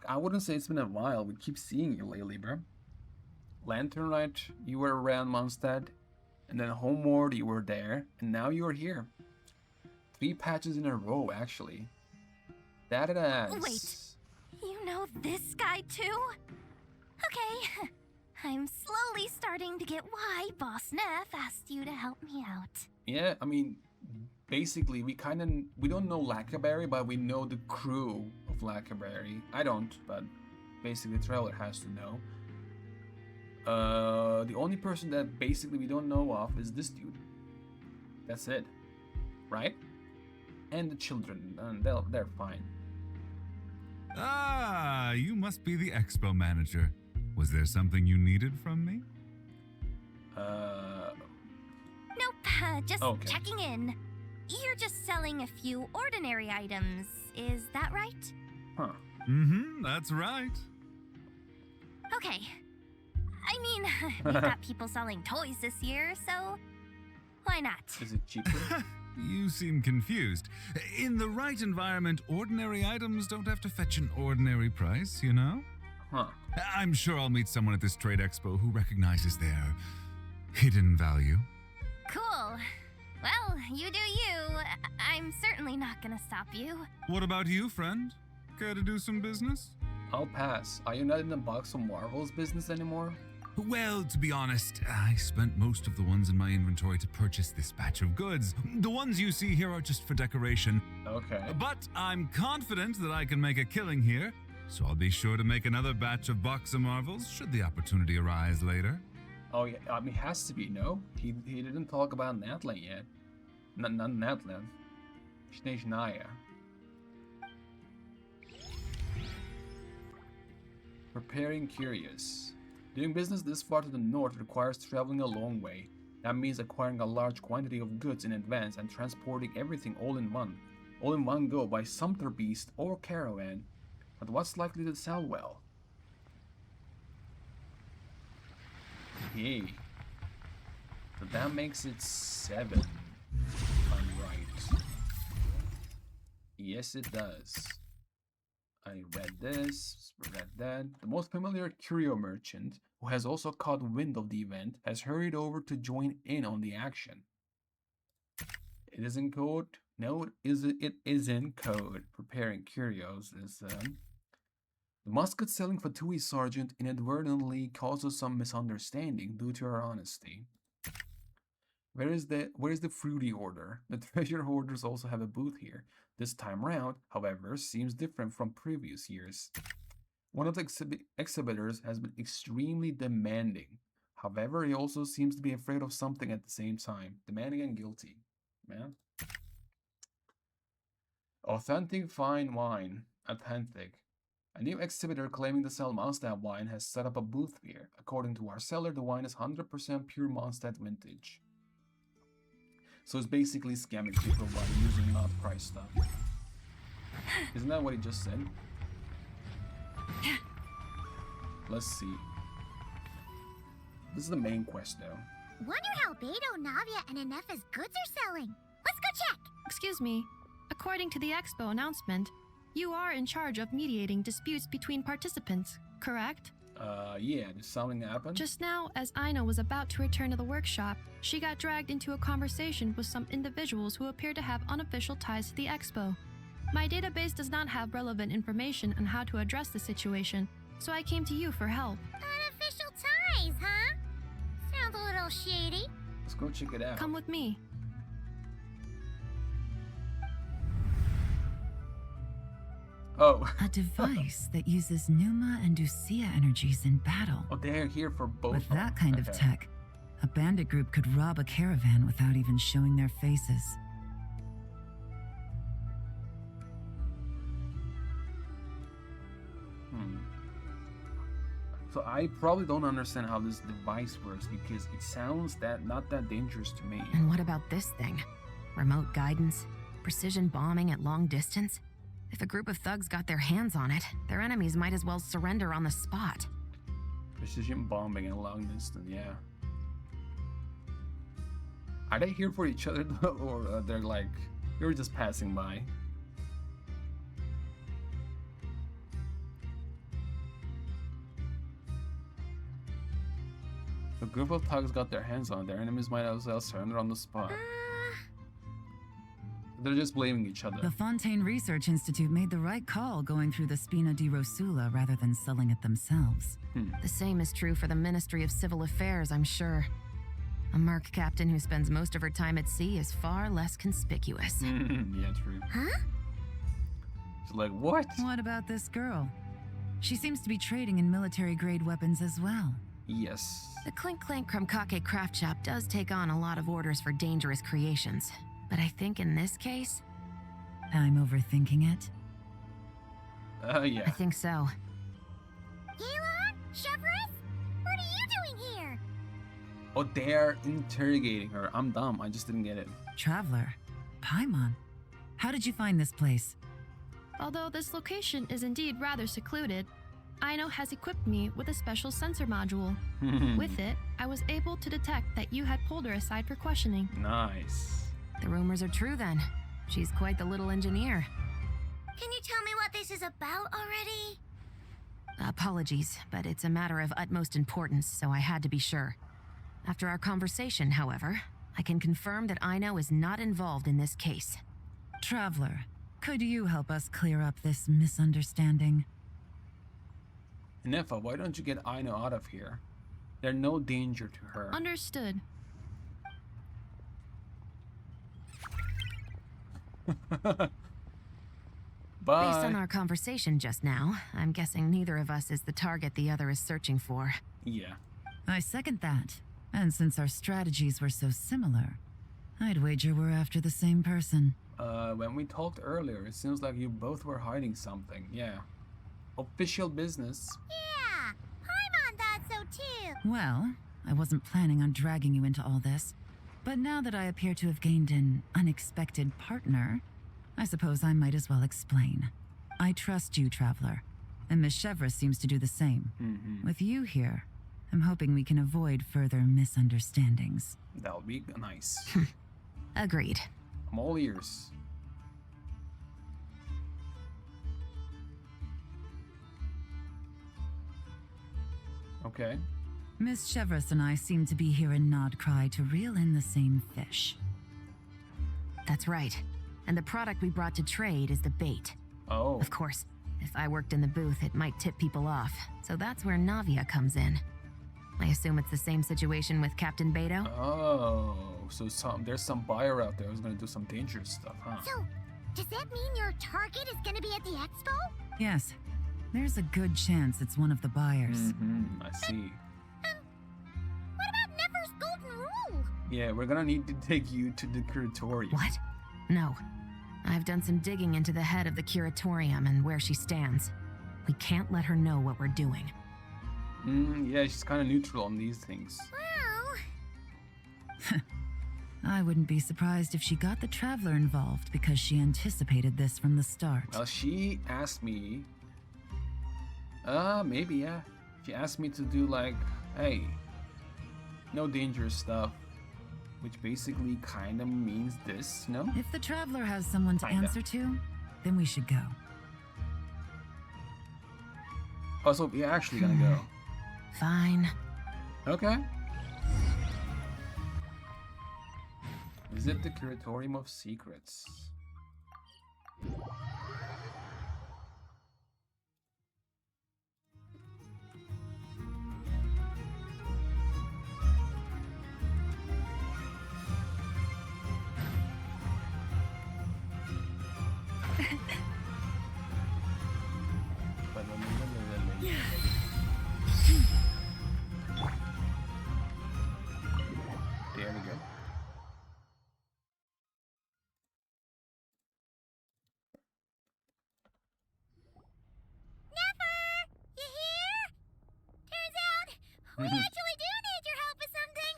I wouldn't say it's been a while. We keep seeing you lately, bro. Lantern Light, you were around Mondstadt. And then Homeward, you were there. And now you're here. 3 patches in a row, actually. That it is. Wait, you know this guy too? Okay, I'm slowly starting to get why Boss Neff asked you to help me out. Yeah, I mean, basically, we don't know Lackaberry, but we know the crew of Lackaberry. I don't, but basically Traveler has to know. The only person that basically we don't know of is this dude. That's it, right? And the children, and they're fine. Ah, you must be the expo manager. Was there something you needed from me? Nope, just Okay. checking in. You're just selling a few ordinary items, is that right? Huh. Mm-hmm, that's right. Okay. I mean, we've got people selling toys this year, so why not? Is it cheaper? You seem confused. In the right environment, ordinary items don't have to fetch an ordinary price, you know? Huh. I'm sure I'll meet someone at this trade expo who recognizes their hidden value. Cool. Well, you do you. I'm certainly not gonna stop you. What about you, friend? Care to do some business? I'll pass. Are you not in the Box of Marvels business anymore? Well, to be honest, I spent most of the ones in my inventory to purchase this batch of goods. The ones you see here are just for decoration. Okay. But I'm confident that I can make a killing here, so I'll be sure to make another batch of Box of Marvels should the opportunity arise later. Oh yeah, I mean, has to be, no? He didn't talk about Natlan yet. Not Natlan. Shnaya. Preparing curious. Doing business this far to the north requires traveling a long way. That means acquiring a large quantity of goods in advance and transporting everything all in one go by sumpter beast or caravan. But what's likely to sell well? Okay. So that makes it 7. If I'm right. Yes, it does. I read this, read that. The most familiar curio merchant, who has also caught wind of the event, has hurried over to join in on the action. It is in code. No, it is in code. Preparing curios is the musket selling Fatui sergeant inadvertently causes some misunderstanding due to her honesty. Where is the fruity order? The treasure hoarders also have a booth here. This time round, however, seems different from previous years. One of the exhibitors has been extremely demanding. However, he also seems to be afraid of something at the same time. Demanding and guilty. Man. Authentic fine wine. Authentic. A new exhibitor claiming to sell Mondstadt wine has set up a booth here. According to our seller, the wine is 100% pure Mondstadt vintage. So it's basically scamming people by using not price stuff. Isn't that what he just said? Let's see. This is the main quest though. Wonder how Beto, Navia, and Inefa's goods are selling. Let's go check! Excuse me. According to the expo announcement, you are in charge of mediating disputes between participants, correct? Yeah, did something happen? Just now, as Aino was about to return to the workshop, she got dragged into a conversation with some individuals who appear to have unofficial ties to the expo. My database does not have relevant information on how to address the situation, so I came to you for help. Unofficial ties, huh? Sounds a little shady. Let's go check it out. Come with me. Oh. A device that uses Numa and Ducia energies in battle. Oh, they're here for both. With that kind of tech, a bandit group could rob a caravan without even showing their faces. So I probably don't understand how this device works because it sounds not that dangerous to me. And what about this thing? Remote guidance? Precision bombing at long distance? If a group of thugs got their hands on it, their enemies might as well surrender on the spot. Precision bombing at long distance, yeah. Are they here for each other though, or they're like, you're just passing by? A group of thugs got their hands on it, their enemies might as well surrender on the spot. They're just blaming each other. The Fontaine Research Institute made the right call going through the Spina di Rosula rather than selling it themselves. The same is true for the Ministry of Civil Affairs, I'm sure. A merc captain who spends most of her time at sea is far less conspicuous. Yeah, true. Huh? She's like, what? What about this girl? She seems to be trading in military-grade weapons as well. Yes. The Clink Clank Krumkake craft shop does take on a lot of orders for dangerous creations. But I think in this case... I'm overthinking it. Yeah. I think so. Gaylon? Chevron? What are you doing here? Oh, they're interrogating her. I'm dumb. I just didn't get it. Traveler? Paimon? How did you find this place? Although this location is indeed rather secluded, Aino has equipped me with a special sensor module. With it, I was able to detect that you had pulled her aside for questioning. Nice. The rumors are true then. She's quite the little engineer. Can you tell me what this is about already? Apologies, but it's a matter of utmost importance, so I had to be sure. After our conversation, however, I can confirm that Aino is not involved in this case. Traveler, could you help us clear up this misunderstanding? Nefa, why don't you get Aino out of here? There's no danger to her. Understood. Bye. Based on our conversation just now, I'm guessing neither of us is the target the other is searching for. Yeah. I second that. And since our strategies were so similar, I'd wager we're after the same person. When we talked earlier, it seems like you both were hiding something. Yeah. Official business. Yeah, Paimon thought so too. Well, I wasn't planning on dragging you into all this, but now that I appear to have gained an unexpected partner, I suppose I might as well explain. I trust you, Traveler, and Miss Chevra seems to do the same. With you here, I'm hoping we can avoid further misunderstandings. That would be nice. Agreed. I'm all ears. Okay. Miss Chevras and I seem to be here in Nodcry to reel in the same fish. That's right. And the product we brought to trade is the bait. Oh. Of course, if I worked in the booth, it might tip people off. So that's where Navia comes in. I assume it's the same situation with Captain Beto? Oh, so there's some buyer out there who's gonna do some dangerous stuff, huh? So, does that mean your target is gonna be at the expo? Yes, there's a good chance it's one of the buyers. I see. What about Nefer's golden rule? Yeah, we're gonna need to take you to the curatorium. What? No. I've done some digging into the head of the curatorium and where she stands. We can't let her know what we're doing. Yeah, she's kind of neutral on these things. Well, I wouldn't be surprised if she got the Traveler involved because she anticipated this from the start. Well, she asked me. Maybe, yeah. She asked me to do like, hey, no dangerous stuff. Which basically kind of means this, no? If the Traveler has someone to Kinda. answer to, then we should go. Oh, so we're actually gonna go. Fine. Okay. Visit the Curatorium of Secrets. There we go. Never! You here? Turns out, we actually do need your help with something.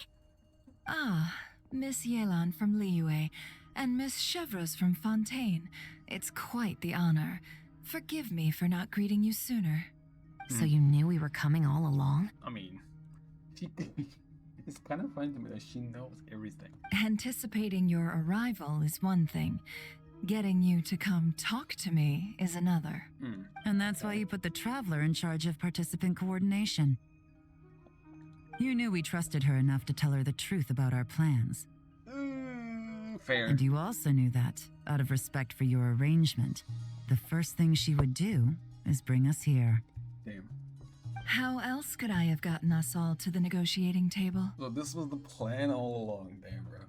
Ah, Miss Yelan from Liyue and Miss Chevreuse from Fontaine. It's quite the honor. Forgive me for not greeting you sooner. So you knew we were coming all along? I mean, she it's kind of funny to me that she knows everything. Anticipating your arrival is one thing. Getting you to come talk to me is another. And that's why you put the Traveler in charge of participant coordination. You knew we trusted her enough to tell her the truth about our plans. Fair. And you also knew that, out of respect for your arrangement, the first thing she would do is bring us here. Damn. How else could I have gotten us all to the negotiating table? So this was the plan all along, damn, bro.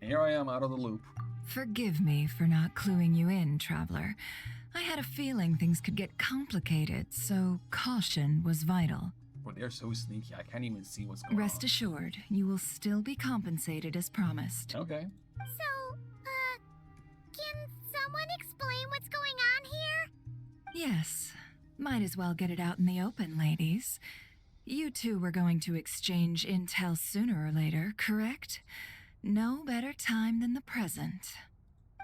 Here I am out of the loop. Forgive me for not cluing you in, Traveler. I had a feeling things could get complicated, so caution was vital. But they're so sneaky, I can't even see what's going on. Rest assured, you will still be compensated as promised. Okay. So, can someone explain what's going on here? Yes. Might as well get it out in the open, ladies. You two were going to exchange intel sooner or later, correct? No better time than the present.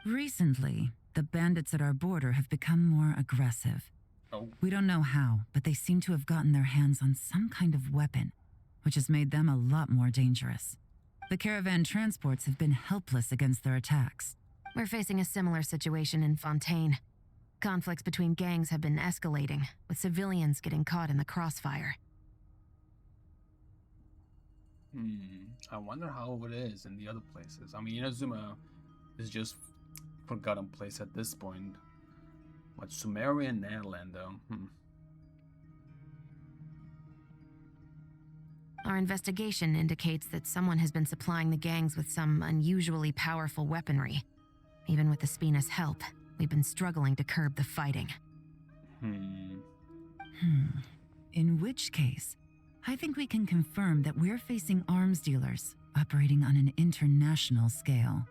Recently, the bandits at our border have become more aggressive. Oh. We don't know how, but they seem to have gotten their hands on some kind of weapon, which has made them a lot more dangerous. The caravan transports have been helpless against their attacks. We're facing a similar situation in Fontaine. Conflicts between gangs have been escalating, with civilians getting caught in the crossfire. I wonder how it is in the other places. I mean, Inazuma is just forgotten place at this point. But Sumeria and Netherland, though. Our investigation indicates that someone has been supplying the gangs with some unusually powerful weaponry. Even with the Spina's help, we've been struggling to curb the fighting. In which case, I think we can confirm that we're facing arms dealers operating on an international scale.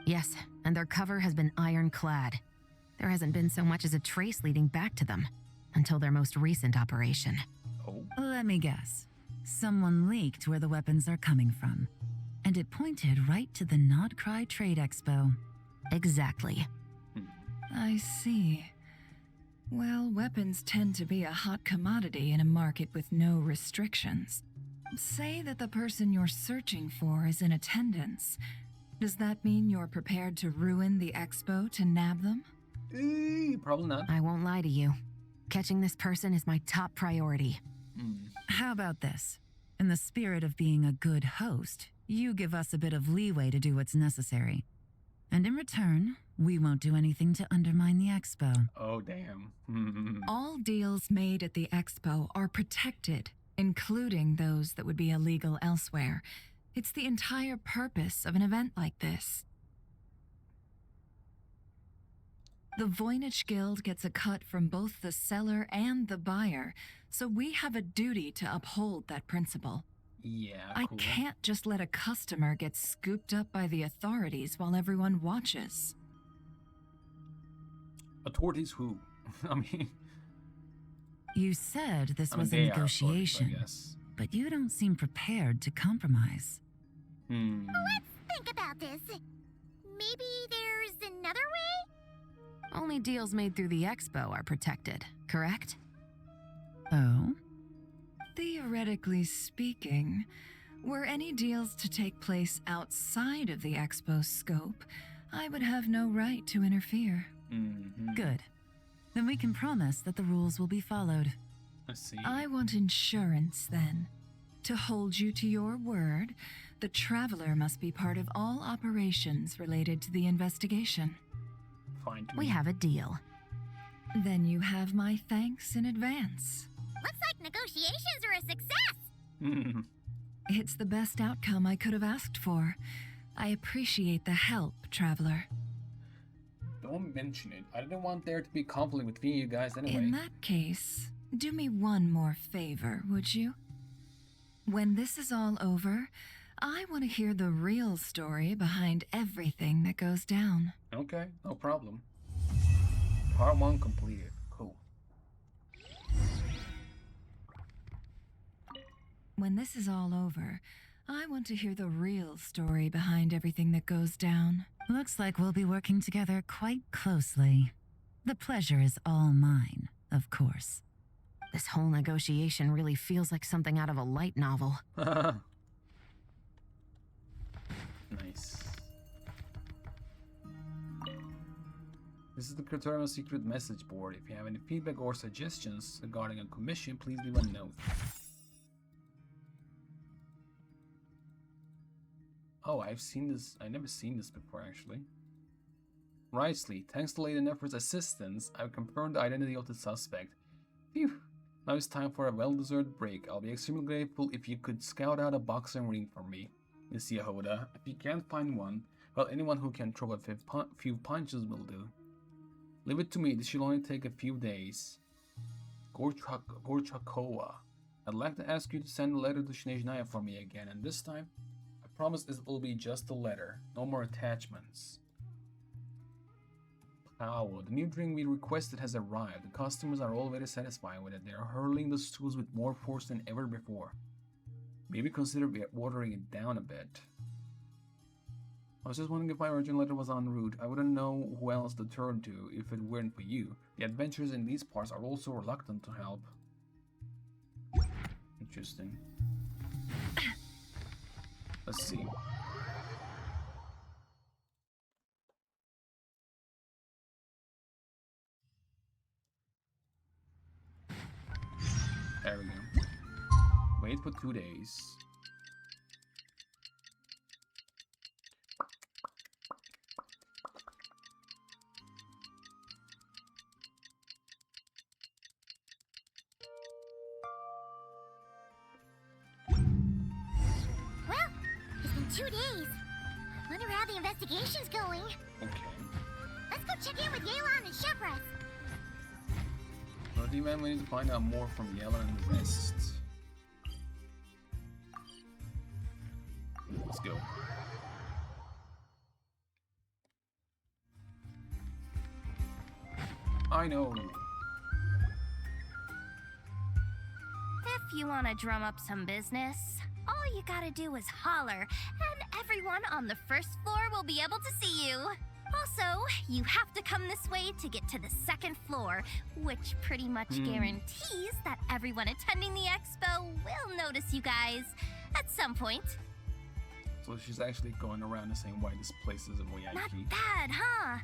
Yes, and their cover has been ironclad. There hasn't been so much as a trace leading back to them, until their most recent operation. Oh. Let me guess. Someone leaked where the weapons are coming from, and it pointed right to the Nodcry Trade Expo. Exactly. I see. Well, weapons tend to be a hot commodity in a market with no restrictions. Say that the person you're searching for is in attendance. Does that mean you're prepared to ruin the expo to nab them? Probably not. I won't lie to you. Catching this person is my top priority. How about this? In the spirit of being a good host, you give us a bit of leeway to do what's necessary. And in return, we won't do anything to undermine the expo. Oh, damn. All deals made at the expo are protected, including those that would be illegal elsewhere. It's the entire purpose of an event like this. The Voynich Guild gets a cut from both the seller and the buyer, so we have a duty to uphold that principle. Yeah, I cool. can't just let a customer get scooped up by the authorities while everyone watches. Authorities who? I mean, You said this I mean, was a they are, of course, I negotiation, guess. but you don't seem prepared to compromise. Let's think about this. Maybe there's another way? Only deals made through the expo are protected, correct? Oh? Theoretically speaking, were any deals to take place outside of the expo's scope, I would have no right to interfere. Good. Then we can promise that the rules will be followed. I see. I want insurance, then. To hold you to your word, the Traveler must be part of all operations related to the investigation. Fine to We me. have a deal. Then you have my thanks in advance. Looks like negotiations are a success! It's the best outcome I could have asked for. I appreciate the help, Traveler. Don't mention it. I didn't want there to be conflict between you guys anyway. In that case, do me one more favor, would you? When this is all over, I want to hear the real story behind everything that goes down. Okay, no problem. Part 1 completed. Cool. When this is all over, I want to hear the real story behind everything that goes down. Looks like we'll be working together quite closely. The pleasure is all mine, of course. This whole negotiation really feels like something out of a light novel. Nice. This is the Criterion secret message board. If you have any feedback or suggestions regarding a commission, please leave a note. Oh, I've seen this. I've never seen this before, actually. Rightly, thanks to Lady Nefer's assistance, I've confirmed the identity of the suspect. Phew. Now it's time for a well-deserved break. I'll be extremely grateful if you could scout out a boxing ring for me, Miss Yehoda. If you can't find one, well, anyone who can throw a few punches will do. Leave it to me. This should only take a few days. Gorchakova. I'd like to ask you to send a letter to Snezhnaya for me again, and this time, I promise it will be just a letter. No more attachments. Power. The new drink we requested has arrived. The customers are all very satisfied with it. They are hurling the stools with more force than ever before. Maybe consider watering it down a bit. I was just wondering if my original letter was en route. I wouldn't know who else to turn to if it weren't for you. The adventurers in these parts are also reluctant to help. Interesting. Let's see. There we go. Wait for 2 days. Well, it's been 2 days. I wonder how the investigation's going. Okay. Let's go check in with Yelan and Shepras. But even we need to find out more from Yella and the rest. Let's go. I know. If you want to drum up some business, all you gotta do is holler, and everyone on the first floor will be able to see you. Also, you have to come this way to get to the second floor, which pretty much guarantees that everyone attending the expo will notice you guys at some point. So she's actually going around and saying why this place is a VIP. Not bad, huh?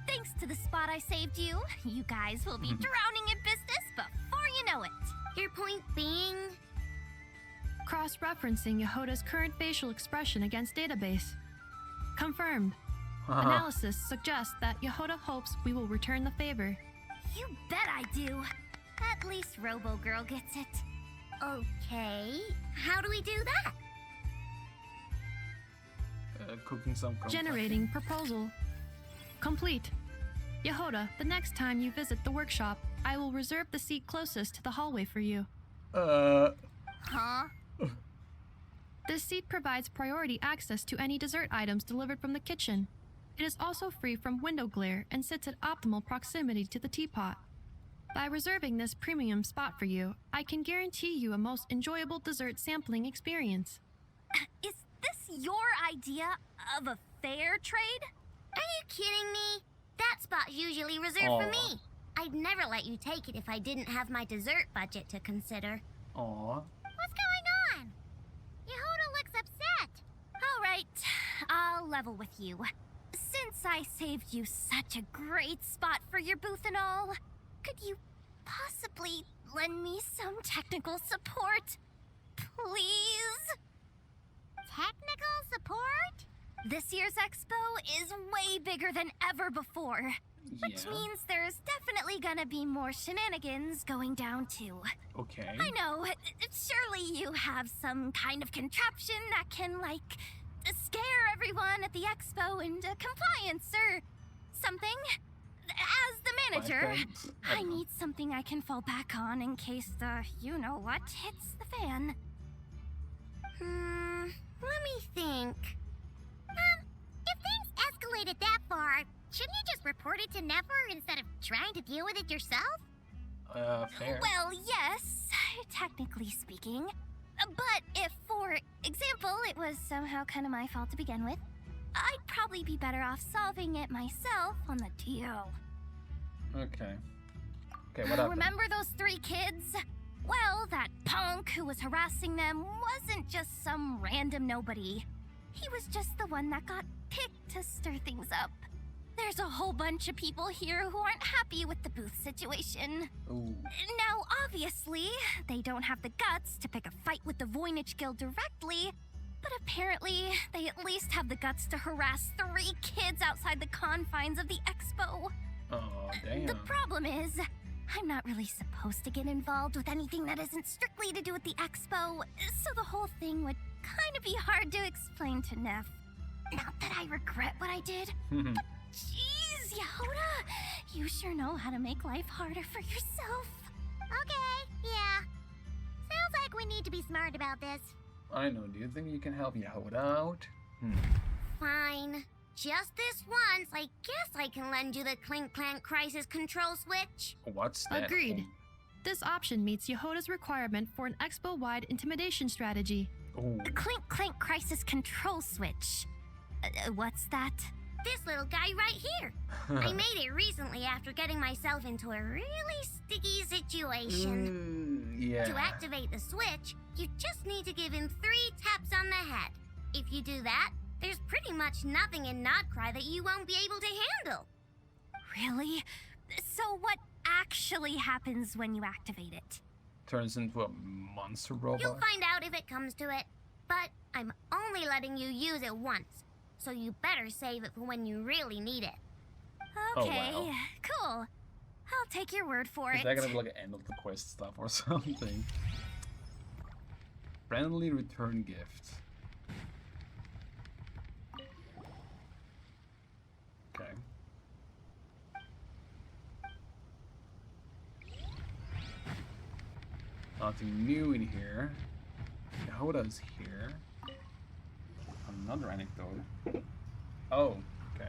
Thanks to the spot I saved you, you guys will be drowning in business before you know it. Your point being? Cross-referencing Yehoda's current facial expression against database. Confirmed. Analysis suggests that Yehoda hopes we will return the favor. You bet I do. At least Robo Girl gets it. Okay, how do we do that? Cooking some confetti. Generating proposal. Complete. Yehoda, the next time you visit the workshop, I will reserve the seat closest to the hallway for you. Huh? This seat provides priority access to any dessert items delivered from the kitchen. It is also free from window glare and sits at optimal proximity to the teapot. By reserving this premium spot for you, I can guarantee you a most enjoyable dessert sampling experience. Is this your idea of a fair trade? Are you kidding me? That spot's usually reserved for me. I'd never let you take it if I didn't have my dessert budget to consider. Aw. What's going on? Yehuda looks upset. All right, I'll level with you. Since I saved you such a great spot for your booth and all, could you possibly lend me some technical support? Please? Technical support? This year's expo is way bigger than ever before. Which means there's definitely gonna be more shenanigans going down too. Okay. I know, surely you have some kind of contraption that can, like, scare everyone at the expo into compliance or something. As the manager, I need something I can fall back on in case the you-know-what hits the fan. Let me think. If things escalated that far, shouldn't you just report it to Never instead of trying to deal with it yourself? Fair. Well, yes, technically speaking. But if, for example, it was somehow kind of my fault to begin with, I'd probably be better off solving it myself on the DL. Okay. Okay, what happened? Remember those 3 kids? Well, that punk who was harassing them wasn't just some random nobody. He was just the one that got picked to stir things up. There's a whole bunch of people here who aren't happy with the booth situation. Ooh. Now, obviously, they don't have the guts to pick a fight with the Voynich Guild directly, but apparently, they at least have the guts to harass 3 kids outside the confines of the expo. Oh, damn. The problem is, I'm not really supposed to get involved with anything that isn't strictly to do with the expo, so the whole thing would kind of be hard to explain to Neff. Not that I regret what I did, but jeez, Yehuda, you sure know how to make life harder for yourself. Okay, yeah. Sounds like we need to be smart about this. I know. Do you think you can help Yehuda out? Fine. Just this once, I guess I can lend you the Clink Clank Crisis Control Switch. What's that? Agreed. This option meets Yehuda's requirement for an expo-wide intimidation strategy. Ooh. The Clink Clank Crisis Control Switch. What's that? This little guy right here. I made it recently after getting myself into a really sticky situation. Yeah. To activate the switch, you just need to give him 3 taps on the head. If you do that, there's pretty much nothing in Nodcry that you won't be able to handle. Really? So what actually happens when you activate it? Turns into a monster robot. You'll find out if it comes to it. But I'm only letting you use it once. So you better save it for when you really need it. Okay, Oh, wow. cool. I'll take your word for Is it. that gonna be like an end of the quest stuff or something? Friendly return gift. Okay. Nothing new in here. Yehuda's here. Another anecdote. Oh, okay.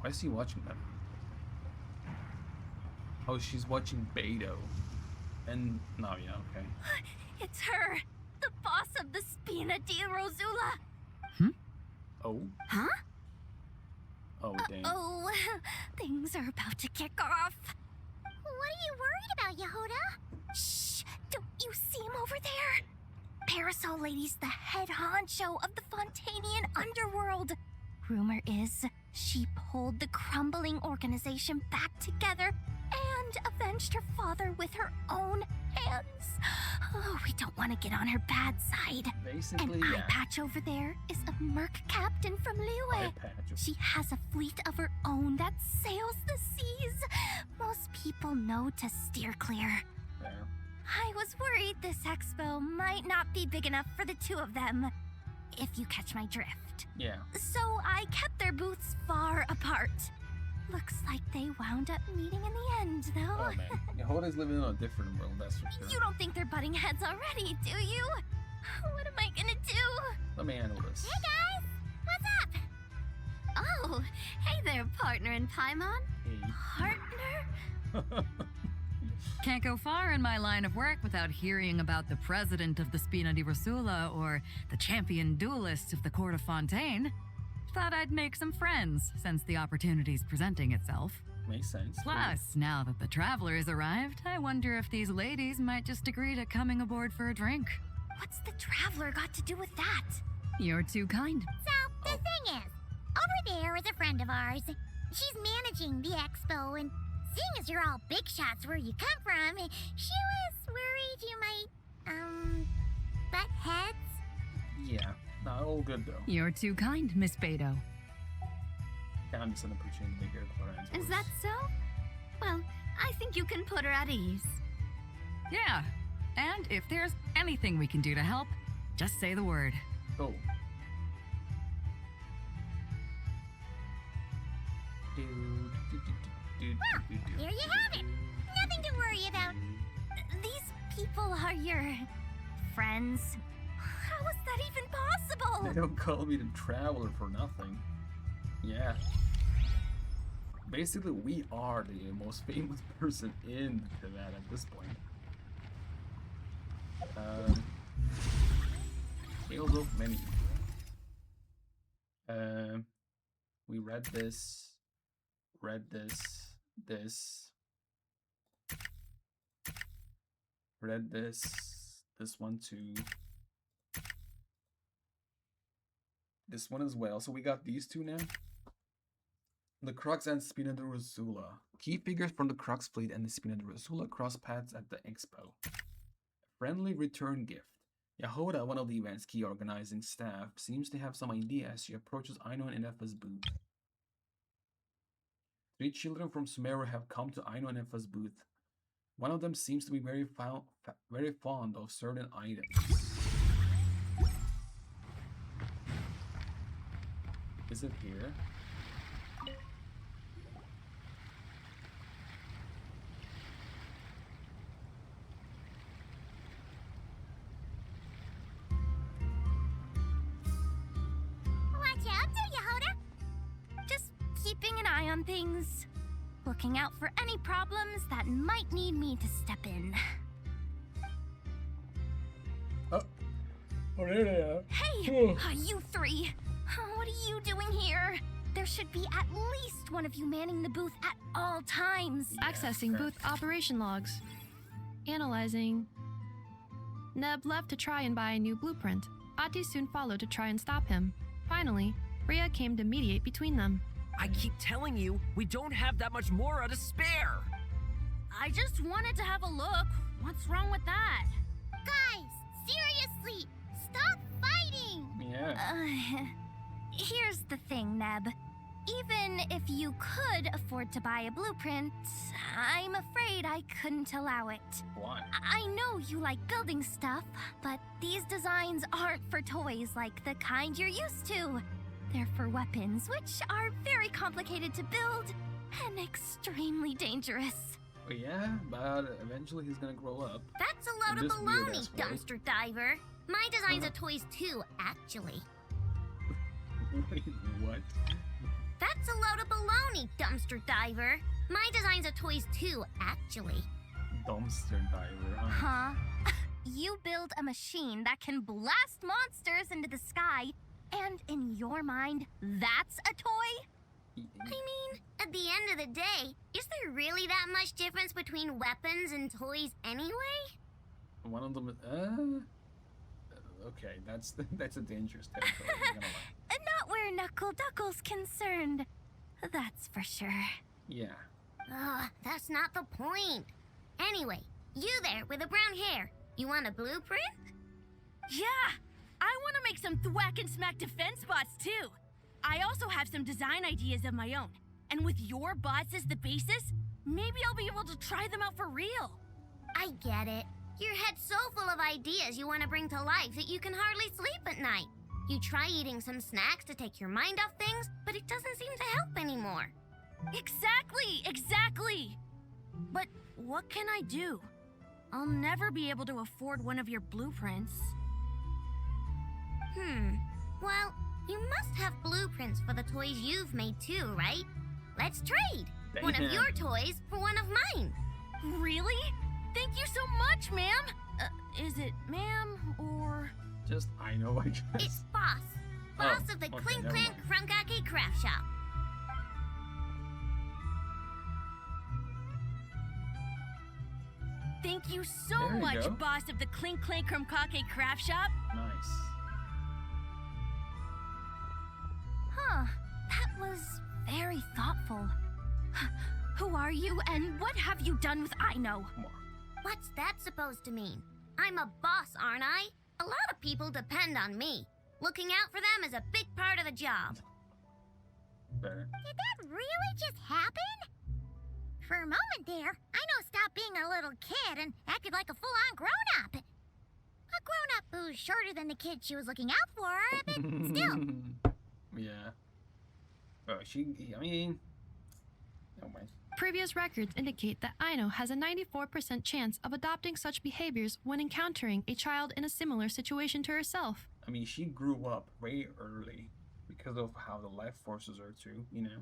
Why is he watching them? Oh, she's watching Beto. And no, yeah, okay. It's her, the boss of the Spina di Rosula. Oh. Huh? Oh, dang. Oh, things are about to kick off. What are you worried about, Yehuda? Shh! Don't you see him over there? Parasol Lady's the head honcho of the Fontanian underworld. Rumor is she pulled the crumbling organization back together and avenged her father with her own hands. Oh, we don't want to get on her bad side. Basically, And yeah. Eye Patch over there is a merc captain from Liyue. Eye Patch. She has a fleet of her own that sails the seas. Most people know to steer clear. There. I was worried this expo might not be big enough for the 2 of them, if you catch my drift. Yeah. So I kept their booths far apart. Looks like they wound up meeting in the end, though. Oh, man. Yehuda's living in a different world, that's for sure. You don't think they're butting heads already, do you? What am I gonna do? Let me handle this. Hey guys! What's up? Oh, hey there, partner in Paimon. Hey. Partner? Can't go far in my line of work without hearing about the president of the Spina di Rosula or the champion duelist of the court of Fontaine. Thought I'd make some friends since the opportunity's presenting itself. Makes sense. Plus, now that the travelers arrived, I wonder if these ladies might just agree to coming aboard for a drink. What's the traveler got to do with that? You're too kind. So, the thing is, over there is a friend of ours. She's managing the expo, and seeing as you're all big shots where you come from, she was worried you might, butt heads. Yeah, not all good though. You're too kind, Miss Beto. I'm just gonna put you in the bigger Clarence. Is that so? Well, I think you can put her at ease. Yeah, and if there's anything we can do to help, just say the word. Oh. Well, there you have it. Nothing to worry about. These people are your friends. How is that even possible? They don't call me the traveler for nothing. Yeah. Basically, we are the most famous person in Tibet at this point. Tales of Many. We read this, read this one too. This one as well. So we got these two now. The Crux and Spina de Rosula. Key figures from the Crux fleet and the Spina de Rosula cross paths at the expo. A friendly return gift. Yahoda, one of the event's key organizing staff, seems to have some idea as she approaches Aino and Enefa's booth. 3 children from Sumeru have come to Aino and Enefa's booth. One of them seems to be very fond of certain items. Is it here? Watch out there, Yahoda. Just keeping an eye on things. Looking out for any problems that might need me to step in. Oh, there they are. Hey, you three. What are you doing here? There should be at least one of you manning the booth at all times. Accessing booth operation logs. Analyzing. Neb left to try and buy a new blueprint. Ati soon followed to try and stop him. Finally, Rhea came to mediate between them. I keep telling you, we don't have that much Mora to spare. I just wanted to have a look. What's wrong with that? Guys, seriously, stop fighting! Yeah. Here's the thing, Neb. Even if you could afford to buy a blueprint, I'm afraid I couldn't allow it. Why? I know you like building stuff, but these designs aren't for toys like the kind you're used to. They're for weapons, which are very complicated to build and extremely dangerous. Oh, yeah, but eventually he's gonna grow up. That's a load In of this weird baloney, ass way. dumpster diver. My designs are toys too, actually. Wait, what? That's a load of baloney, dumpster diver. My designs are toys too, actually. Dumpster diver, huh? Huh? You build a machine that can blast monsters into the sky, and in your mind, that's a toy? I mean, at the end of the day, is there really that much difference between weapons and toys anyway? One of them, okay, that's a dangerous territory, I'm gonna lie. Not where Knuckle Duckle's concerned. That's for sure. Yeah. That's not the point. Anyway, you there with the brown hair, you want a blueprint? Yeah! I want to make some thwack and smack defense bots too. I also have some design ideas of my own. And with your bots as the basis, maybe I'll be able to try them out for real. I get it. Your head's so full of ideas you want to bring to life that you can hardly sleep at night. You try eating some snacks to take your mind off things, but it doesn't seem to help anymore. Exactly! But what can I do? I'll never be able to afford one of your blueprints. Well, You must have blueprints for the toys you've made too, right? Let's trade. One of your toys for one of mine. Really? Thank you so much, ma'am. Is it ma'am or... Just I know, I guess. It's Boss. Boss of the okay, Clink never Clank mind. Krumkake Craft Shop. Thank you so There you much, go. boss of the Clink Clank Krumkake Craft Shop. Nice. Huh. That was very thoughtful. Who are you and what have you done with Aino? Come on. What's that supposed to mean? I'm a boss, aren't I? A lot of people depend on me. Looking out for them is a big part of the job. Better. Did that really just happen? For a moment there, Aino stopped being a little kid and acted like a full-on grown-up. A grown-up who's shorter than the kid she was looking out for, but still. Yeah. I mean... Never mind. Previous records indicate that Aino has a 94% chance of adopting such behaviors when encountering a child in a similar situation to herself. I mean, she grew up way early because of how the life forces her too, you know?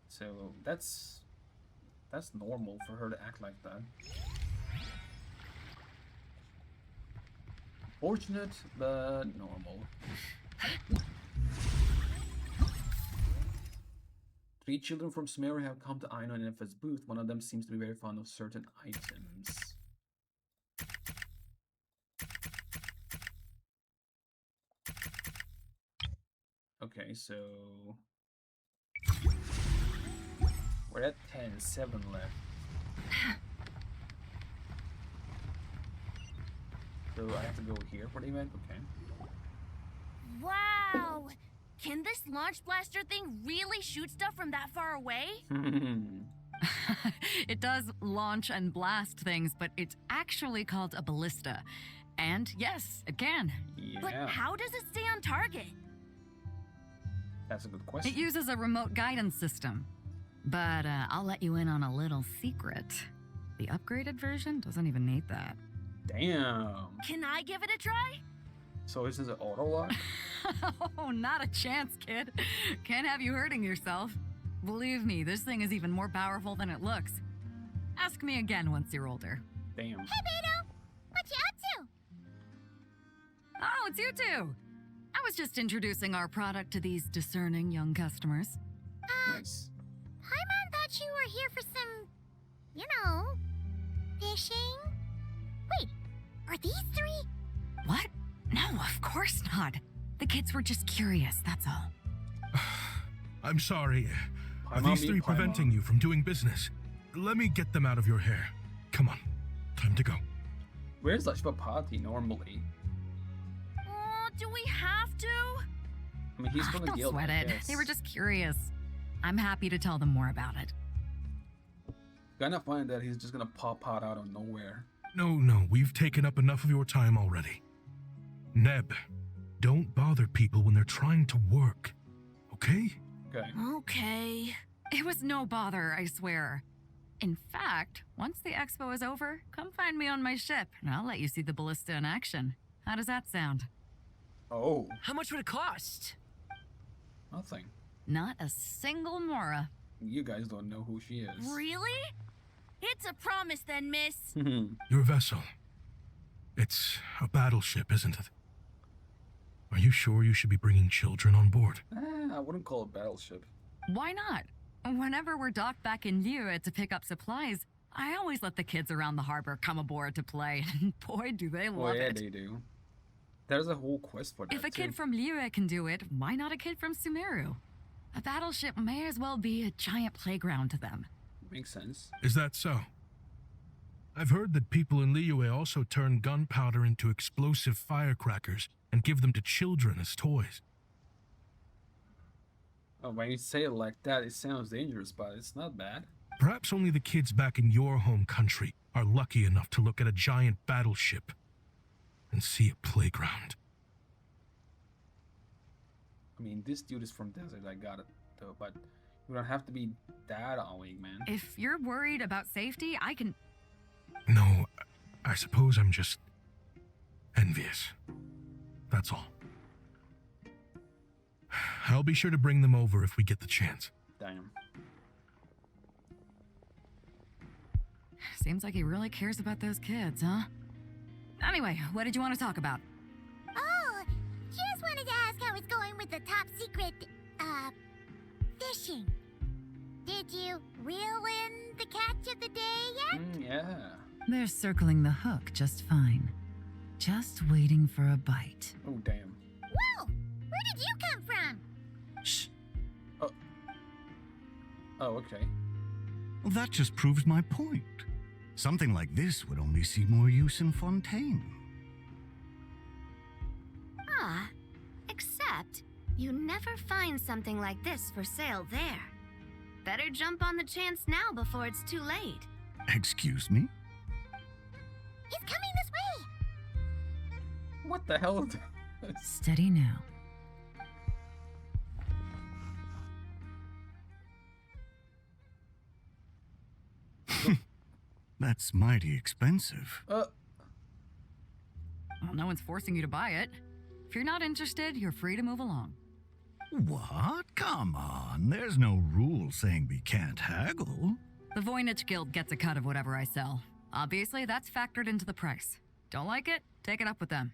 So that's normal for her to act like that. Fortunate, but normal. 3 children from Sumeru have come to Aino and FS booth. One of them seems to be very fond of certain items. Okay, so we're at 10, 7 left. So I have to go here for the event? Okay. Wow! Can this launch blaster thing really shoot stuff from that far away? It does launch and blast things, but it's actually called a ballista. And yes, it can. But Yeah, how does it stay on target? that's a good question. It uses a remote guidance system. But I'll let you in on a little secret. The upgraded version doesn't even need that. Damn. Can I give it a try? So this is an auto lock? Oh, not a chance, kid. Can't have you hurting yourself. Believe me, this thing is even more powerful than it looks. Ask me again once you're older. Damn. Hey, Beto! What you up to? Oh, it's you two. I was just introducing our product to these discerning young customers. Nice. Paimon thought you were here for some, you know, fishing. Wait, are these 3? What? No, of course not. The kids were just curious, that's all. I'm sorry. Are Paimon these being 3 Paimon. preventing you from doing business? Let me get them out of your hair. Come on. Time to go. Where's Lashpapati normally? Oh, do we have to? I mean, he's from the Don't guild, sweat I it. guess. They were just curious. I'm happy to tell them more about it. Gonna find that he's just gonna pop out of nowhere. No, we've taken up enough of your time already. Neb, don't bother people when they're trying to work. Okay? Okay. Okay. It was no bother, I swear. In fact, once the expo is over, come find me on my ship, and I'll let you see the ballista in action. How does that sound? Oh, How much would it cost? nothing. Not a single mora. You guys don't know who she is. Really? It's a promise then, miss. Your vessel. It's a battleship, isn't it? Are you sure you should be bringing children on board? I wouldn't call it battleship. Why not? Whenever we're docked back in Liyue to pick up supplies, I always let the kids around the harbor come aboard to play. Boy, do they love Oh yeah, it. they do. There's a whole quest for that If a too. kid from Liyue can do it, why not a kid from Sumeru? A battleship may as well be a giant playground to them. Makes sense. Is that so? I've heard that people in Liyue also turn gunpowder into explosive firecrackers and give them to children as toys. Oh, when you say it like that, it sounds dangerous, but it's not bad. Perhaps only the kids back in your home country are lucky enough to look at a giant battleship and see a playground. I mean, this dude is from desert, I got it though, but you don't have to be that awake, man. If you're worried about safety, I can... No, I suppose I'm just envious. That's all. I'll be sure to bring them over if we get the chance. Damn. Seems like he really cares about those kids, huh? Anyway, what did you want to talk about? Oh, just wanted to ask how it's going with the top secret, fishing. Did you reel in the catch of the day yet? Yeah. They're circling the hook just fine. Just waiting for a bite. Oh, damn. Whoa! Where did you come from? Shh. Oh, okay. Well, that just proves my point. Something like this would only see more use in Fontaine. Ah, except you never find something like this for sale there. Better jump on the chance now before it's too late. Excuse me? He's coming this way! What the hell? Steady now. That's mighty expensive. Well, no one's forcing you to buy it. If you're not interested, you're free to move along. What? Come on. There's no rule saying we can't haggle. The Voynich Guild gets a cut of whatever I sell. Obviously, that's factored into the price. Don't like it? Take it up with them.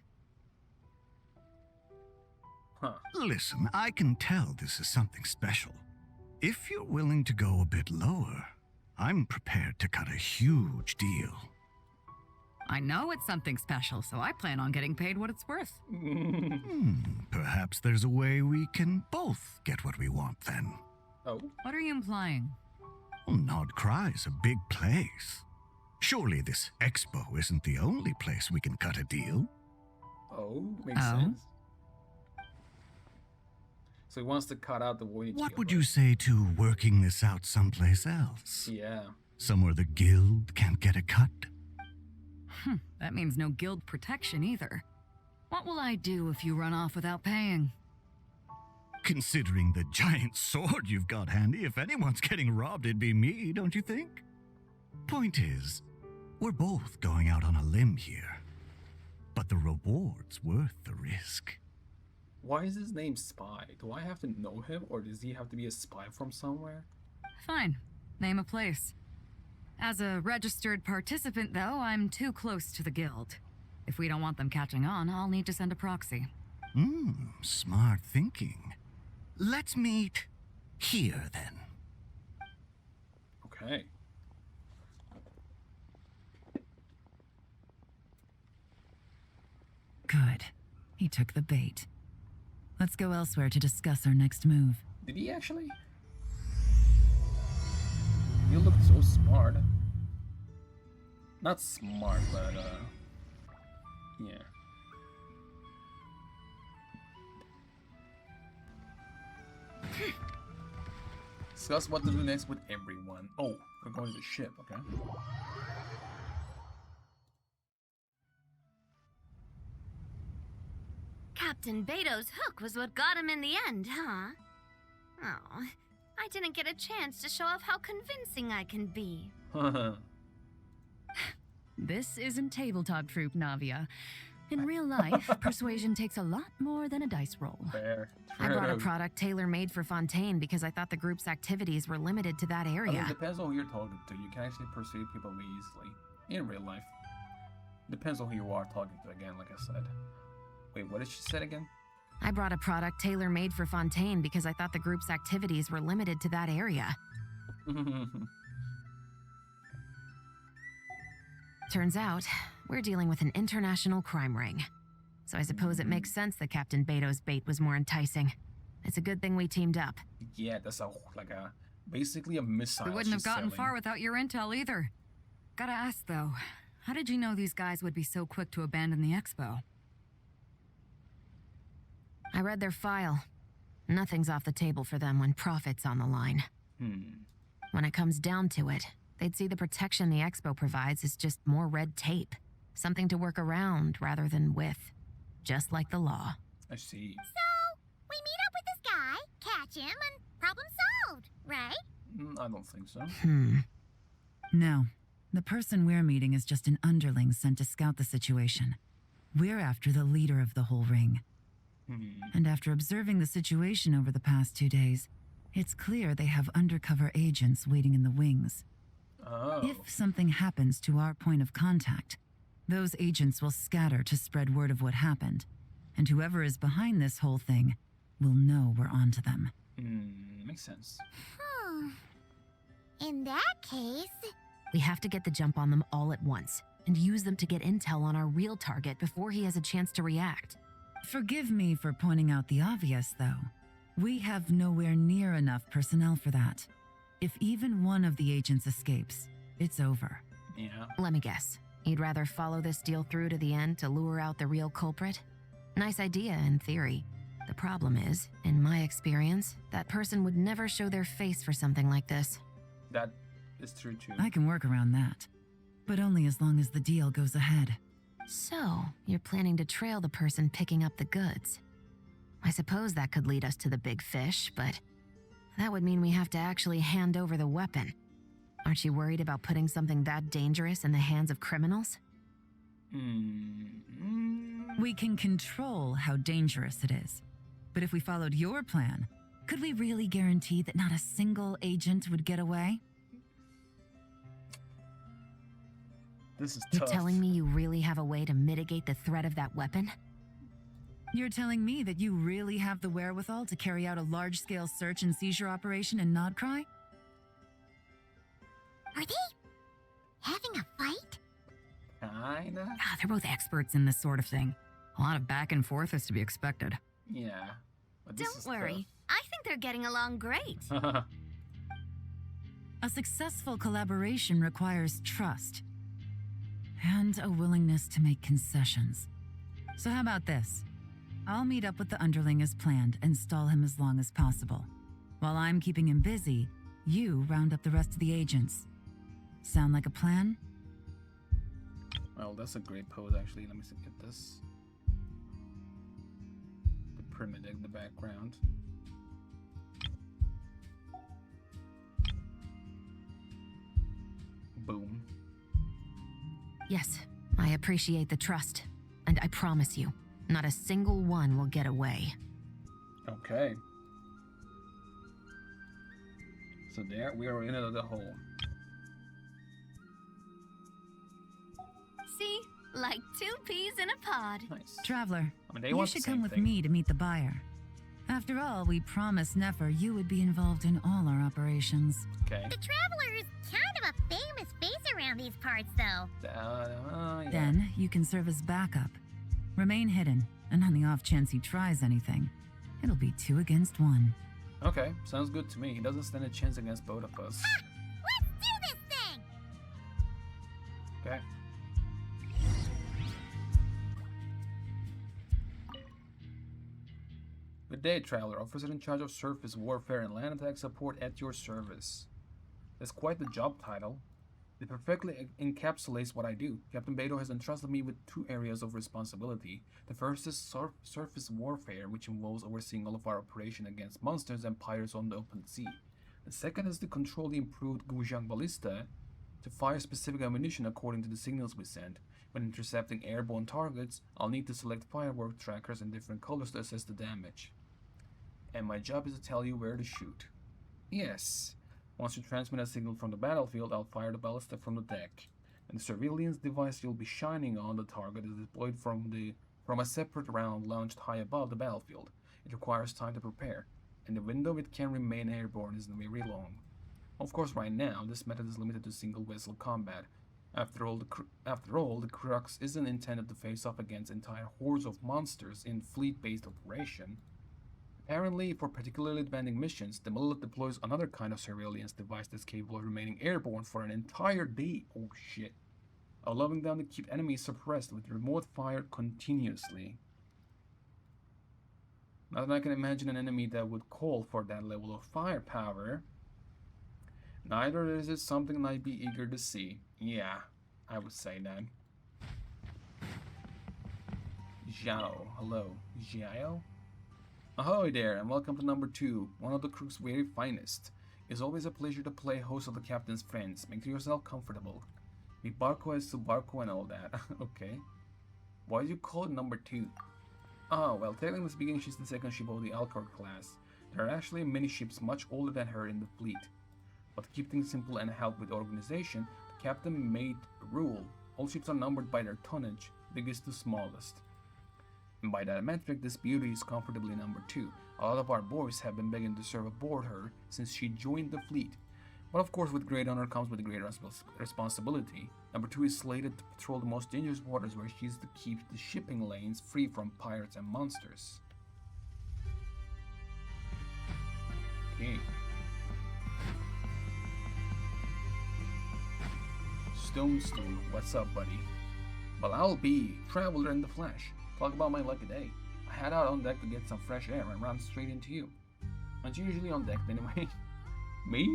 Huh. Listen, I can tell this is something special. If you're willing to go a bit lower, I'm prepared to cut a huge deal. I know it's something special, so I plan on getting paid what it's worth. Perhaps there's a way we can both get what we want then. Oh. What are you implying? Well, Nod Cry's a big place. Surely this expo isn't the only place we can cut a deal. Oh, makes sense. So he wants to cut out the Voynich What Guild, would right? you say to working this out someplace else? Yeah. Somewhere the guild can't get a cut? That means no guild protection either. What will I do if you run off without paying? Considering the giant sword you've got handy, if anyone's getting robbed, it'd be me, don't you think? Point is, we're both going out on a limb here. But the reward's worth the risk. Why is his name Spy? Do I have to know him, or does he have to be a spy from somewhere? Fine. Name a place. As a registered participant, though, I'm too close to the guild. If we don't want them catching on, I'll need to send a proxy. Smart thinking. Let's meet here, then. Okay. Good. He took the bait. Let's go elsewhere to discuss our next move. Did he actually? You look so smart. Not smart, but yeah. Discuss what to do next with everyone. Oh, we're going to the ship, okay? Captain Beto's hook was what got him in the end, huh? Oh, I didn't get a chance to show off how convincing I can be. This isn't tabletop troop, Navia. In real life, persuasion takes a lot more than a dice roll. Fair. I brought a product tailor-made for Fontaine because I thought the group's activities were limited to that I mean, area. it depends on who you're talking to. You can actually persuade people really easily. In real life. Depends on who you are talking to again, like I said. Wait, what did she say again? I brought a product tailor-made for Fontaine because I thought the group's activities were limited to that area. Turns out, we're dealing with an international crime ring. So I suppose it makes sense that Captain Beto's bait was more enticing. It's a good thing we teamed up. Yeah, that's basically a missile. We wouldn't have she's gotten selling. far without your intel either. Gotta ask though, how did you know these guys would be so quick to abandon the expo? I read their file. Nothing's off the table for them when profit's on the line. When it comes down to it, they'd see the protection the expo provides as just more red tape. Something to work around rather than with. Just like the law. I see. So, we meet up with this guy, catch him, and problem solved, right? I don't think so. No. The person we're meeting is just an underling sent to scout the situation. We're after the leader of the whole ring. And after observing the situation over the past 2 days, it's clear they have undercover agents waiting in the wings. Oh. If something happens to our point of contact, those agents will scatter to spread word of what happened, and whoever is behind this whole thing will know we're onto them. Makes sense. In that case... We have to get the jump on them all at once and use them to get intel on our real target before he has a chance to react. Forgive me for pointing out the obvious, though. We have nowhere near enough personnel for that. If even one of the agents escapes, it's over. Yeah. Let me guess. You'd rather follow this deal through to the end to lure out the real culprit? Nice idea in theory. The problem is, in my experience, that person would never show their face for something like this. That is true too. I can work around that, but only as long as the deal goes ahead. So, you're planning to trail the person picking up the goods. I suppose that could lead us to the big fish, but that would mean we have to actually hand over the weapon. Aren't you worried about putting something that dangerous in the hands of criminals? We can control how dangerous it is. But if we followed your plan, could we really guarantee that not a single agent would get away? This is You're tough. telling me you really have a way to mitigate the threat of that weapon? You're telling me that you really have the wherewithal to carry out a large-scale search and seizure operation in Nodcry? Are they having a fight? Kinda? They're both experts in this sort of thing. A lot of back and forth is to be expected. Yeah. But this Don't is worry. I think they're getting along great. tough. A successful collaboration requires trust and a willingness to make concessions. So how about this? I'll meet up with the underling as planned and stall him as long as possible. While I'm keeping him busy, you round up the rest of the agents. Sound like a plan? Well, that's a great pose actually. Let me see, get this. The pyramid in the background. Boom. Yes, I appreciate the trust. And I promise you, not a single one will get away. Okay. So there, we are in another hole. See? Like 2 peas in a pod. Nice. Traveler, I mean, they you want should the same come with thing. me to meet the buyer. After all, we promised Nefer you would be involved in all our operations. Okay. The Traveler is kind of a famous face around these parts, though. Yeah. Then you can serve as backup. Remain hidden, and on the off chance he tries anything, it'll be 2 against 1. Okay, sounds good to me. He doesn't stand a chance against both of us. Let's do this thing! Okay. Good day, Traveler. Officer in charge of surface warfare and land attack support at your service. That's quite the job title. It perfectly encapsulates what I do. Captain Beto has entrusted me with 2 areas of responsibility. The first is surface warfare, which involves overseeing all of our operation against monsters and pirates on the open sea. The second is to control the improved Guzhang ballista to fire specific ammunition according to the signals we send. When intercepting airborne targets, I'll need to select firework trackers in different colors to assess the damage. And my job is to tell you where to shoot. Yes. Once you transmit a signal from the battlefield, I'll fire the ballista from the deck. And the surveillance device you'll be shining on the target is deployed from a separate round launched high above the battlefield. It requires time to prepare, and the window it can remain airborne isn't very long. Of course, right now, this method is limited to single vessel combat. After all, the crux isn't intended to face off against entire hordes of monsters in fleet-based operation. Apparently, for particularly demanding missions, the Millet deploys another kind of surveillance device that's capable of remaining airborne for an entire day. Oh shit. Allowing them to keep enemies suppressed with remote fire continuously. Not that I can imagine an enemy that would call for that level of firepower. Neither is it something I'd be eager to see. Yeah, I would say that. Zhao, hello. Zhao? Ahoy there, and welcome to number 2, one of the crew's very finest. It's always a pleasure to play host of the captain's friends. Make yourself comfortable. Meet Barco as to Barco and all that. Okay. Why do you call it number 2? Oh, well, technically speaking, she's the second ship of the Alcor class. There are actually many ships much older than her in the fleet. But to keep things simple and help with organization, the captain made a rule. All ships are numbered by their tonnage, biggest to smallest. And by that metric, this beauty is comfortably number 2. A lot of our boys have been begging to serve aboard her since she joined the fleet. But of course, with great honor comes with great responsibility. Number 2 is slated to patrol the most dangerous waters where she is to keep the shipping lanes free from pirates and monsters. Okay. Stone Stew, what's up, buddy? Well, I'll be Traveler in the Flesh. Talk about my lucky day. I head out on deck to get some fresh air and run straight into you. Aren't you usually on deck anyway? Me?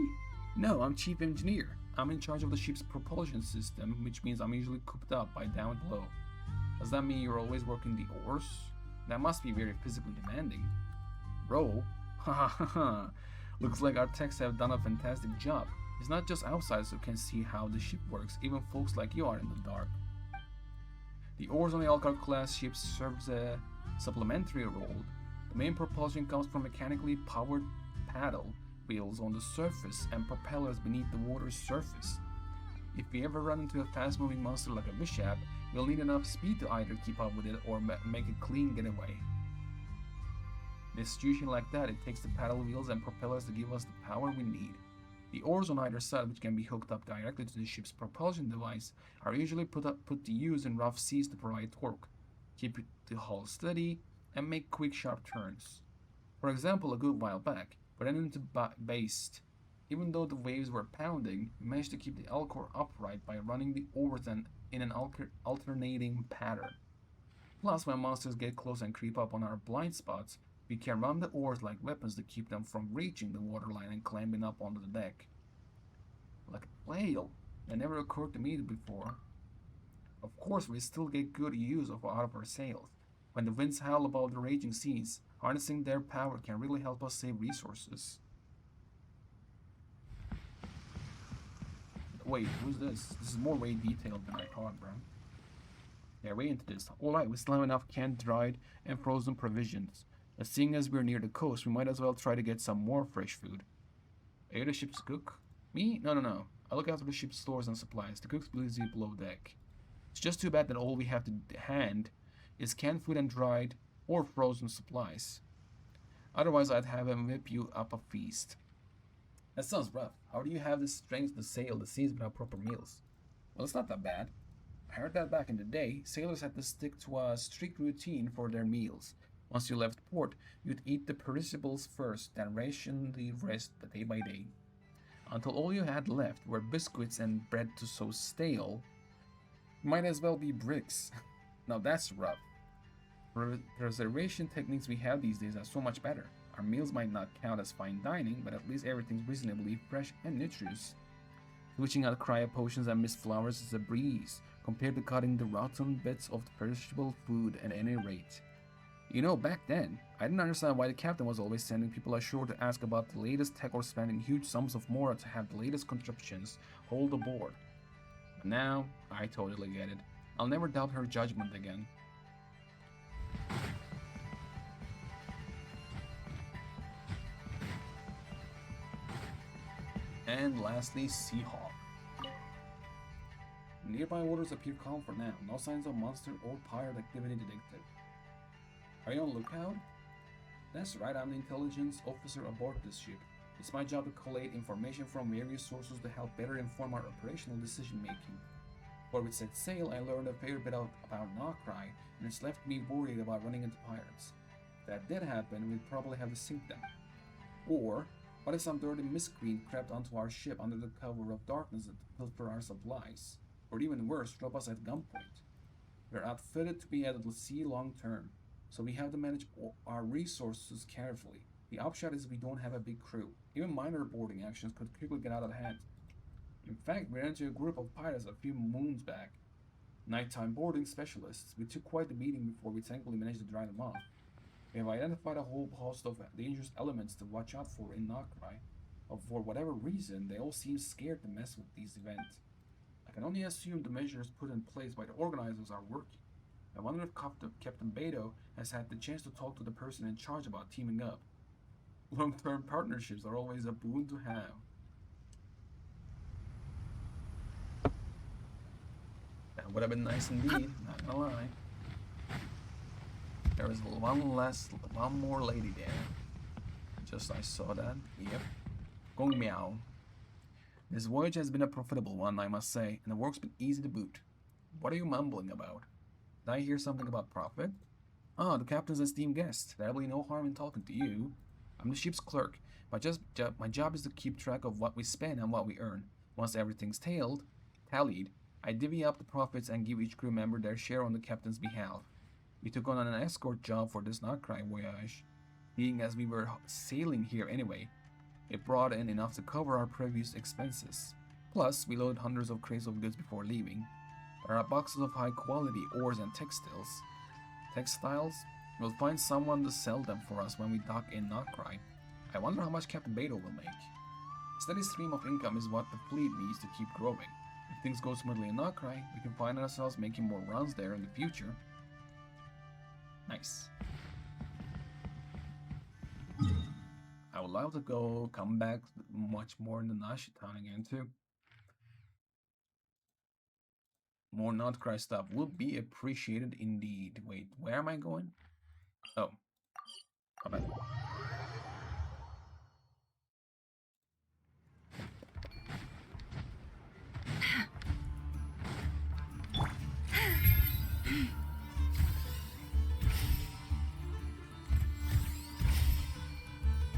No, I'm chief engineer. I'm in charge of the ship's propulsion system, which means I'm usually cooped up by down below. Does that mean you're always working the oars? That must be very physically demanding. Row? Ha ha ha ha. Looks like our techs have done a fantastic job. It's not just outsiders who can see how the ship works, even folks like you are in the dark. The oars on the Alcor class ships serves a supplementary role. The main propulsion comes from mechanically powered paddle wheels on the surface and propellers beneath the water's surface. If we ever run into a fast-moving monster like a mishap, we'll need enough speed to either keep up with it or make a clean getaway. In a situation like that, it takes the paddle wheels and propellers to give us the power we need. The oars on either side, which can be hooked up directly to the ship's propulsion device, are usually put to use in rough seas to provide torque, keep the hull steady, and make quick sharp turns. For example, a good while back, we ran into Based. Even though the waves were pounding, we managed to keep the Alcor upright by running the oars in an alternating pattern. Plus, when monsters get close and creep up on our blind spots, we can run the oars like weapons to keep them from reaching the waterline and climbing up onto the deck. Like a whale. That never occurred to me before. Of course, we still get good use out of our sails. When the winds howl above the raging seas, harnessing their power can really help us save resources. Wait, who's this? This is more way detailed than I thought, bro. Yeah, way into this. Alright, we still have enough canned, dried, and frozen provisions. But seeing as we're near the coast, we might as well try to get some more fresh food. Are you the ship's cook? Me? No. I look after the ship's stores and supplies. The cook's busy below deck. It's just too bad that all we have to hand is canned food and dried or frozen supplies. Otherwise, I'd have him whip you up a feast. That sounds rough. How do you have the strength to sail the seas without proper meals? Well, it's not that bad. I heard that back in the day, sailors had to stick to a strict routine for their meals. Once you left port, you'd eat the perishables first, then ration the rest day by day. Until all you had left were biscuits and bread to so stale, might as well be bricks. Now that's rough. Preservation techniques we have these days are so much better. Our meals might not count as fine dining, but at least everything's reasonably fresh and nutritious. Switching out cryo potions and mist flowers is a breeze, compared to cutting the rotten bits of the perishable food at any rate. You know, back then, I didn't understand why the captain was always sending people ashore to ask about the latest tech or spending huge sums of mora to have the latest contraptions hauled aboard. But now, I totally get it. I'll never doubt her judgment again. And lastly, Seahawk. Nearby waters appear calm for now. No signs of monster or pirate activity detected. Are you on lookout? That's right, I'm the intelligence officer aboard this ship. It's my job to collate information from various sources to help better inform our operational decision making. Before we set sail, I learned a fair bit about Nokrai, and it's left me worried about running into pirates. If that did happen, we'd probably have to sink them. Or, what if some dirty miscreant crept onto our ship under the cover of darkness to pilfer our supplies? Or even worse, rob us at gunpoint. We're outfitted to be at the sea long term, so we have to manage our resources carefully. The upshot is we don't have a big crew. Even minor boarding actions could quickly get out of hand. In fact, we ran into a group of pirates a few moons back. Nighttime boarding specialists. We took quite the beating before we thankfully managed to dry them off. We have identified a whole host of dangerous elements to watch out for in Nokrai, but for whatever reason, they all seem scared to mess with these events. I can only assume the measures put in place by the organizers are working. I wonder if Captain Beto has had the chance to talk to the person in charge about teaming up. Long-term partnerships are always a boon to have. That would have been nice indeed, not gonna lie. There is one more lady there. Just I saw that. Yep. Gong Miao. This voyage has been a profitable one, I must say, and the work's been easy to boot. What are you mumbling about? Did I hear something about profit? Ah, the captain's esteemed guest. There'll be no harm in talking to you. I'm the ship's clerk. My job is to keep track of what we spend and what we earn. Once everything's tallied, I divvy up the profits and give each crew member their share on the captain's behalf. We took on an escort job for this Notcry voyage. Being as we were sailing here anyway, it brought in enough to cover our previous expenses. Plus, we loaded hundreds of crates of goods before leaving. There are boxes of high-quality ores and textiles. We'll find someone to sell them for us when we dock in Notcry. I wonder how much Captain Beto will make. A steady stream of income is what the fleet needs to keep growing. If things go smoothly in Notcry, we can find ourselves making more runs there in the future. Nice. I would love to come back much more in the Nashi town again too. More Notcry stuff would be appreciated indeed. Wait, where am I going? Oh. Come back.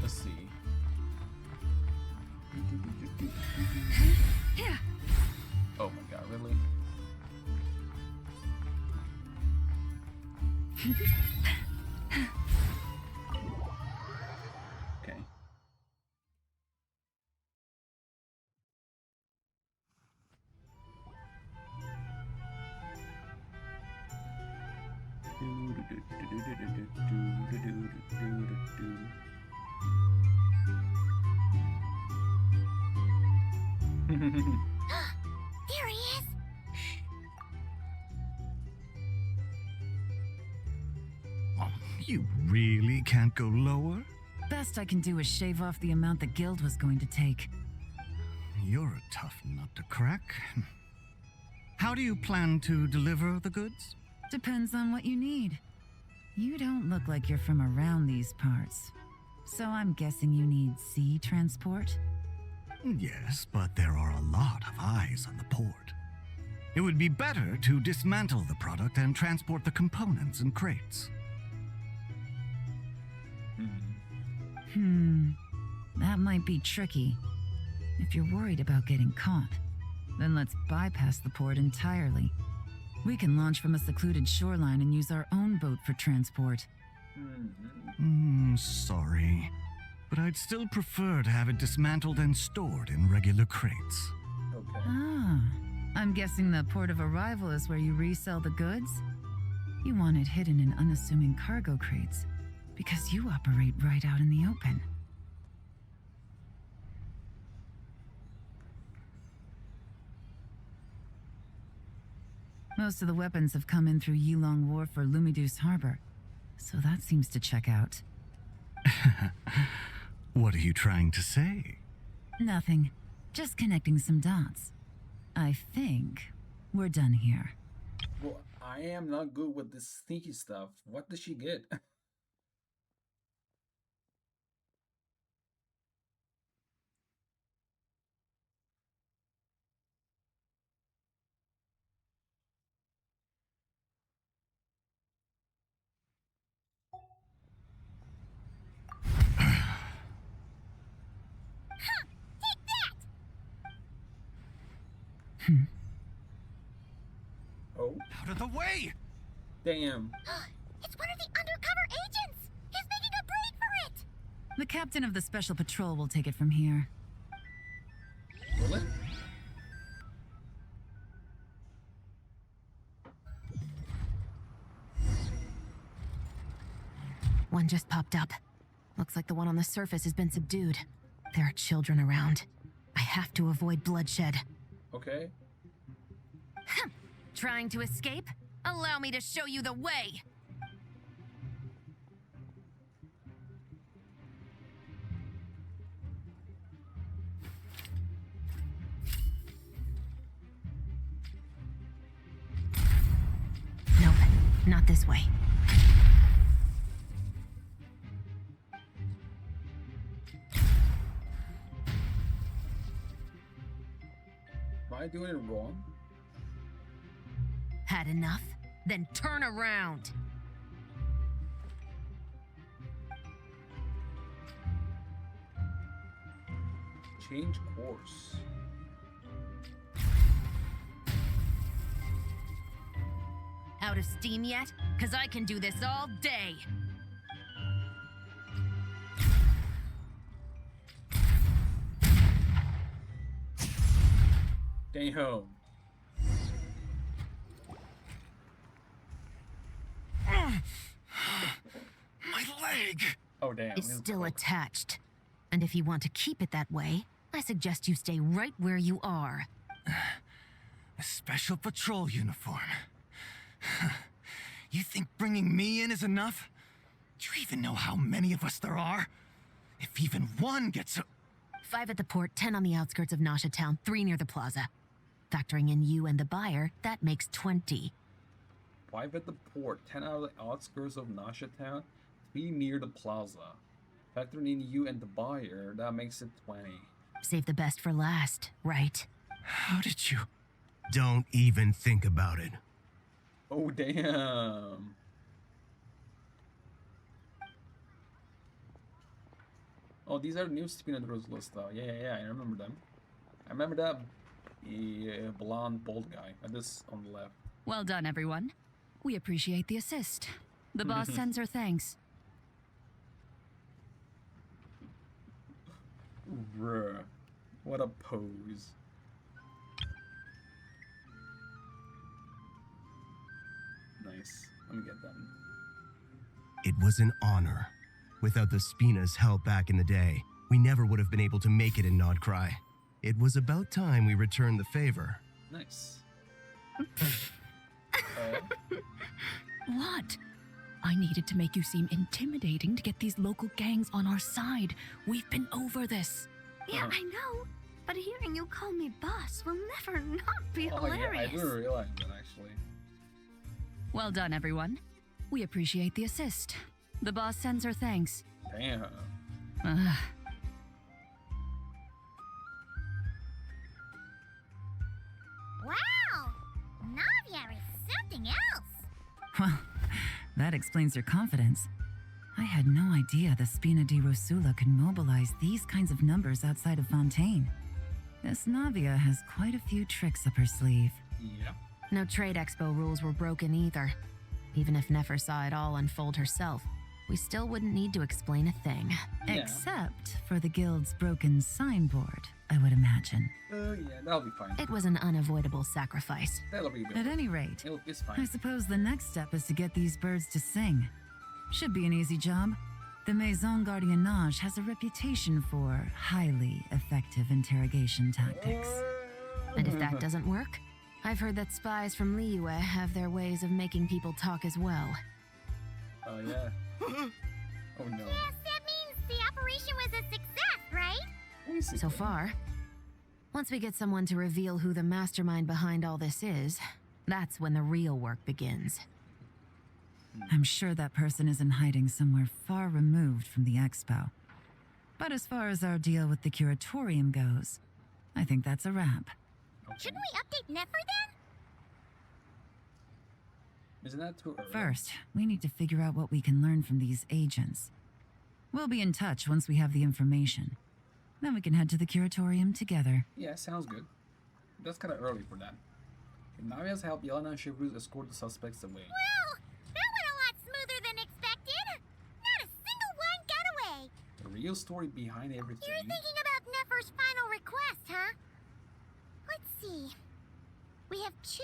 Let's see. Oh my god, really? Okay. There he is! Oh, you really can't go lower? Best I can do is shave off the amount the guild was going to take. You're a tough nut to crack. How do you plan to deliver the goods? Depends on what you need. You don't look like you're from around these parts. So I'm guessing you need sea transport? Yes, but there are a lot of eyes on the port. It would be better to dismantle the product and transport the components in crates. That might be tricky. If you're worried about getting caught, then let's bypass the port entirely. We can launch from a secluded shoreline and use our own boat for transport. Sorry, but I'd still prefer to have it dismantled and stored in regular crates. Okay. Ah, I'm guessing the port of arrival is where you resell the goods? You want it hidden in unassuming cargo crates, because you operate right out in the open. Most of the weapons have come in through Yilong Wharf or Lumiduce Harbor, so that seems to check out. What are you trying to say? Nothing. Just connecting some dots. I think we're done here. Well, I am not good with this sneaky stuff. What did she get? Oh, Out of the way! damn. It's one of the undercover agents! He's making a break for it! The captain of the special patrol will take it from here. Really? One just popped up. Looks like the one on the surface has been subdued. There are children around. I have to avoid bloodshed. Okay. Trying to escape? Allow me to show you the way. Nope, not this way. Am I doing it wrong? Had enough? Then turn around. Change course. Out of steam yet? 'Cause I can do this all day. Damn. My leg! Oh damn. It's still attached. And if you want to keep it that way, I suggest you stay right where you are. A special patrol uniform. You think bringing me in is enough? Do you even know how many of us there are? If even one gets a... 5 at the port, 10 on the outskirts of Nasha Town, 3 near the plaza. Factoring in you and the buyer, that makes 20. 5 at the port, 10 out of the outskirts of Nasha Town, 3 near the plaza. Factoring in you and the buyer, that makes it 20. Save the best for last, right? How did you... Don't even think about it. Oh damn. Oh, these are new spin and Rose list though. Yeah, I remember them. I remember that blonde bald guy. And this on the left. Well done, everyone. We appreciate the assist. The boss sends her thanks. Bruh. What a pose. Nice. Let me get them. It was an honor. Without the Spina's help back in the day, we never would have been able to make it in Nodcry. It was about time we returned the favor. Nice. What? I needed to make you seem intimidating to get these local gangs on our side. We've been over this. Yeah, I know. But hearing you call me boss will never not be Oh hilarious. yeah, I didn't realize that actually. Well done, everyone. We appreciate the assist. The boss sends her thanks. Damn. Wow! Navia is something else. Well, that explains your confidence. I had no idea the Spina di Rosula could mobilize these kinds of numbers outside of Fontaine. This Navia has quite a few tricks up her sleeve. Yeah. No trade expo rules were broken either. Even if Nefer saw it all unfold herself, we still wouldn't need to explain a thing. Yeah. Except for the guild's broken signboard, I would imagine. Yeah, that'll be fine. It was an unavoidable sacrifice. That'll be good. At any rate, It's I fine. suppose the next step is to get these birds to sing. Should be an easy job. The Maison Gardiennage has a reputation for highly effective interrogation tactics. And if that doesn't work, I've heard that spies from Liyue have their ways of making people talk as well. Oh yeah. Oh no. Yes, that means the operation was a success, right? So far. Once we get someone to reveal who the mastermind behind all this is, that's when the real work begins. I'm sure that person is in hiding somewhere far removed from the expo. But as far as our deal with the curatorium goes, I think that's a wrap. Shouldn't we update Nefer then? Isn't that too early? First, we need to figure out what we can learn from these agents. We'll be in touch once we have the information. Then we can head to the curatorium together. Yeah, sounds good. That's kind of early for that. If Navia's help, Yelena and Shivruz escort the suspects away. Well, that went a lot smoother than expected. Not a single one got away. The real story behind everything. You're thinking about Nefer's final request, huh? Let's see. We have 2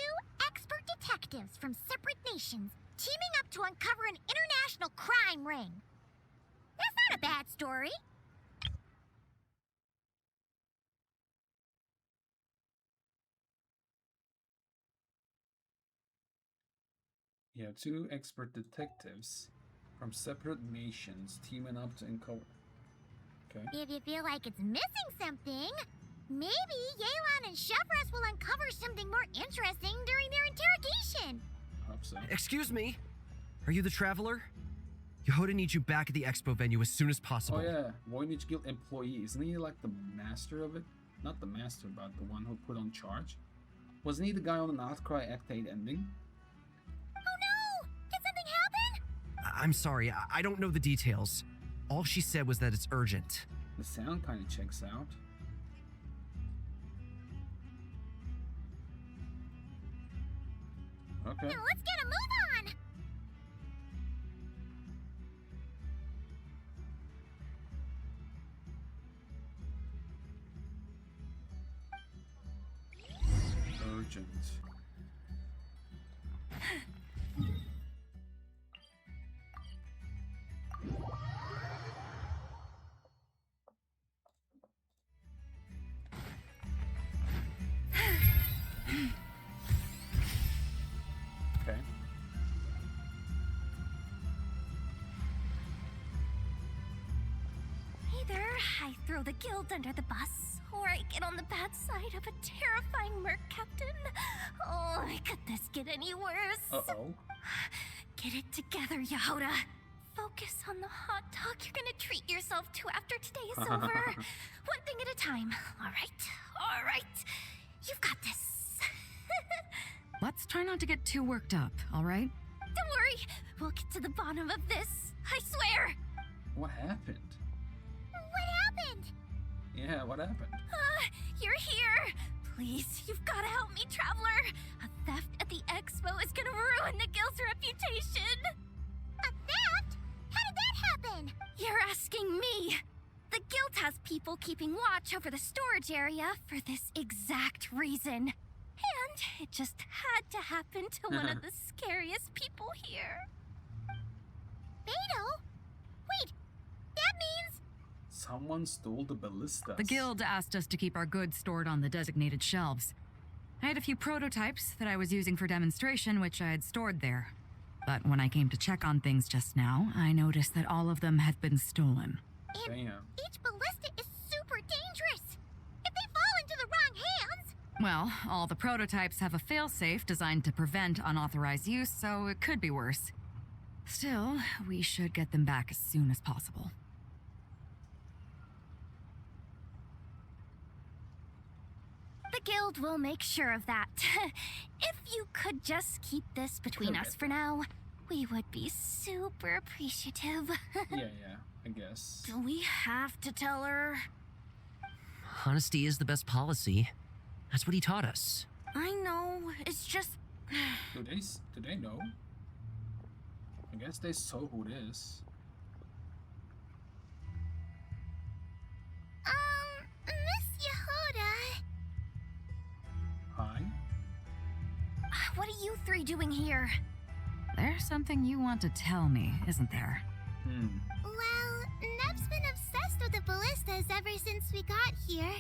expert detectives from separate nations teaming up to uncover an international crime ring. That's not a bad story. You have two expert detectives from separate nations teaming up to uncover. Okay. If you feel like it's missing something, maybe Yelan and Chevros will uncover something more interesting during their interrogation. Hope so. Excuse me? Are you the traveler? Yehoda needs you back at the expo venue as soon as possible. Oh yeah, Voynich Guild employee. Isn't he like the master of it? Not the master, but the one who put on charge. Wasn't he the guy on the Outcry Act 8 ending? Oh no! Did something happen? I'm sorry, I don't know the details. All she said was that it's urgent. The sound kind of checks out. Okay. Now let's get a move on! Urgent. Okay. Either I throw the guild under the bus, or I get on the bad side of a terrifying merc captain. Oh, could this get any worse? Uh-oh. Get it together, Yehoda. Focus on the hot dog you're gonna treat yourself to after today is over. One thing at a time. All right. You've got this. Let's try not to get too worked up, all right? Don't worry. We'll get to the bottom of this. I swear. What happened? What happened? Yeah, what happened? You're here. Please, you've got to help me, Traveler. A theft at the expo is gonna ruin the guild's reputation. A theft? How did that happen? You're asking me. The guild has people keeping watch over the storage area for this exact reason. And it just had to happen to one of the scariest people here. Beto? Wait, that means... Someone stole the ballistas. The guild asked us to keep our goods stored on the designated shelves. I had a few prototypes that I was using for demonstration, which I had stored there. But when I came to check on things just now, I noticed that all of them had been stolen. And Damn. each ballista is super dangerous. If they fall into the wrong hands... Well, all the prototypes have a failsafe designed to prevent unauthorized use, so it could be worse. Still, we should get them back as soon as possible. The guild will make sure of that. If you could just keep this between us for now, we would be super appreciative. Yeah, I guess. Do we have to tell her? Honesty is the best policy. That's what he taught us. I know, it's just... Do they know? I guess they saw who it is. Miss Yehoda... Hi? What are you three doing here? There's something you want to tell me, isn't there? Well, Neb's been obsessed with the ballistas ever since we got here.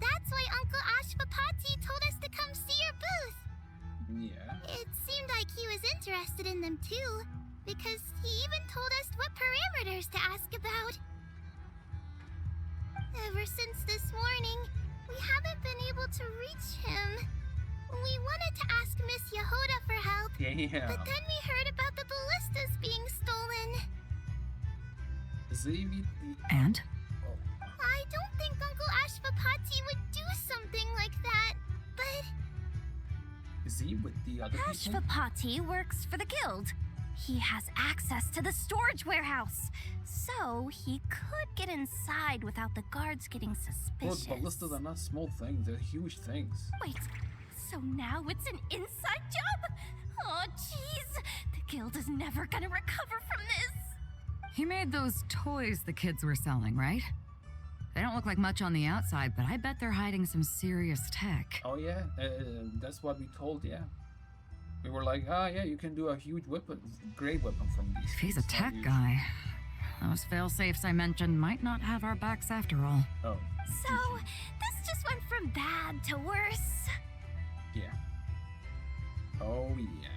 That's why Uncle Ashvapati told us to come see your booth. Yeah. It seemed like he was interested in them too, because he even told us what parameters to ask about. Ever since this morning, we haven't been able to reach him. We wanted to ask Miss Yehoda for help, Yeah. but then we heard about the ballistas being stolen. Xavier the... And? Oh. I don't think Uncle Ashvapati would do something like that, but... Is he with the other people? Ashvapati works for the guild. He has access to the storage warehouse, so he could get inside without the guards getting Bro, suspicious. ballistas are not small things, they're huge things. Wait, so now it's an inside job? Oh, jeez. The guild is never gonna recover from this. He made those toys the kids were selling, right? They don't look like much on the outside, but I bet they're hiding some serious tech. Oh yeah, that's what we told, yeah. We were like, yeah, you can do a huge weapon, great weapon from these. If he's a It's not tech used. guy, those fail-safes I mentioned might not have our backs after all. Oh. So, this just went from bad to worse. Yeah. Oh yeah.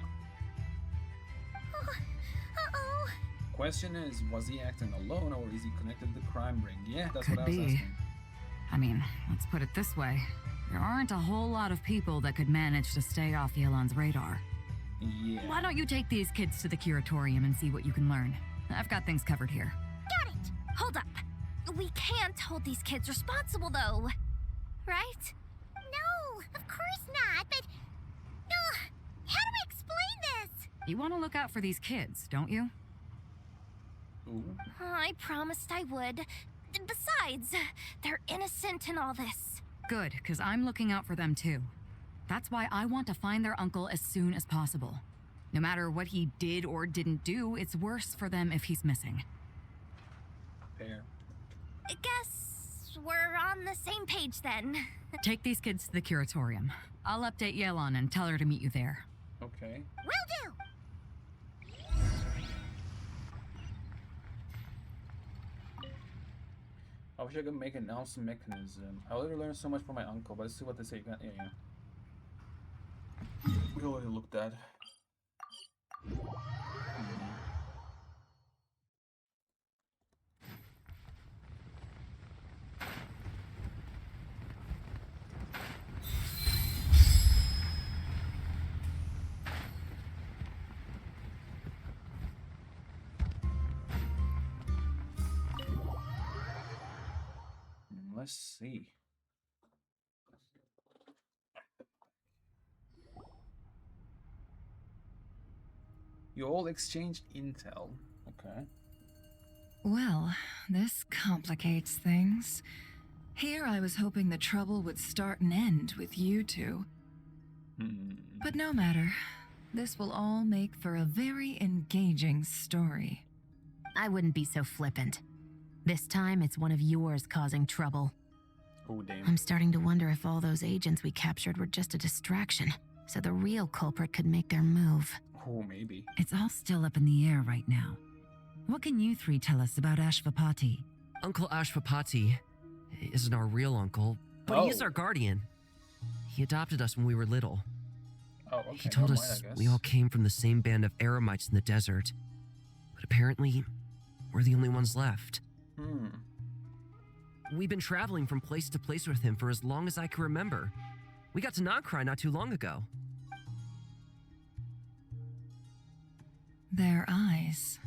question is, was he acting alone or is he connected to the crime ring? Yeah, that's Could what I was be. asking. I mean, let's put it this way. There aren't a whole lot of people that could manage to stay off Yelon's radar. Yeah. Why don't you take these kids to the curatorium and see what you can learn? I've got things covered here. Got it! Hold up. We can't hold these kids responsible, though. Right? No, of course not, but... how do we explain this? You want to look out for these kids, don't you? Ooh. I promised I would. Besides, they're innocent in all this. Good, because I'm looking out for them too. That's why I want to find their uncle as soon as possible. No matter what he did or didn't do, it's worse for them if he's missing. Fair. I guess we're on the same page then. Take these kids to the curatorium. I'll update Yelon and tell her to meet you there. Okay. Will do! I wish I could make an announcement mechanism. I already learned so much from my uncle, but let's see what they say. Yeah. We already looked at. Let's see. You all exchanged intel. Okay. Well, this complicates things. Here I was hoping the trouble would start and end with you two. But no matter. This will all make for a very engaging story. I wouldn't be so flippant. This time, it's one of yours causing trouble. Oh, damn. I'm starting to wonder if all those agents we captured were just a distraction, so the real culprit could make their move. Oh, maybe. It's all still up in the air right now. What can you three tell us about Ashvapati? Uncle Ashvapati isn't our real uncle, but he is our guardian. He adopted us when we were little. Oh, okay. He told Never us mind, I guess. we all came from the same band of eremites in the desert. But apparently, we're the only ones left. We've been traveling from place to place with him for as long as I can remember. We got to Nagcry not too long ago. Their eyes.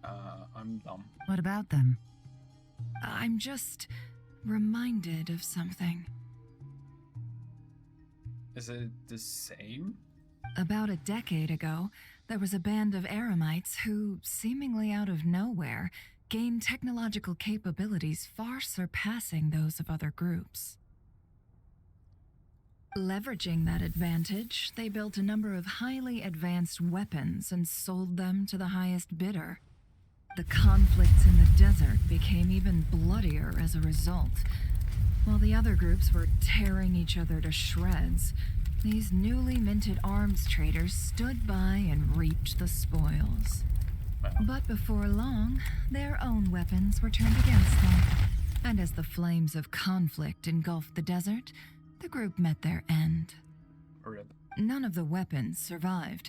I'm dumb. What about them? I'm just reminded of something. Is it the same? About a decade ago, there was a band of eremites who, seemingly out of nowhere, gained technological capabilities far surpassing those of other groups. Leveraging that advantage, they built a number of highly advanced weapons and sold them to the highest bidder. The conflicts in the desert became even bloodier as a result. While the other groups were tearing each other to shreds, these newly minted arms traders stood by and reaped the spoils. But before long, their own weapons were turned against them. And as the flames of conflict engulfed the desert, the group met their end. Rip. None of the weapons survived,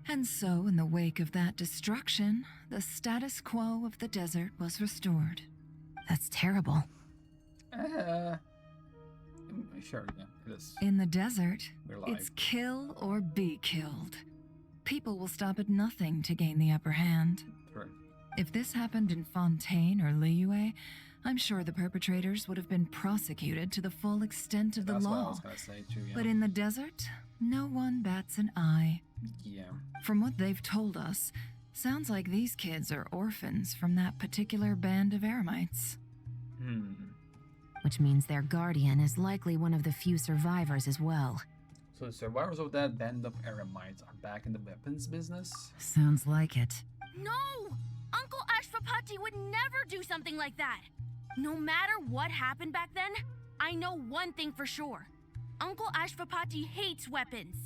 and so in the wake of that destruction, the status quo of the desert was restored. That's terrible. Sure, yeah, it is. In the desert, We're live. it's kill or be killed. People will stop at nothing to gain the upper hand. True. If this happened in Fontaine or Liyue, I'm sure the perpetrators would have been prosecuted to the full extent of the That's what I law. was gonna say too, yeah. But in the desert, no one bats an eye. Yeah. From what they've told us, sounds like these kids are orphans from that particular band of eremites. Which means their guardian is likely one of the few survivors as well. So the survivors of that band of eremites are back in the weapons business? Sounds like it. No! Uncle Ashvapati would never do something like that. No matter what happened back then, I know one thing for sure. Uncle Ashvapati hates weapons.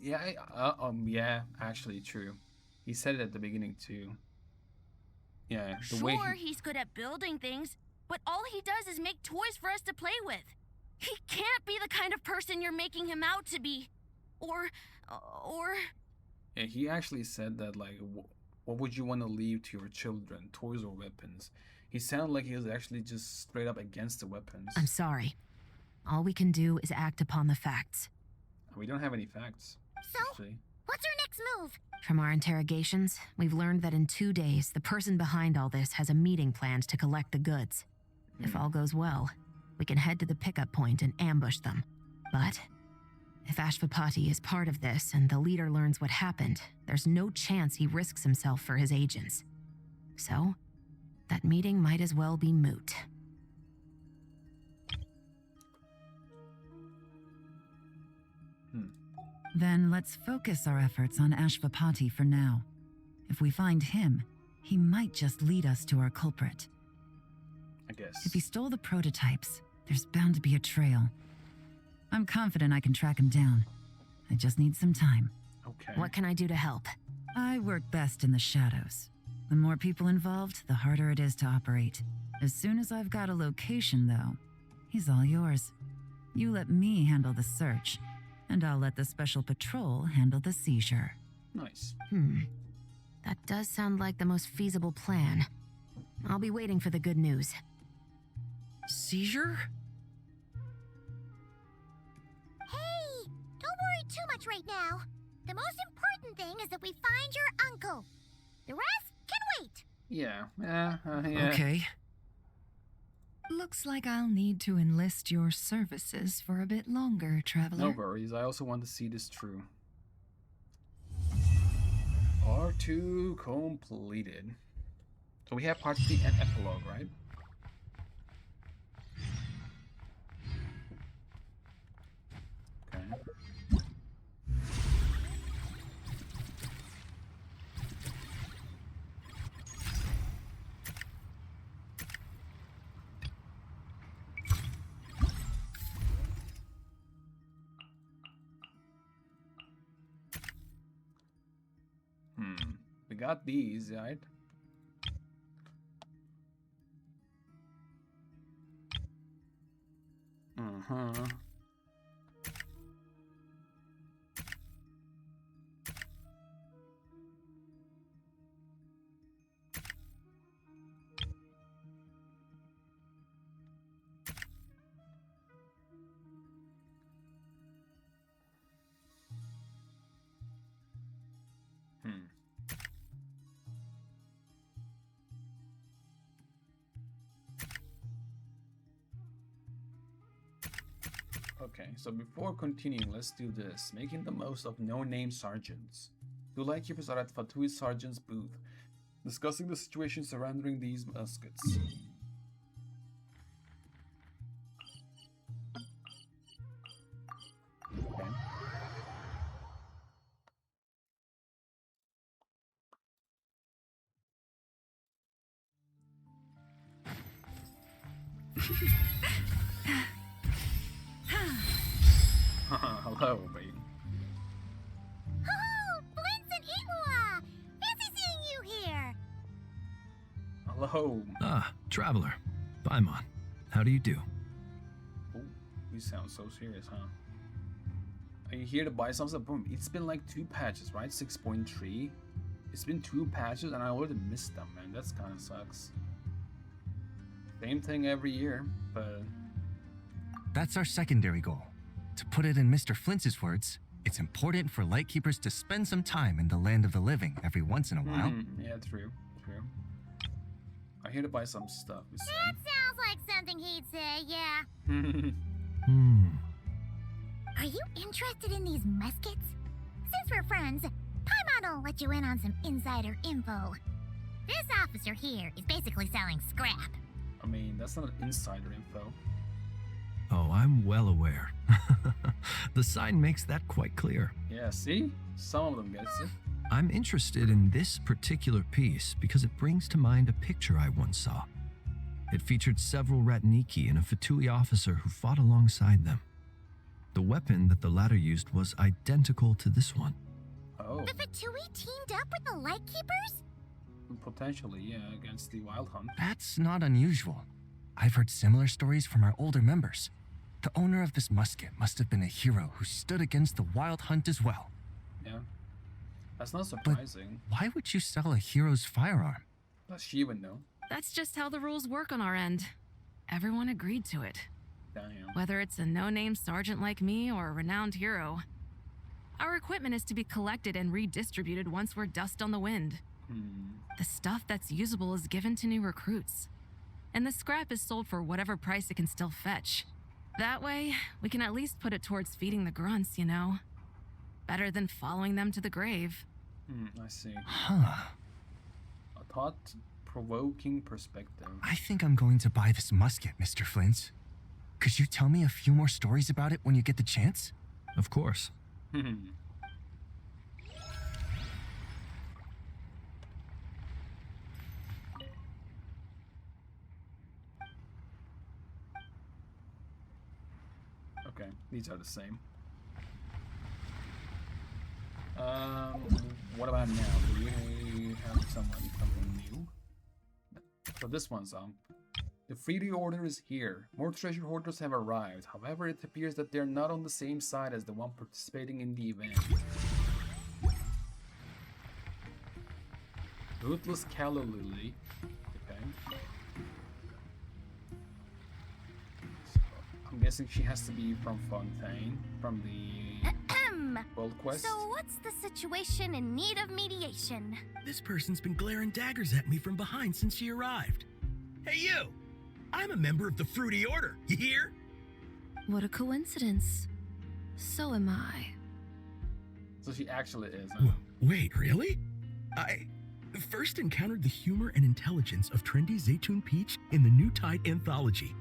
Yeah, actually true. He said it at the beginning too. Yeah, the way Sure, he's good at building things, but all he does is make toys for us to play with. He can't be the kind of person you're making him out to be. Or... Yeah, he actually said that, like, What would you want to leave to your children, toys or weapons? He sounded like he was actually just straight up against the weapons. I'm sorry. All we can do is act upon the facts. We don't have any facts. So, actually. what's our next move? From our interrogations, we've learned that in 2 days, the person behind all this has a meeting planned to collect the goods. If all goes well, we can head to the pickup point and ambush them. But if Ashvapati is part of this and the leader learns what happened, there's no chance he risks himself for his agents. So, that meeting might as well be moot. Then let's focus our efforts on Ashvapati for now. If we find him, he might just lead us to our culprit. I guess. If he stole the prototypes, there's bound to be a trail. I'm confident I can track him down. I just need some time. Okay. What can I do to help? I work best in the shadows. The more people involved, the harder it is to operate. As soon as I've got a location, though, he's all yours. You let me handle the search, and I'll let the special patrol handle the seizure. Nice. That does sound like the most feasible plan. I'll be waiting for the good news. Seizure? Hey, don't worry too much right now. The most important thing is that we find your uncle. The rest can wait. Yeah. Yeah. Okay. Looks like I'll need to enlist your services for a bit longer, traveler. No worries. I also want to see this through. R2 completed. So we have part 3 and epilogue, right? Okay. We got these, right? Okay, so before continuing, let's do this. Making the most of no-name sergeants. The lightkeepers are at Fatui's sergeant's booth, discussing the situation surrounding these muskets. Okay. Hello, baby. Oh, Blinson Igua! Fancy seeing you here! Hello. Ah, traveler. Paimon. How do you do? Oh, you sound so serious, huh? Are you here to buy something? Boom. It's been like 2 patches, right? 6.3. It's been 2 patches and I already missed them, man. That's kind of sucks. Same thing every year, but... That's our secondary goal. To put it in Mr. Flintz's words, it's important for Lightkeepers to spend some time in the land of the living every once in a while. Yeah, true. I'm here to buy some stuff. That sounds like something he'd say, yeah. Are you interested in these muskets? Since we're friends, Paimon will let you in on some insider info. This officer here is basically selling scrap. I mean, that's not insider info. Oh, I'm well aware. The sign makes that quite clear. Yeah, see? Some of them get it. I'm interested in this particular piece because it brings to mind a picture I once saw. It featured several Ratniki and a Fatui officer who fought alongside them. The weapon that the latter used was identical to this one. Oh. The Fatui teamed up with the Lightkeepers? Potentially, yeah, against the Wild Hunt. That's not unusual. I've heard similar stories from our older members. The owner of this musket must have been a hero who stood against the Wild Hunt as well. Yeah. That's not surprising. Why would you sell a hero's firearm? Does she even know? That's just how the rules work on our end. Everyone agreed to it. Damn. Whether it's a no-name sergeant like me or a renowned hero. Our equipment is to be collected and redistributed once we're dust on the wind. The stuff that's usable is given to new recruits. And the scrap is sold for whatever price it can still fetch. That way, we can at least put it towards feeding the grunts, you know? Better than following them to the grave. I see. Huh. A thought-provoking perspective. I think I'm going to buy this musket, Mr. Flint. Could you tell me a few more stories about it when you get the chance? Of course. Okay, these are the same. What about now? Do we have something new? So this one's the Freely Order is here. More treasure hoarders have arrived. However, it appears that they're not on the same side as the one participating in the event. Ruthless Calla Lily. Okay. So, I'm guessing she has to be from Fontaine, from the World Quest. So what's the situation in need of mediation? This person's been glaring daggers at me from behind since she arrived. Hey you! I'm a member of the Fruity Order, you hear? What a coincidence. So am I. So she actually is, huh? Wait, really? I first encountered the humor and intelligence of trendy Zaytun Peach in the New Tide anthology.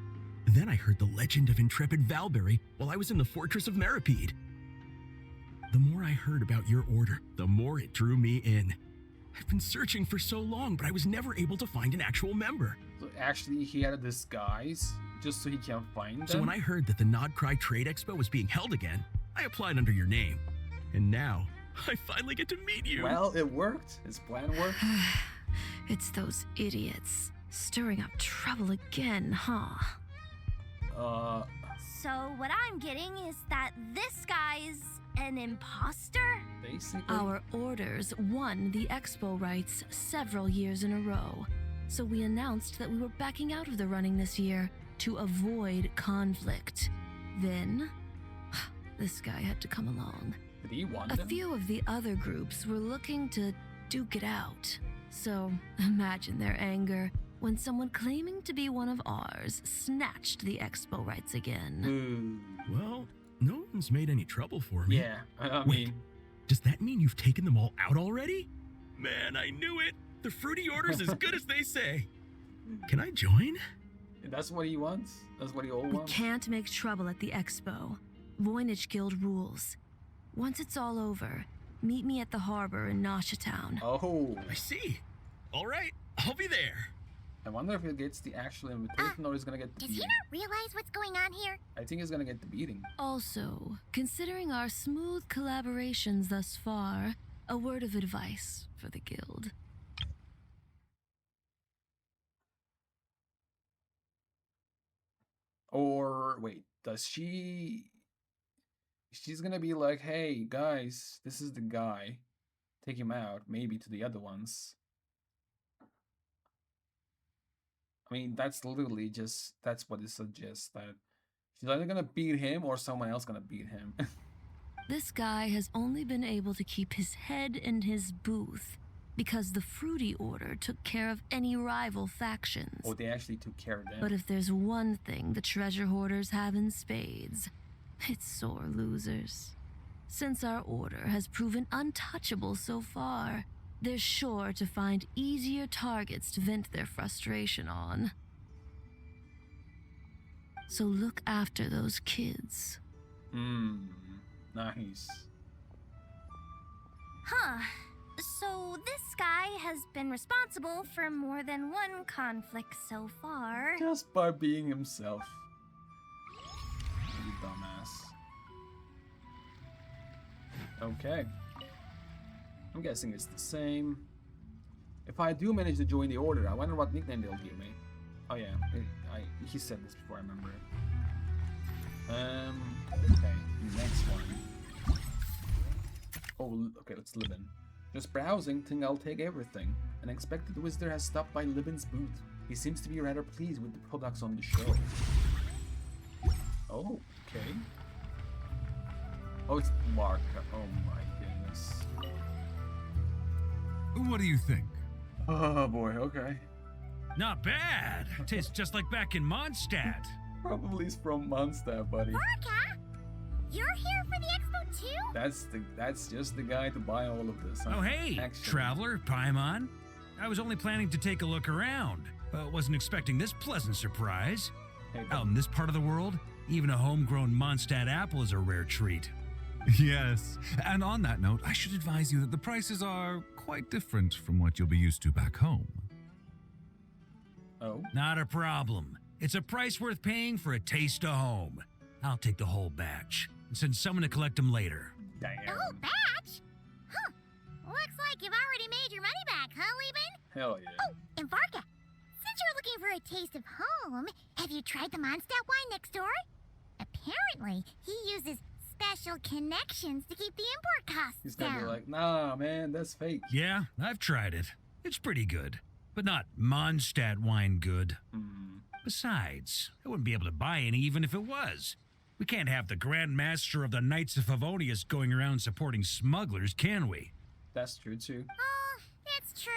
Then I heard the legend of intrepid Valberry while I was in the Fortress of Meripede. The more I heard about your order, the more it drew me in. I've been searching for so long, but I was never able to find an actual member. So actually he had a disguise just so he can find them? So when I heard that the Nodcry Trade Expo was being held again, I applied under your name. And now, I finally get to meet you. Well, it worked. His plan worked. It's those idiots. Stirring up trouble again, huh? So what I'm getting is that this guy's an imposter? Basically. Our orders won the expo rights several years in a row, so we announced that we were backing out of the running this year to avoid conflict. Then, this guy had to come along. Did he want A them? few of the other groups were looking to duke it out, so imagine their anger when someone claiming to be one of ours snatched the expo rights again. Well, no one's made any trouble for me. Yeah, I Wait, mean... does that mean you've taken them all out already? Man, I knew it! The Fruity Order's as good as they say! Can I join? That's what he wants? That's what he all We wants? can't make trouble at the expo. Voynich Guild rules. Once it's all over, meet me at the harbor in Nasha Town. Oh. I see. All right, I'll be there. I wonder if he gets the actual invitation or he's gonna get the Does he beating. not realize what's going on here? I think he's gonna get the beating. Also, considering our smooth collaborations thus far, a word of advice for the guild. Or, wait, does she... She's gonna be like, hey, guys, this is the guy. Take him out, maybe to the other ones. I mean, that's literally just, that's what it suggests, that she's either gonna beat him or someone else gonna beat him. This guy has only been able to keep his head in his booth because the Fruity Order took care of any rival factions. Or they actually took care of them. But if there's one thing the treasure hoarders have in spades, it's sore losers. Since our order has proven untouchable so far, they're sure to find easier targets to vent their frustration on. So look after those kids. Nice. Huh. So this guy has been responsible for more than one conflict so far. Just by being himself. You dumbass. Okay. I'm guessing it's the same. If I do manage to join the order, I wonder what nickname they'll give me. Oh yeah, he said this before, I remember it. Okay, next one. Oh, okay, let's live in. Just browsing, think I'll take everything. An expected visitor has stopped by Libin's booth. He seems to be rather pleased with the products on the show. Oh, okay. Oh, it's Marka. Oh my goodness. What do you think? Oh boy, okay. Not bad. Tastes just like back in Mondstadt. Probably is from Mondstadt, buddy. Orca, you're here for the expo too? That's just the guy to buy all of this. Huh? Oh hey, Actually. traveler, Paimon. I was only planning to take a look around. Wasn't expecting this pleasant surprise. Hey, Out in this part of the world, even a homegrown Mondstadt apple is a rare treat. Yes, and on that note, I should advise you that the prices are quite different from what you'll be used to back home. Oh? Not a problem. It's a price worth paying for a taste of home. I'll take the whole batch and send someone to collect them later. Damn. The whole batch? Huh. Looks like you've already made your money back, huh, Lieben? Hell yeah. Oh, and Varka, since you're looking for a taste of home, have you tried the Mondstadt wine next door? Apparently, he uses special connections to keep the import costs He's down. gonna be like, nah, man, that's fake. Yeah, I've tried it. It's pretty good, but not Mondstadt wine good. Besides, I wouldn't be able to buy any even if it was. We can't have the Grand Master of the Knights of Favonius going around supporting smugglers, can we? That's true too. Oh, that's true.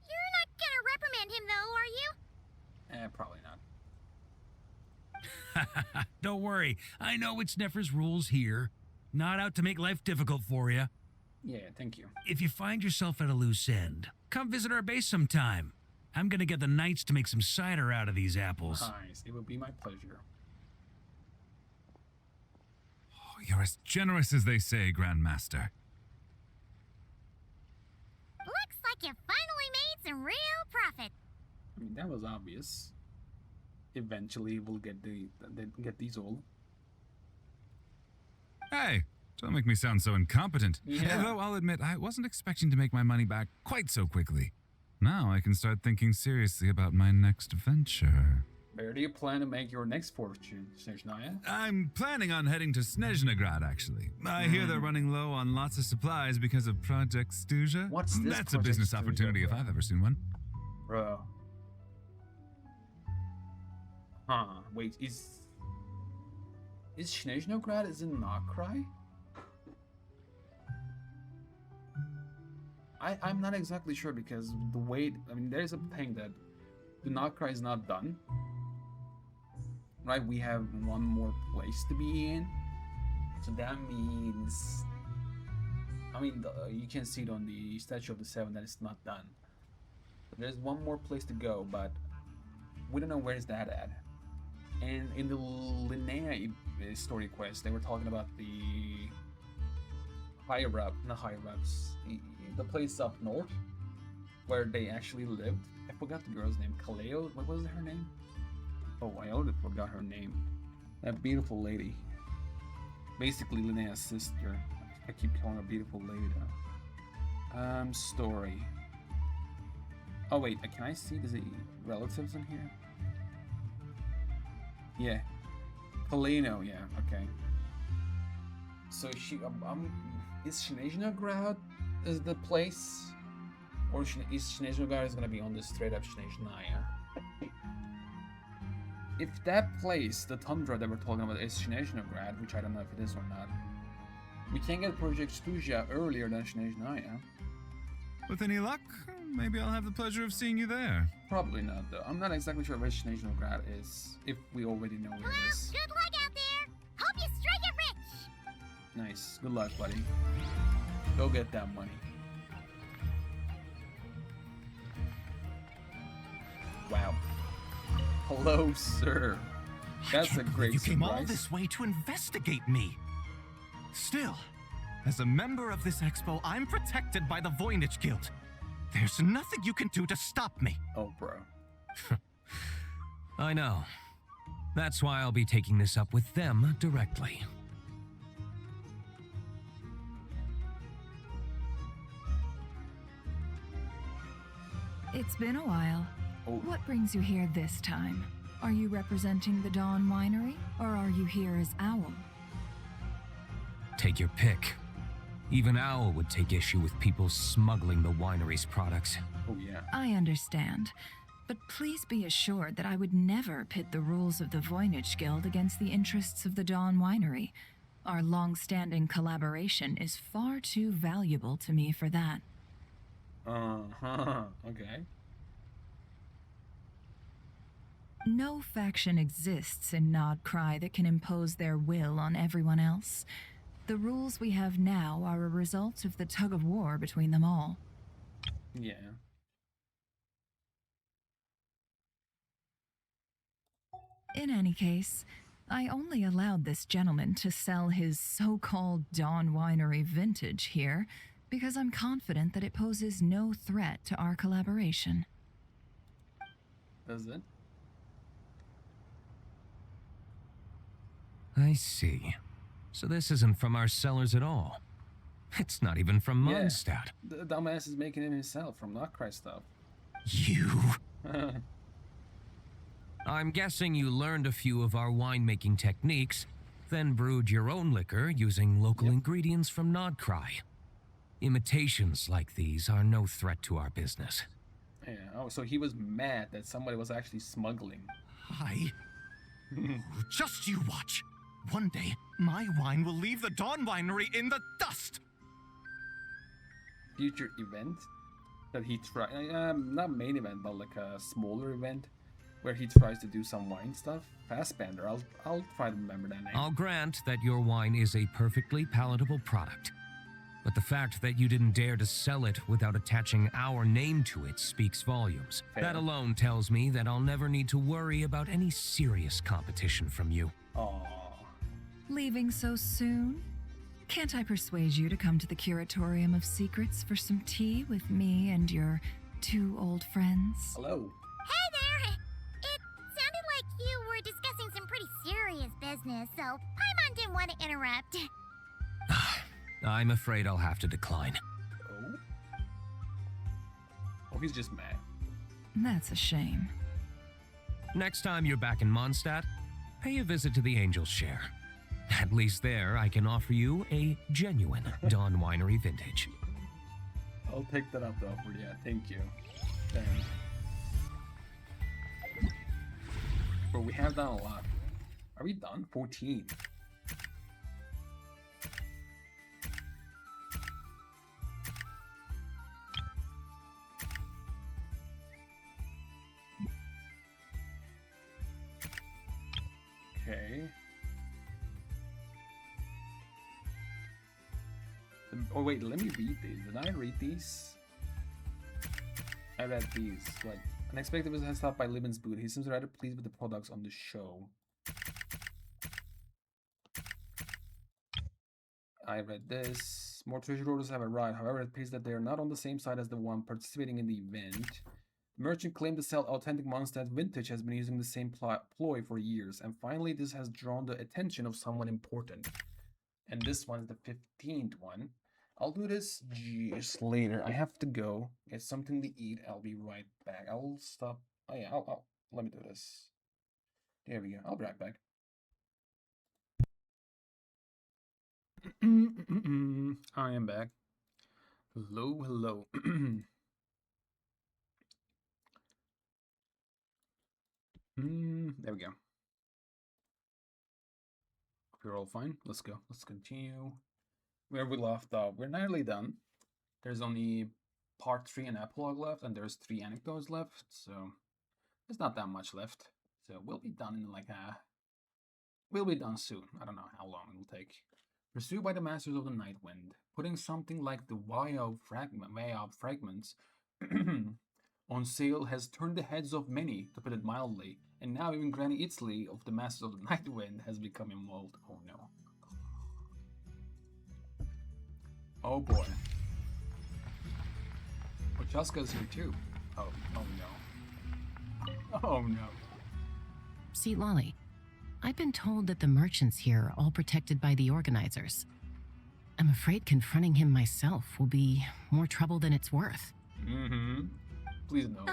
You're not gonna reprimand him though, are you? Probably not. Don't worry, I know it's Nefer's rules here. Not out to make life difficult for you. Yeah, thank you. If you find yourself at a loose end, come visit our base sometime. I'm gonna get the Knights to make some cider out of these apples. Nice, it would be my pleasure. Oh, you're as generous as they say, Grandmaster. Looks like you finally made some real profit. I mean, that was obvious. Eventually, we'll get get these all. Hey, don't make me sound so incompetent. Yeah. Though I'll admit, I wasn't expecting to make my money back quite so quickly. Now I can start thinking seriously about my next venture. Where do you plan to make your next fortune, Snezhnaya? I'm planning on heading to Snezhnograd, actually. I hear they're running low on lots of supplies because of Project Stuja. What's this That's a Project business Stuja, opportunity if bro? I've ever seen one. Bro. Huh, wait, is Snezhnograd is in Nokrai? I'm not exactly sure because the way, I mean, there's a thing that the Nokrai is not done. Right, we have one more place to be in. So that means, I mean, you can see it on the Statue of the Seven that it's not done. But there's one more place to go, but we don't know where is that at. And in the Linnea story quest, they were talking about the higher up, not higher ups, the place up north where they actually lived. I forgot the girl's name. Kaleo? What was her name? Oh, I already forgot her name. That beautiful lady. Basically Linnea's sister. I keep calling her beautiful lady though. Story. Oh wait, can I see the relatives in here? Yeah. Kaleno, yeah, okay. So she, is Snezhnograd is the place? Or is Snezhnograd is gonna be on the straight up Snezhnaya? If that place, the tundra that we're talking about, is Snezhnograd, which I don't know if it is or not, we can get Project Stuja earlier than Snezhnaya. With any luck, maybe I'll have the pleasure of seeing you there. Probably not, though. I'm not exactly sure where Snezhnograd is, if we already know where it is. Good luck out there. Hope you strike it rich. Nice. Good luck, buddy. Go get that money. Wow. Hello, sir. That's a great You came all surprise. this way to investigate me. Still, as a member of this expo, I'm protected by the Voynich Guild. There's nothing you can do to stop me. Oh, bro. I know. That's why I'll be taking this up with them directly. It's been a while. Oh. What brings you here this time? Are you representing the Dawn Winery, or are you here as Owl? Take your pick. Even Owl would take issue with people smuggling the winery's products. Oh, yeah. I understand. But please be assured that I would never pit the rules of the Voynich Guild against the interests of the Dawn Winery. Our long-standing collaboration is far too valuable to me for that. Okay. No faction exists in Nod Cry that can impose their will on everyone else. The rules we have now are a result of the tug-of-war between them all. Yeah. In any case, I only allowed this gentleman to sell his so-called Dawn Winery vintage here because I'm confident that it poses no threat to our collaboration. Does it? I see. So this isn't from our cellars at all. It's not even from Mondstadt. The dumbass is making it himself from Notcry stuff. You? I'm guessing you learned a few of our winemaking techniques, then brewed your own liquor using local ingredients from Nodcry. Imitations like these are no threat to our business. Yeah. Oh, so he was mad that somebody was actually smuggling. Just you watch. One day, my wine will leave the Dawn Winery in the dust. Future event that he tried, not main event, but like a smaller event where he tries to do some wine stuff. Fastbender, I'll try to remember that name. I'll grant that your wine is a perfectly palatable product, but the fact that you didn't dare to sell it without attaching our name to it speaks volumes. Fair. That alone tells me that I'll never need to worry about any serious competition from you. Aww. Leaving so soon? Can't I persuade you to come to the Curatorium of Secrets for some tea with me and your two old friends? Hello. Hey there! It sounded like you were discussing some pretty serious business, so Paimon didn't want to interrupt. I'm afraid I'll have to decline. Oh? Oh, he's just mad. That's a shame. Next time you're back in Mondstadt, pay a visit to the Angel's Share. At least there, I can offer you a genuine Dawn Winery vintage. I'll take that up, though. Yeah, thank you. Damn. Bro, we have done a lot. Are we done? 14. Okay. Oh wait, let me read these. Did I read these? I read these. What? Unexpected visit has stopped by Libin's booth. He seems rather pleased with the products on the show. I read this. More treasure orders have arrived. However, it appears that they are not on the same side as the one participating in the event. The merchant claimed to sell authentic Mondstadt vintage has been using the same ploy for years. And finally, this has drawn the attention of someone important. And this one is the 15th one. I'll do this just later. I have to go get something to eat. I'll be right back. I'll stop. Oh yeah, I'll let me do this. There we go. I'll be right back. I am back. Hello, hello. There we go. We're all fine. Let's go. Let's continue. Where we left off. We're nearly done. There's only part 3 and epilogue left, and there's 3 anecdotes left, so there's not that much left. So we'll be done in like we'll be done soon. I don't know how long it will take. Pursued by the Masters of the Night Wind, putting something like the Way of Fragments on sale has turned the heads of many, to put it mildly, and now even Granny Itzley of the Masters of the Night Wind has become involved. Oh no. Oh boy. Oh, Chaska's here too. Oh no. Oh no. See, Lolly, I've been told that the merchants here are all protected by the organizers. I'm afraid confronting him myself will be more trouble than it's worth. Mm-hmm. Please no.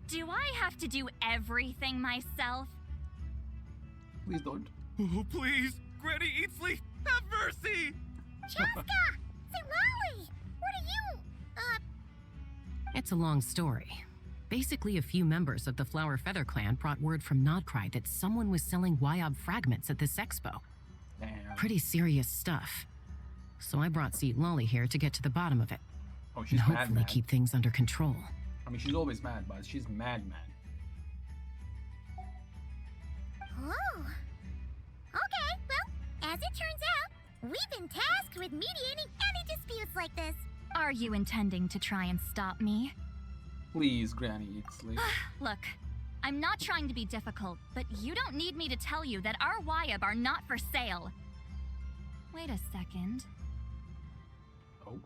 Do I have to do everything myself? Please don't. Oh, please, Granny Eatsley, have mercy! Chaska! Lolly! What are you, It's a long story. Basically, a few members of the Flower Feather clan brought word from Nodcry that someone was selling Wyob fragments at this expo. Damn. Pretty serious stuff. So I brought Seat Lolly here to get to the bottom of it. Oh, and she's hopefully mad. keep things under control. I mean, she's always mad, but she's mad. Oh. Okay, well, as it turns out, we've been tasked with mediating any disputes like this. Are you intending to try and stop me? Please, Granny Eatsley. Look, I'm not trying to be difficult, but you don't need me to tell you that our Wyob are not for sale. Wait a second. Oh.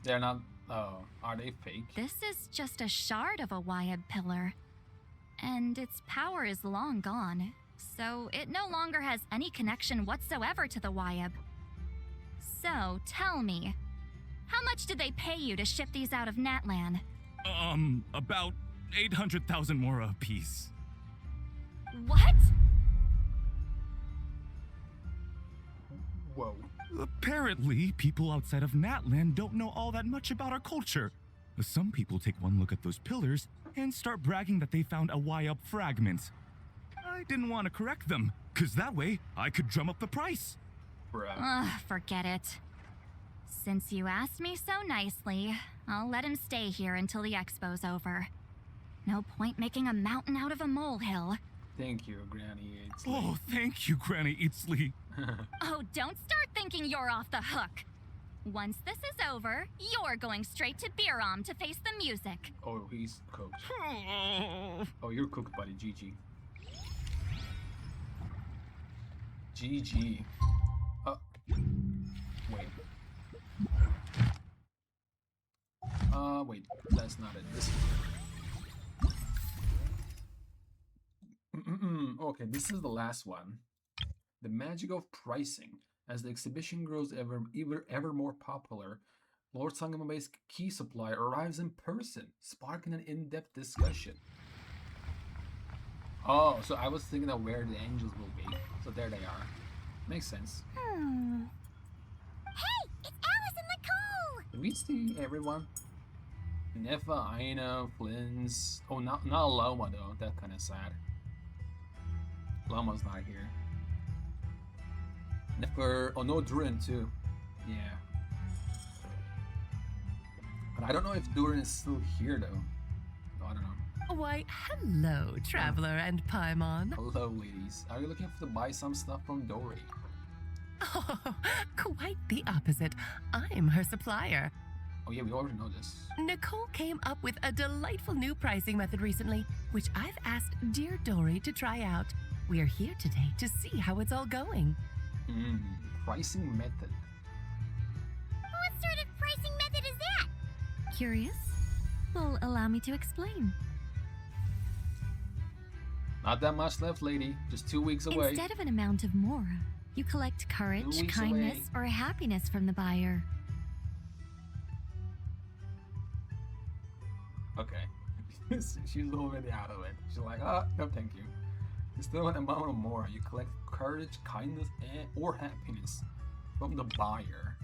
They're not... Oh, are they fake? This is just a shard of a Wyob pillar. And its power is long gone, so it no longer has any connection whatsoever to the Wyob. So, tell me, how much did they pay you to ship these out of Natlan? About 800,000 more a piece. What? Whoa. Apparently, people outside of Natlan don't know all that much about our culture. Some people take one look at those pillars and start bragging that they found a Wyob fragment. I didn't want to correct them, cause that way I could drum up the price. Ugh, forget it. Since you asked me so nicely, I'll let him stay here until the expo's over. No point making a mountain out of a molehill. Thank you, Granny Eatsley. Oh, thank you, Granny Eatsley. Oh, don't start thinking you're off the hook. Once this is over, you're going straight to Biram to face the music. Oh, he's cooked. Oh, you're cooked, buddy. GG. GG. Wait. Wait, that's not it. This is it. Okay, this is the last one. The magic of pricing. As the exhibition grows ever more popular, Lord Sangamabe's key supply arrives in person, sparking an in-depth discussion. Oh, so I was thinking of where the angels will be. So there they are. Makes sense. Hey, it's Alice and Nicole! Did we see everyone? Nefa, Aina, Flynn's... Oh, not Loma though. That's kind of sad. Loma's not here. Nefer... Oh, no, Durin too. Yeah. But I don't know if Durin is still here though. No, I don't know. Why, hello, Traveler and Paimon. Hello, ladies. Are you looking to buy some stuff from Dory? Oh, quite the opposite. I'm her supplier. Oh yeah, we already know this. Nicole came up with a delightful new pricing method recently, which I've asked dear Dory to try out. We're here today to see how it's all going. Pricing method. What sort of pricing method is that? Curious? Well, allow me to explain. Not that much left, lady. Just 2 weeks away. Instead of an amount of mora, you collect 2 courage, weeks kindness, away. or happiness from the buyer. Okay. She's already out of it. She's like, no thank you. Instead of an amount of more, you collect courage, kindness, or happiness from the buyer.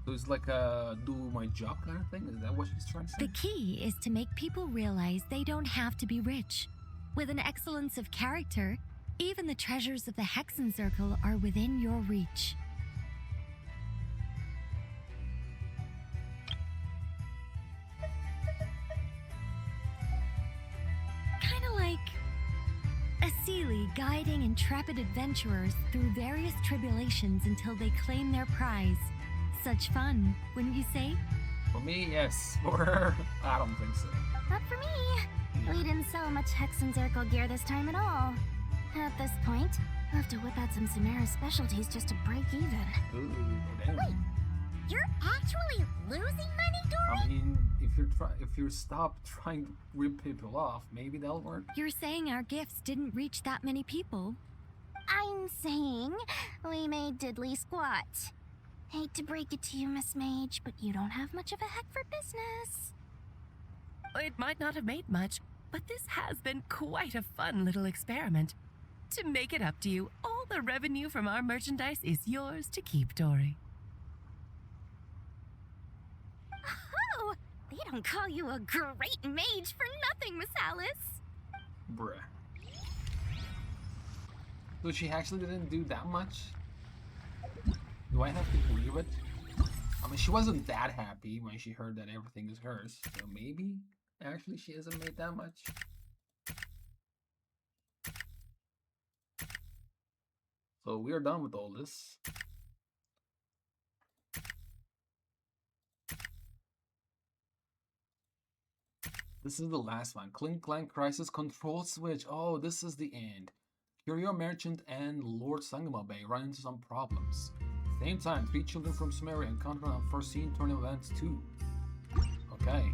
So it's like a do my job kind of thing? Is that what she's trying to say? The key is to make people realize they don't have to be rich. With an excellence of character, even the treasures of the Hexen Circle are within your reach. Kinda like a Sealy guiding intrepid adventurers through various tribulations until they claim their prize. Such fun, wouldn't you say? For me, yes. For her, I don't think so. Not for me. We didn't sell much Hexen Circle gear this time at all. At this point, I'll have to whip out some Samara specialties just to break even. Ooh, damn. Wait, you're actually losing money, Dory? I mean, if you stop trying to rip people off, maybe that'll work. You're saying our gifts didn't reach that many people? I'm saying we made diddly squat. Hate to break it to you, Miss Mage, but you don't have much of a heck for business. It might not have made much, but this has been quite a fun little experiment. To make it up to you, all the revenue from our merchandise is yours to keep, Dory. Oh, they don't call you a great mage for nothing, Miss Alice. Bruh. So she actually didn't do that much? Do I have to believe it? I mean, she wasn't that happy when she heard that everything is hers. So maybe, actually, she hasn't made that much. So we are done with all this. This is the last one. Clink Clank Crisis Control Switch. Oh, this is the end. Curio Merchant and Lord Sangamo Bay run into some problems. At the same time, 3 children from Sumeria encounter unforeseen turn events too. Okay.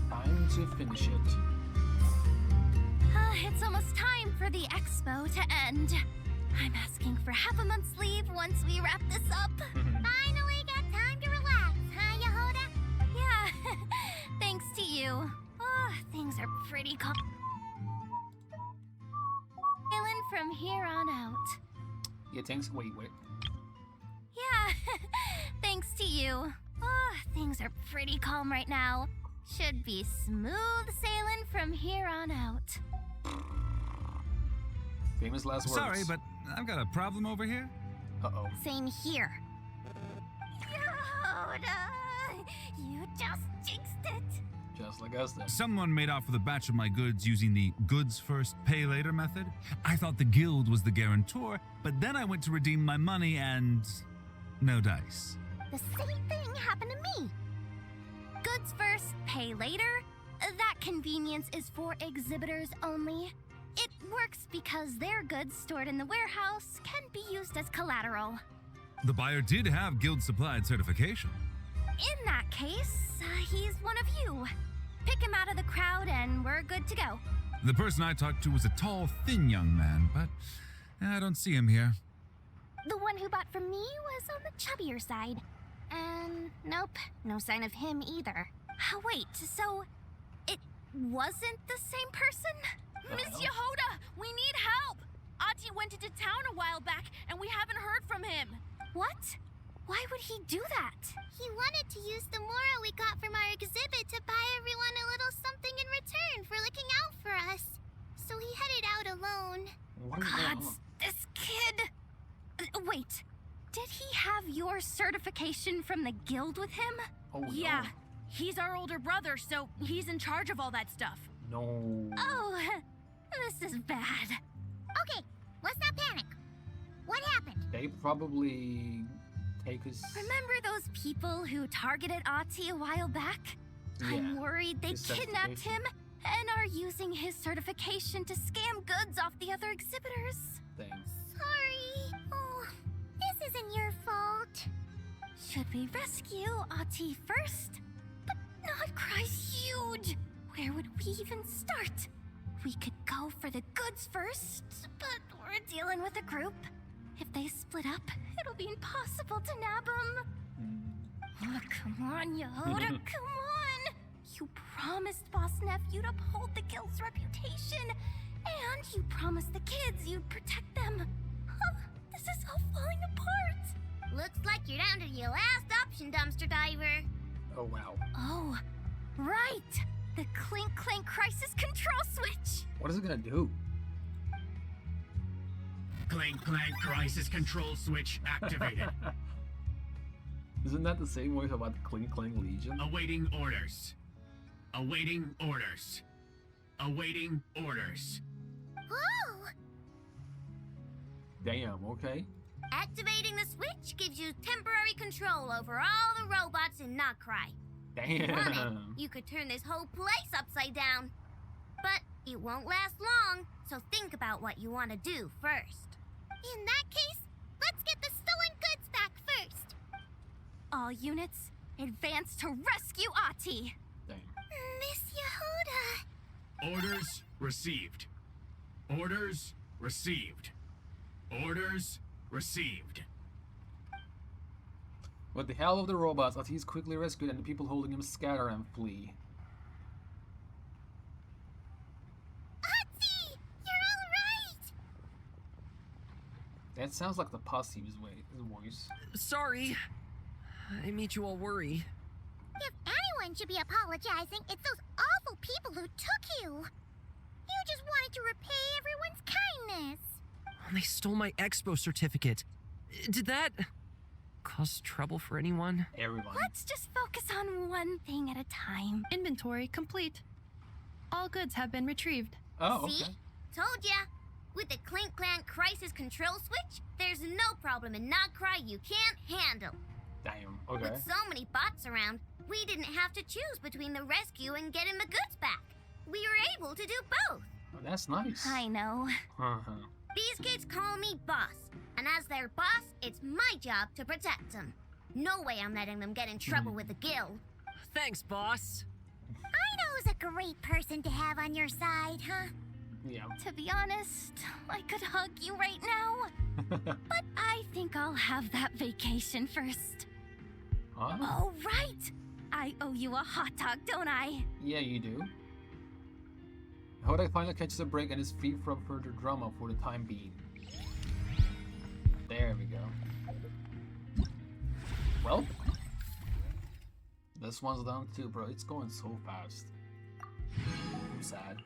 Time to finish it. It's almost time for the expo to end. I'm asking for half a month's leave once we wrap this up. Finally got time to relax, huh, Yehoda? Yeah, thanks to you. Oh, things are pretty calm. Feeling from here on out. Yeah, thanks. Wait. Yeah, thanks to you. Oh, things are pretty calm right now. Should be smooth sailing from here on out. Famous last words. Sorry, but I've got a problem over here. Uh-oh. Same here. Yehoda, you just jinxed it. Just like us then. Someone made off with a batch of my goods using the goods first, pay later method. I thought the guild was the guarantor, but then I went to redeem my money and no dice. The same thing happened to me. Goods first, pay later. That convenience is for exhibitors only. It works because their goods stored in the warehouse can be used as collateral. The buyer did have guild supplied certification. In that case, he's one of you. Pick him out of the crowd and we're good to go. The person I talked to was a tall, thin young man, but I don't see him here. The one who bought from me was on the chubbier side. And nope, no sign of him either. Wait, so it wasn't the same person? Miss Yehoda, we need help! Ati went into town a while back and we haven't heard from him. What? Why would he do that? He wanted to use the mora we got from our exhibit to buy everyone a little something in return for looking out for us. So he headed out alone. Gods, this kid... Wait, did he have your certification from the guild with him? Oh, yeah, he's our older brother, so he's in charge of all that stuff. No. Oh, this is bad. Okay, let's not panic. What happened? They probably take us... Remember those people who targeted Ati a while back? Yeah. I'm worried they His kidnapped him certification. and are using his certification to scam goods off the other exhibitors. Thanks. Sorry. Oh, this isn't your fault. Should we rescue Ati first? But Nodcry's huge. Where would we even start? We could go for the goods first, but we're dealing with a group. If they split up, it'll be impossible to nab them. Oh, come on, Yehoda, come on! You promised Boss Nephew to uphold the guild's reputation, and you promised the kids you'd protect them. This is all falling apart. Looks like you're down to your last option, dumpster diver. Oh, wow. Oh, right! The Clink Clank Crisis Control Switch! What is it gonna do? Clank Clank Crisis Control Switch activated. Isn't that the same voice about the Clink Clank Legion? Awaiting orders. Awaiting orders. Awaiting orders. Oh! Damn, okay. Activating the switch gives you temporary control over all the robots in Notcry. If you wanted, Damn. you could turn this whole place upside down. But it won't last long, so think about what you want to do first. In that case, let's get the stolen goods back first. All units, advance to rescue Ati! Miss Yehoda. Orders received. Orders received. Orders received. With the help of the robots, Ati is quickly rescued and the people holding him scatter and flee. That sounds like the posse's voice. Sorry. I made you all worry. If anyone should be apologizing, it's those awful people who took you. You just wanted to repay everyone's kindness. They stole my expo certificate. Did that cause trouble for anyone? Everyone. Let's just focus on one thing at a time. Inventory complete. All goods have been retrieved. Oh, See? okay. Told ya. With the Clink Clank crisis control switch, there's no problem in Nodcry you can't handle. Damn, okay. With so many bots around, we didn't have to choose between the rescue and getting the goods back. We were able to do both. Oh, that's nice. I know. Uh-huh. These kids call me boss, and as their boss, it's my job to protect them. No way I'm letting them get in trouble with the guild. Thanks, boss. Ido's a great person to have on your side, huh? Yeah. To be honest, I could hug you right now. But I think I'll have that vacation first. Huh? Oh, right! I owe you a hot dog, don't I? Yeah, you do. Hodai finally catches a break and is free from further drama for the time being. There we go. Well, this one's done too, bro. It's going so fast. I'm sad.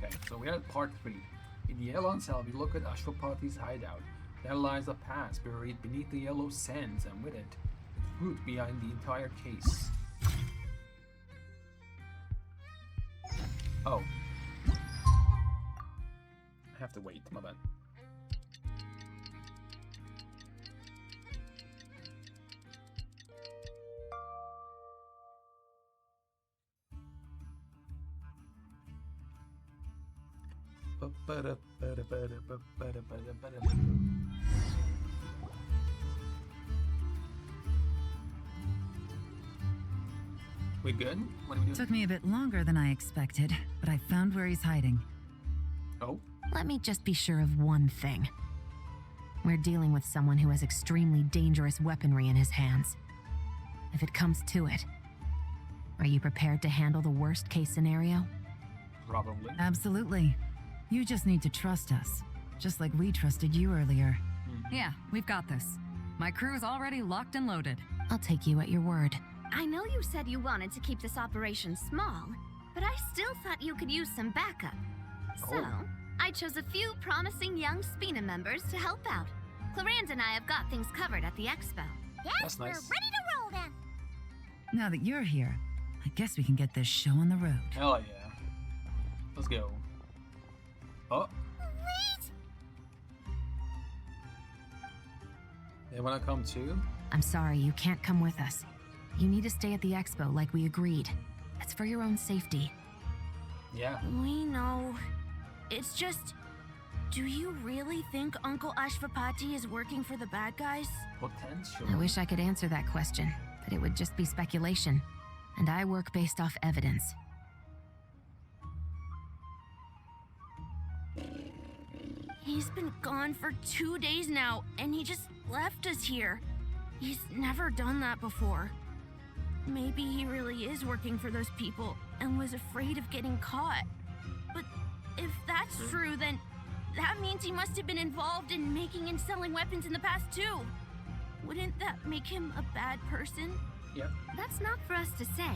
Okay, so we're at part 3. In the Elon cell, we look at Ashwapathi's hideout. There lies a past buried beneath the yellow sands, and with it, the truth behind the entire case. Oh. I have to wait, my bad. We good? What do we do? Took me a bit longer than I expected, but I found where he's hiding. Oh? Let me just be sure of one thing. We're dealing with someone who has extremely dangerous weaponry in his hands. If it comes to it, are you prepared to handle the worst case scenario? Probably. Absolutely. You just need to trust us, just like we trusted you earlier. Yeah, we've got this. My crew's already locked and loaded. I'll take you at your word. I know you said you wanted to keep this operation small, but I still thought you could use some backup. So, I chose a few promising young Spina members to help out. Clarand and I have got things covered at the expo. Yes, That's nice. we're ready to roll then. Now that you're here, I guess we can get this show on the road. Hell yeah. Let's go. Oh. Wait! They wanna come too? I'm sorry, you can't come with us. You need to stay at the expo like we agreed. It's for your own safety. Yeah. We know. It's just... Do you really think Uncle Ashvapati is working for the bad guys? Potential. I wish I could answer that question, but it would just be speculation. And I work based off evidence. He's been gone for 2 days now, and he just left us here. He's never done that before. Maybe he really is working for those people and was afraid of getting caught. But if that's true, then that means he must have been involved in making and selling weapons in the past too. Wouldn't that make him a bad person? Yep. That's not for us to say.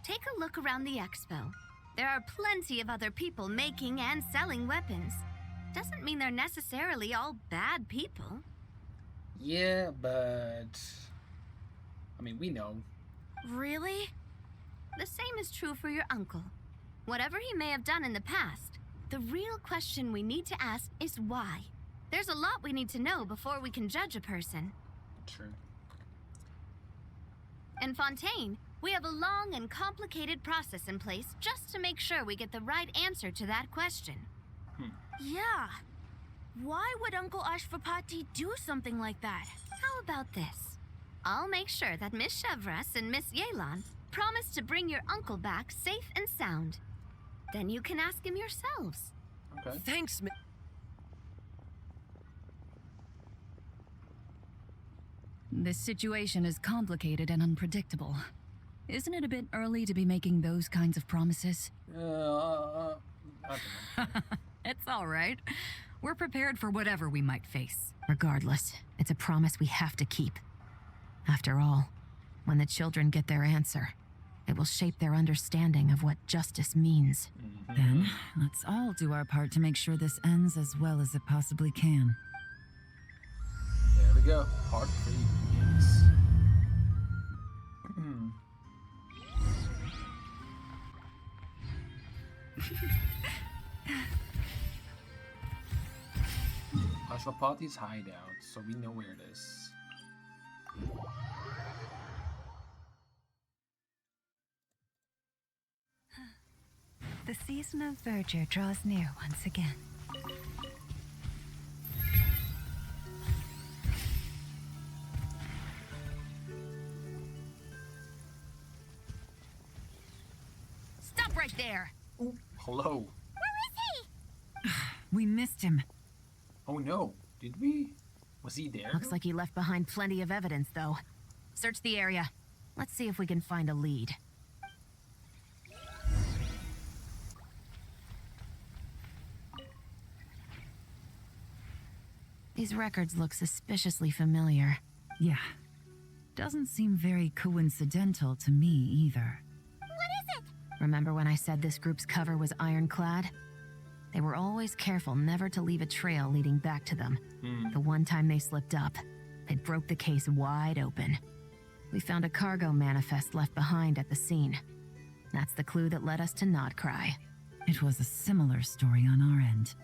Take a look around the expo. There are plenty of other people making and selling weapons. Doesn't mean they're necessarily all bad people. Yeah, but... I mean, we know. Really? The same is true for your uncle. Whatever he may have done in the past, the real question we need to ask is why. There's a lot we need to know before we can judge a person. True. In Fontaine, we have a long and complicated process in place just to make sure we get the right answer to that question. Yeah. Why would Uncle Ashvapati do something like that? How about this? I'll make sure that Miss Chevras and Miss Yelan promise to bring your uncle back safe and sound. Then you can ask him yourselves. Okay. Thanks, This situation is complicated and unpredictable. Isn't it a bit early to be making those kinds of promises? I don't know. It's all right. We're prepared for whatever we might face. Regardless, it's a promise we have to keep. After all, when the children get their answer, it will shape their understanding of what justice means. Then, let's all do our part to make sure this ends as well as it possibly can. There we go. Part 3 begins. Ashwapati's hideout, so we know where it is. The season of verdure draws near once again. Stop right there! Hello. We missed him. Oh no, did we? Was he there? Looks like he left behind plenty of evidence, though. Search the area. Let's see if we can find a lead. These records look suspiciously familiar. Yeah. Doesn't seem very coincidental to me either. What is it? Remember when I said this group's cover was ironclad? They were always careful never to leave a trail leading back to them. The one time they slipped up, it broke the case wide open. We found a cargo manifest left behind at the scene. That's the clue that led us to Nodcry. It was a similar story on our end.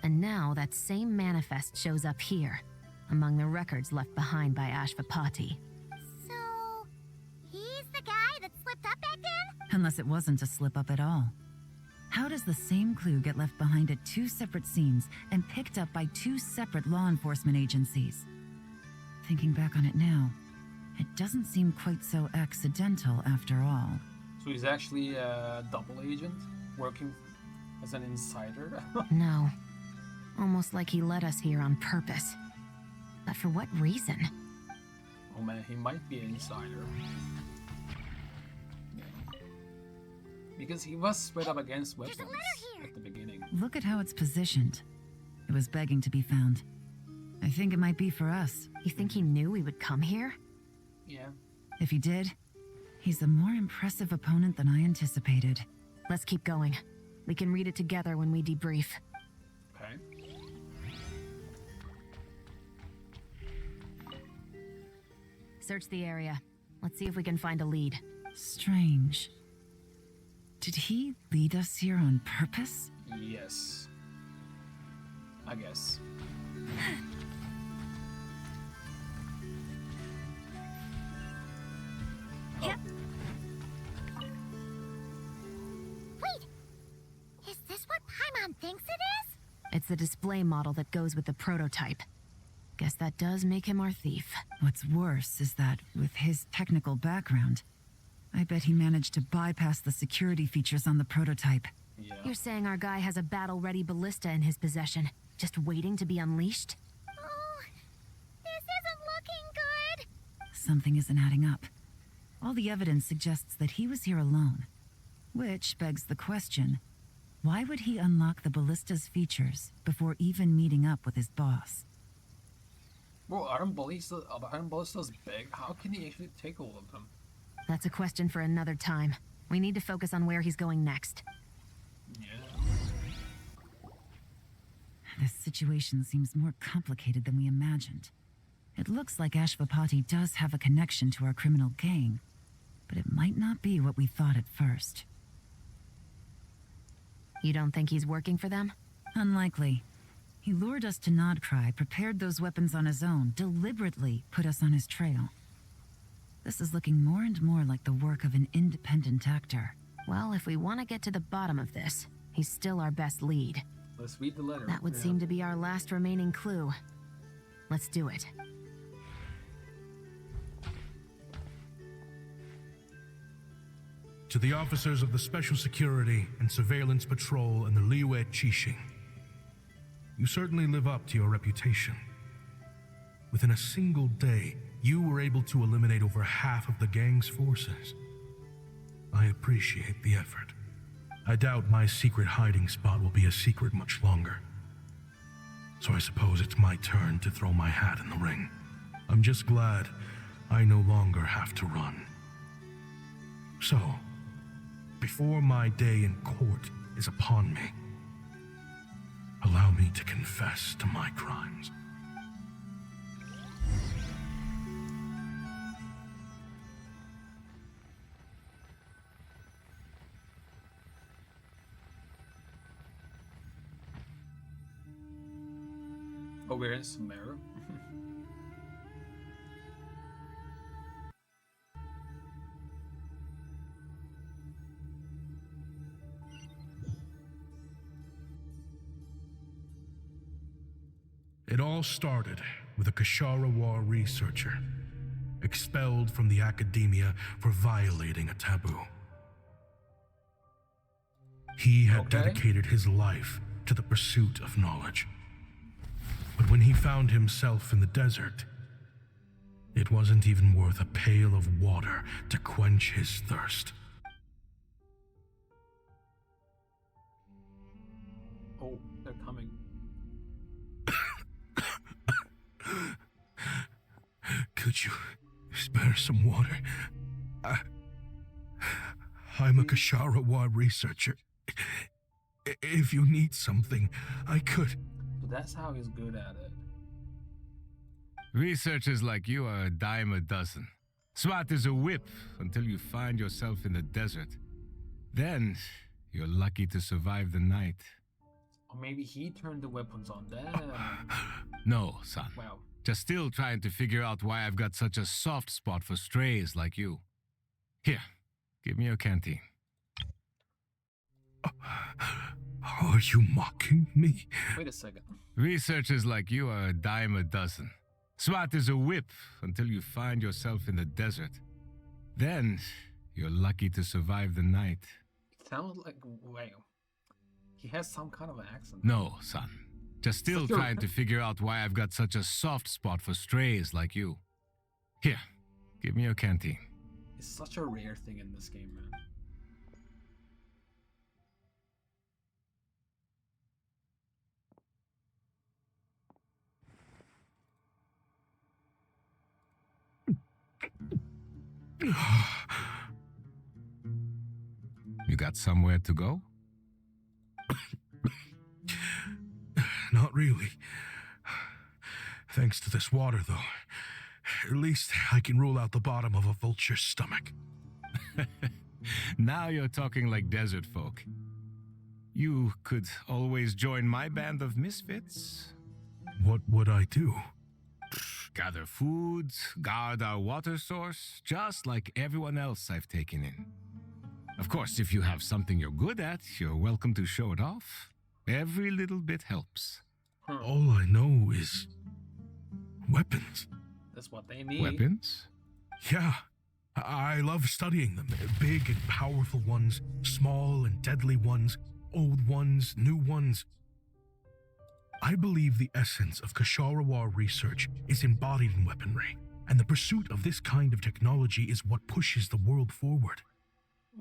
And now that same manifest shows up here, among the records left behind by Ashvapati. So, he's the guy that slipped up back then? Unless it wasn't a slip-up at all. How does the same clue get left behind at 2 separate scenes and picked up by 2 separate law enforcement agencies? Thinking back on it now, it doesn't seem quite so accidental after all. So he's actually a double agent, working as an insider? No. Almost like he led us here on purpose. But for what reason? Oh man, he might be an insider. Because he was spread up against weapons at the beginning. Look at how it's positioned. It was begging to be found. I think it might be for us. You think he knew we would come here? Yeah. If he did, he's a more impressive opponent than I anticipated. Let's keep going. We can read it together when we debrief. Okay. Search the area. Let's see if we can find a lead. Strange. Did he lead us here on purpose? Yes. I guess. Yep. Wait! Is this what Paimon thinks it is? It's the display model that goes with the prototype. Guess that does make him our thief. What's worse is that, with his technical background, I bet he managed to bypass the security features on the prototype. Yeah. You're saying our guy has a battle-ready ballista in his possession, just waiting to be unleashed? Oh, this isn't looking good. Something isn't adding up. All the evidence suggests that he was here alone. Which begs the question, why would he unlock the ballista's features before even meeting up with his boss? Well, aren't ballistas big? How can he actually take all of them? That's a question for another time. We need to focus on where he's going next. Yeah. This situation seems more complicated than we imagined. It looks like Ashvapati does have a connection to our criminal gang, but it might not be what we thought at first. You don't think he's working for them? Unlikely. He lured us to Nodcry, prepared those weapons on his own, deliberately put us on his trail. This is looking more and more like the work of an independent actor. Well, if we want to get to the bottom of this, he's still our best lead. Let's read the letter. That would seem to be our last remaining clue. Let's do it. To the officers of the Special Security and Surveillance Patrol and the Liyue Qixing, you certainly live up to your reputation. Within a single day, you were able to eliminate over half of the gang's forces. I appreciate the effort. I doubt my secret hiding spot will be a secret much longer. So I suppose it's my turn to throw my hat in the ring. I'm just glad I no longer have to run. So, before my day in court is upon me, allow me to confess to my crimes. Oh, we're in Sumeru. It all started with a Kashara researcher, expelled from the academia for violating a taboo. He had dedicated his life to the pursuit of knowledge. But when he found himself in the desert, it wasn't even worth a pail of water to quench his thirst. Oh, they're coming. Could you spare some water? I'm a Kashara researcher. If you need something, I could. But that's how he's good at it. Researchers like you are a dime a dozen. Smart as a whip until you find yourself in the desert. Then, you're lucky to survive the night. Or maybe he turned the weapons on them. No, son. Wow. Just still trying to figure out why I've got such a soft spot for strays like you. Here, give me your canteen. Are you mocking me? Wait a second. Researchers like you are a dime a dozen. Smart as a whip until you find yourself in the desert. Then, you're lucky to survive the night. It sounds like, wow. He has some kind of an accent. No, son. Just still trying to figure out why I've got such a soft spot for strays like you. Here, give me your canteen. It's such a rare thing in this game, man. You got somewhere to go? Not really. Thanks to this water, though. At least I can rule out the bottom of a vulture's stomach. Now you're talking like desert folk. You could always join my band of misfits. What would I do? Gather food, guard our water source, just like everyone else I've taken in. Of course, if you have something you're good at, you're welcome to show it off. Every little bit helps. All I know is weapons. That's what they need. Weapons? Yeah. I love studying them. Big and powerful ones, small and deadly ones, old ones, new ones. I believe the essence of Kashara research is embodied in weaponry, and the pursuit of this kind of technology is what pushes the world forward.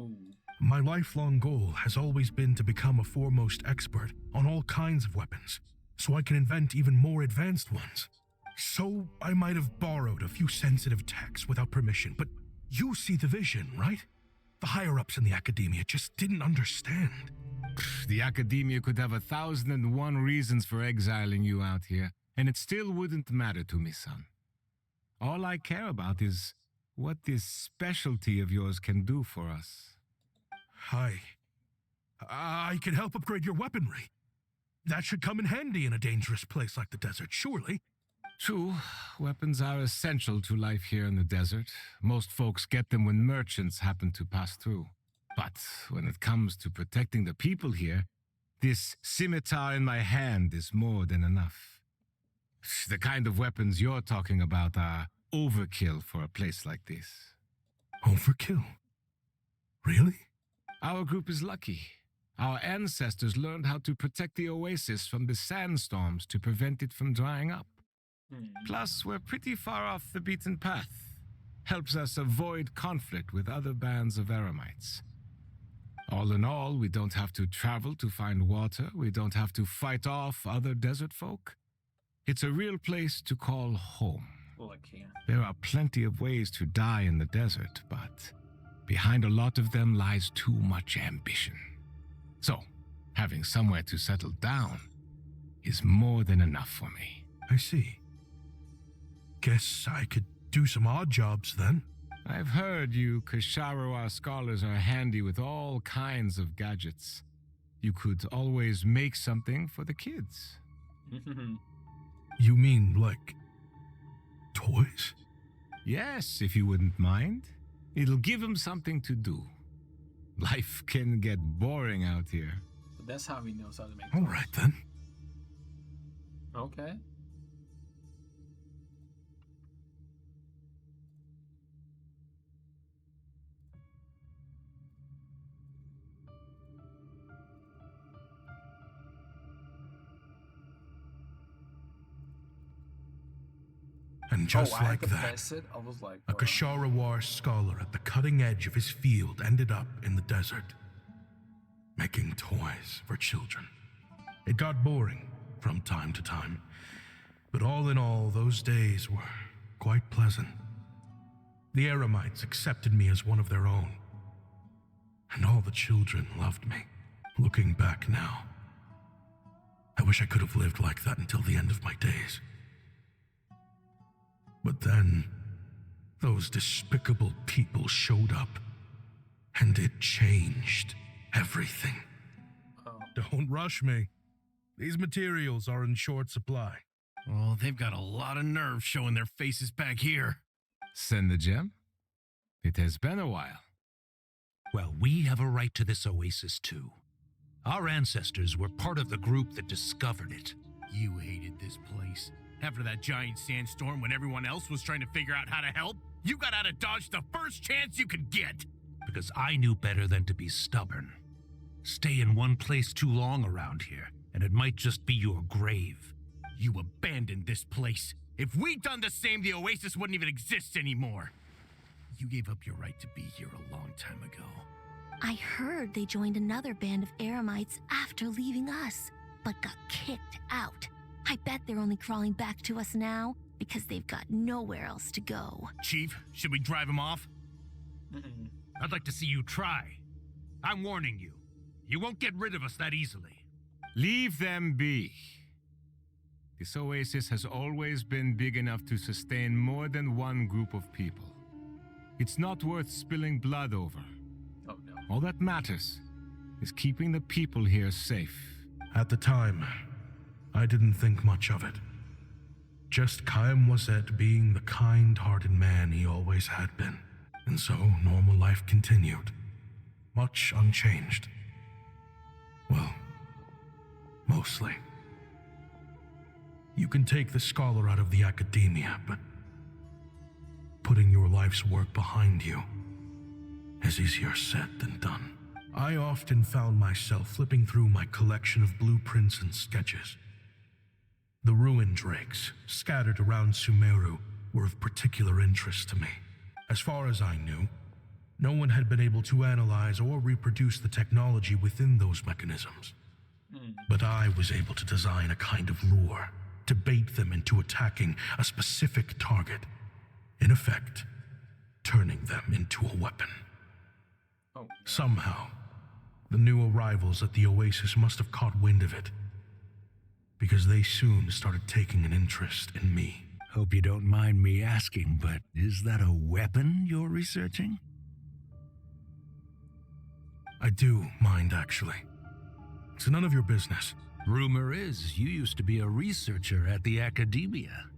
Ooh. My lifelong goal has always been to become a foremost expert on all kinds of weapons, so I can invent even more advanced ones. So I might have borrowed a few sensitive techs without permission, but you see the vision, right? The higher-ups in the academia just didn't understand. The academia could have 1,001 reasons for exiling you out here, and it still wouldn't matter to me, son. All I care about is what this specialty of yours can do for us. I can help upgrade your weaponry. That should come in handy in a dangerous place like the desert, surely. True, weapons are essential to life here in the desert. Most folks get them when merchants happen to pass through. But when it comes to protecting the people here, this scimitar in my hand is more than enough. The kind of weapons you're talking about are overkill for a place like this. Overkill? Really? Our group is lucky. Our ancestors learned how to protect the oasis from the sandstorms to prevent it from drying up. Plus, we're pretty far off the beaten path. Helps us avoid conflict with other bands of Eremites. All in all, we don't have to travel to find water. We don't have to fight off other desert folk. It's a real place to call home. Look here. There are plenty of ways to die in the desert, but behind a lot of them lies too much ambition. So, having somewhere to settle down is more than enough for me. I see. Guess I could do some odd jobs then. I've heard you Kasharoa scholars are handy with all kinds of gadgets. You could always make something for the kids. You mean like toys? Yes, if you wouldn't mind. It'll give them something to do. Life can get boring out here. But that's how he knows how to make All toys. right then. Okay. And just I like that, confess it. I was like, a Kasharawar scholar at the cutting edge of his field ended up in the desert, making toys for children. It got boring from time to time, but all in all, those days were quite pleasant. The Eremites accepted me as one of their own, and all the children loved me. Looking back now, I wish I could have lived like that until the end of my days. But then, those despicable people showed up, and it changed everything. Don't rush me. These materials are in short supply. Oh, they've got a lot of nerve showing their faces back here. Send the gem? It has been a while. Well, we have a right to this oasis too. Our ancestors were part of the group that discovered it. You hated this place. After that giant sandstorm when everyone else was trying to figure out how to help, you got out of Dodge the first chance you could get. Because I knew better than to be stubborn. Stay in one place too long around here, and it might just be your grave. You abandoned this place. If we'd done the same, the oasis wouldn't even exist anymore. You gave up your right to be here a long time ago. I heard they joined another band of Eremites after leaving us, but got kicked out. I bet they're only crawling back to us now because they've got nowhere else to go. Chief, should we drive him off? I'd like to see you try. I'm warning you. You won't get rid of us that easily. Leave them be. This oasis has always been big enough to sustain more than one group of people. It's not worth spilling blood over. Oh no. All that matters is keeping the people here safe. At the time, I didn't think much of it. Just Chaim Wazet being the kind-hearted man he always had been. And so normal life continued, much unchanged. Well, mostly. You can take the scholar out of the academia, but putting your life's work behind you is easier said than done. I often found myself flipping through my collection of blueprints and sketches. The ruin drakes scattered around Sumeru were of particular interest to me. As far as I knew, no one had been able to analyze or reproduce the technology within those mechanisms. But I was able to design a kind of lure to bait them into attacking a specific target, in effect, turning them into a weapon. Somehow, the new arrivals at the oasis must have caught wind of it, because they soon started taking an interest in me. Hope you don't mind me asking, but is that a weapon you're researching? I do mind, actually. It's none of your business. Rumor is you used to be a researcher at the academia.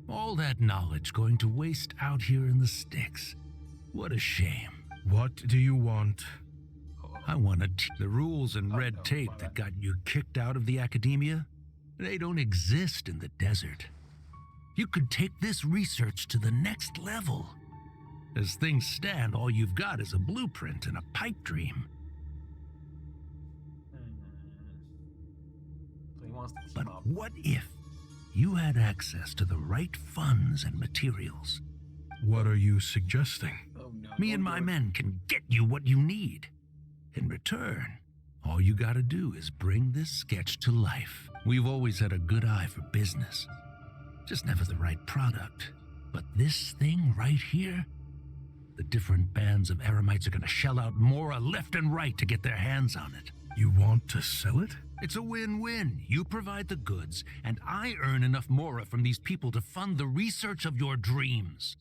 All that knowledge going to waste out here in the sticks. What a shame. What do you want? I want the rules and red tape that got you kicked out of the academia. They don't exist in the desert. You could take this research to the next level. As things stand, all you've got is a blueprint and a pipe dream. So he wants to team But up. what if you had access to the right funds and materials. What are you suggesting? Oh no. Me and my men can get you what you need. In return, all you gotta do is bring this sketch to life. We've always had a good eye for business. Just never the right product. But this thing right here, the different bands of Eremites are gonna shell out Mora left and right to get their hands on it. You want to sell it? It's a win-win. You provide the goods, and I earn enough Mora from these people to fund the research of your dreams.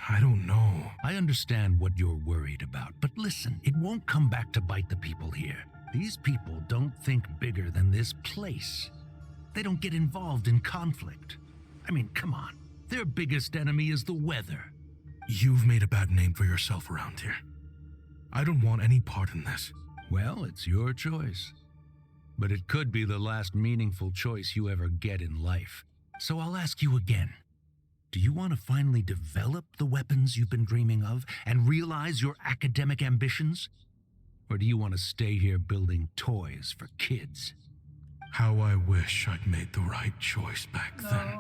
I don't know. I understand what you're worried about, but listen, it won't come back to bite the people here. These people don't think bigger than this place. They don't get involved in conflict. I mean, come on. Their biggest enemy is the weather. You've made a bad name for yourself around here. I don't want any part in this. Well, it's your choice. But it could be the last meaningful choice you ever get in life. So I'll ask you again. Do you want to finally develop the weapons you've been dreaming of and realize your academic ambitions? Or do you want to stay here building toys for kids? How I wish I'd made the right choice back then.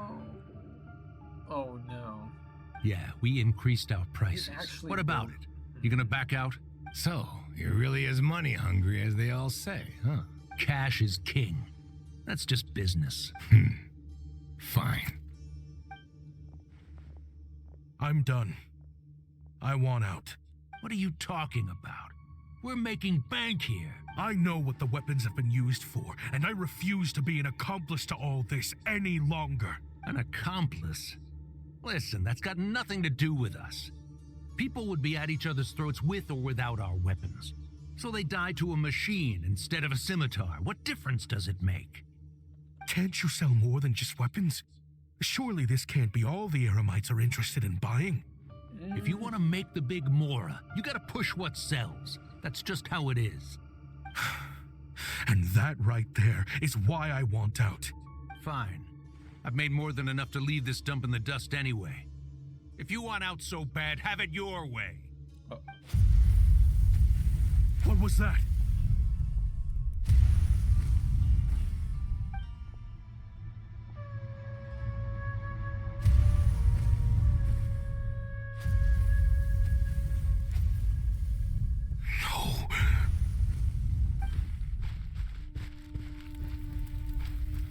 Oh no. Yeah, we increased our prices. actually What about will. it? You gonna back out? So, you're really as money hungry as they all say, huh? Cash is king. That's just business. Fine. I'm done. I want out. What are you talking about? We're making bank here. I know what the weapons have been used for, and I refuse to be an accomplice to all this any longer. An accomplice? Listen, that's got nothing to do with us. People would be at each other's throats with or without our weapons. So they die to a machine instead of a scimitar. What difference does it make? Can't you sell more than just weapons? Surely this can't be all the Eremites are interested in buying. If you want to make the big Mora, you gotta push what sells. That's just how it is. And that right there is why I want out. Fine. I've made more than enough to leave this dump in the dust anyway. If you want out so bad, have it your way. What was that? No.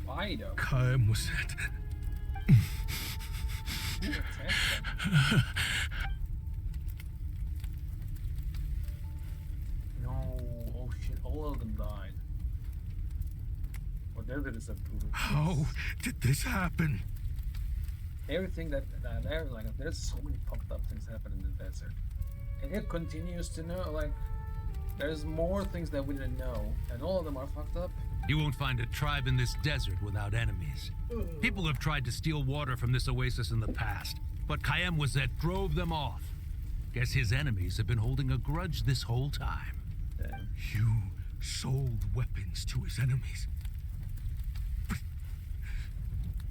Why though? Kaim was it. Who attacked them? No, oh shit, all of them died. Whatever is a brutal. How did this happen? Everything that there, like, there's so many fucked up things happen in the desert, and it continues to know. Like, there's more things that we didn't know, and all of them are fucked up. You won't find a tribe in this desert without enemies. People have tried to steal water from this oasis in the past, but Kaim Wazet drove them off. Guess his enemies have been holding a grudge this whole time. You sold weapons to his enemies. But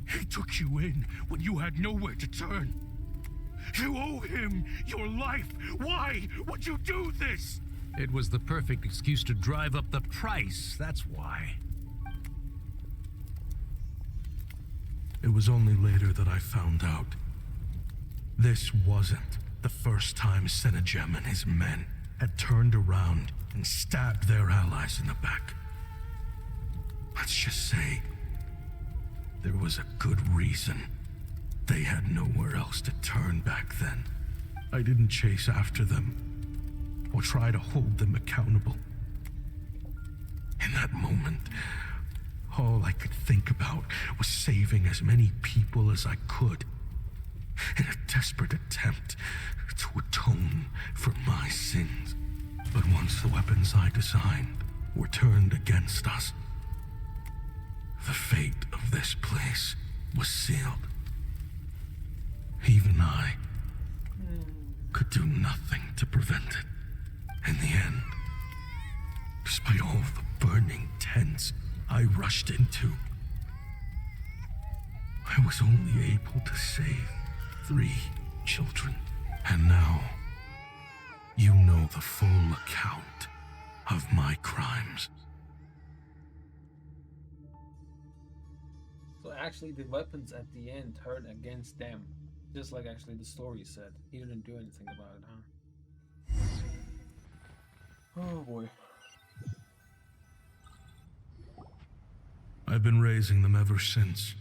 he took you in when you had nowhere to turn. You owe him your life. Why would you do this? It was the perfect excuse to drive up the price, that's why. It was only later that I found out. This wasn't the first time Senejem and his men had turned around and stabbed their allies in the back. Let's just say there was a good reason they had nowhere else to turn back then. I didn't chase after them or try to hold them accountable. In that moment, all I could think about was saving as many people as I could in a desperate attempt to atone for my sins. But once the weapons I designed were turned against us, the fate of this place was sealed. Even I could do nothing to prevent it. In the end, despite all the burning tents I rushed into, I was only able to save 3 children. And now, you know the full account of my crimes. So actually, the weapons at the end turned against them, just like actually the story said. He didn't do anything about it, huh? Oh boy. I've been raising them ever since,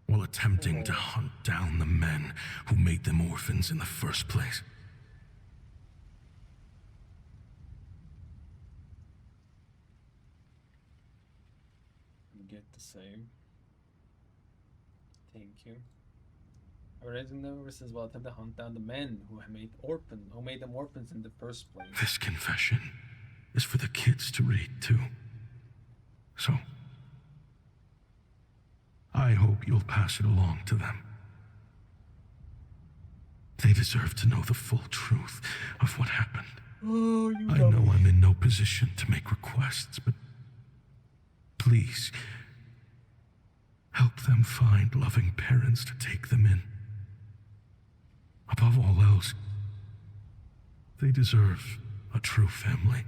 while attempting to hunt down the men who made them orphans in the first place. Get the same. Thank you. I've raising them ever since while attempting to hunt down the men who made them orphans in the first place. This confession is for the kids to read too. So, I hope you'll pass it along to them. They deserve to know the full truth of what happened. Oh, I know I'm in no position to make requests, but please, help them find loving parents to take them in. Above all else, they deserve a true family.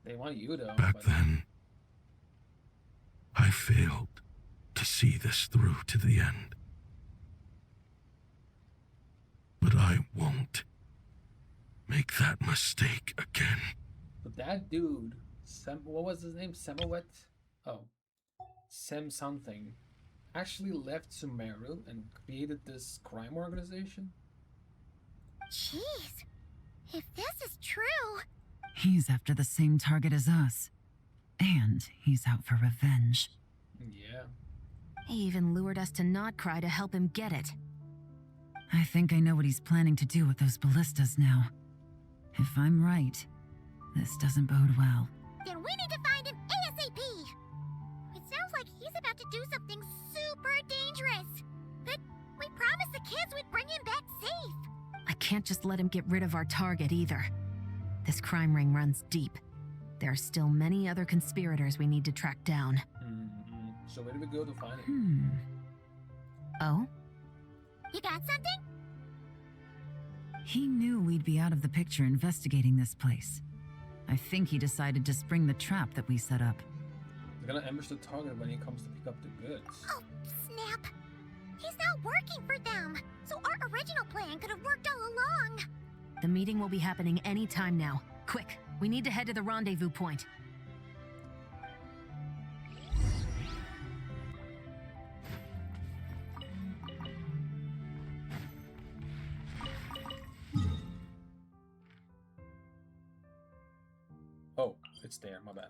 They want you to. Back then, I failed to see this through to the end. But I won't make that mistake again. But that dude, what was his name? Semowet? Oh. Sem something. Actually left Sumeru and created this crime organization? Jeez. If this is true... He's after the same target as us. And he's out for revenge. Yeah. He even lured us to Notcry to help him get it. I think I know what he's planning to do with those ballistas now. If I'm right, this doesn't bode well. Then we need to find him ASAP! It sounds like he's about to do something super dangerous. But we promised the kids we'd bring him back safe. I can't just let him get rid of our target either. This crime ring runs deep. There are still many other conspirators we need to track down. So where do we go to find him? Oh? You got something? He knew we'd be out of the picture investigating this place. I think he decided to spring the trap that we set up. He's gonna ambush the target when he comes to pick up the goods. Oh, snap. He's not working for them. So our original plan could have worked all along. The meeting will be happening any time now. Quick, we need to head to the rendezvous point. Oh, it's there, my bad.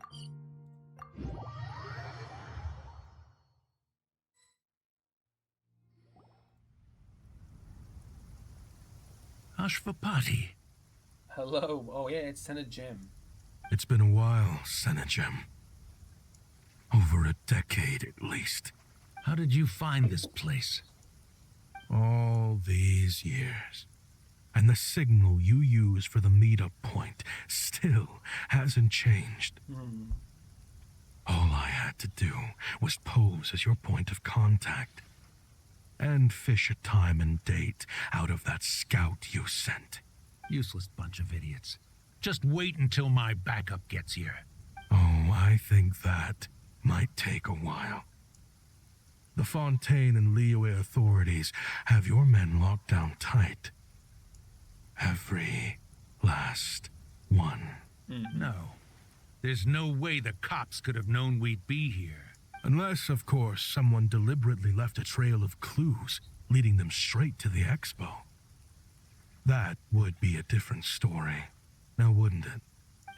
Ashvapati. Hello. Oh yeah, it's Senna Jim. It's been a while, Senegem. Over a decade at least. How did you find this place? All these years. And the signal you use for the meetup point still hasn't changed. All I had to do was pose as your point of contact. And fish a time and date out of that scout you sent. Useless bunch of idiots. Just wait until my backup gets here. Oh, I think that might take a while. The Fontaine and Liyue authorities have your men locked down tight. Every last one. No. There's no way the cops could have known we'd be here. Unless, of course, someone deliberately left a trail of clues leading them straight to the expo. That would be a different story, now wouldn't it?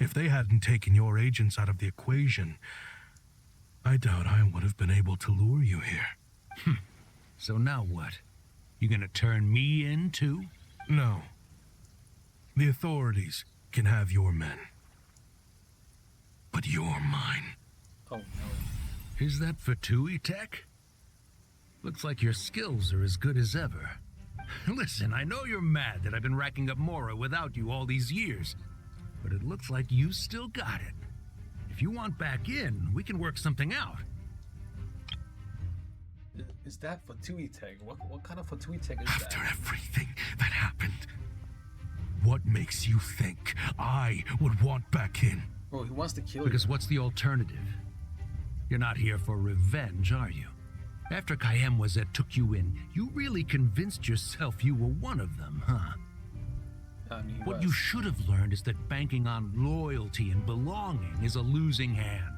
If they hadn't taken your agents out of the equation, I doubt I would have been able to lure you here. So now what? You gonna turn me in too? No. The authorities can have your men. But you're mine. Oh no. Is that for Tui Tech? Looks like your skills are as good as ever. Listen, I know you're mad that I've been racking up Mora without you all these years, but it looks like you still got it. If you want back in, we can work something out. Is that Fatui Tech? What kind of Fatui Tech is After that? everything that happened, what makes you think I would want back in? Oh, he wants to kill you. Because what's the alternative? You're not here for revenge, are you? After Kayemwazet took you in, you really convinced yourself you were one of them, huh? I mean, What you should have learned is that banking on loyalty and belonging is a losing hand.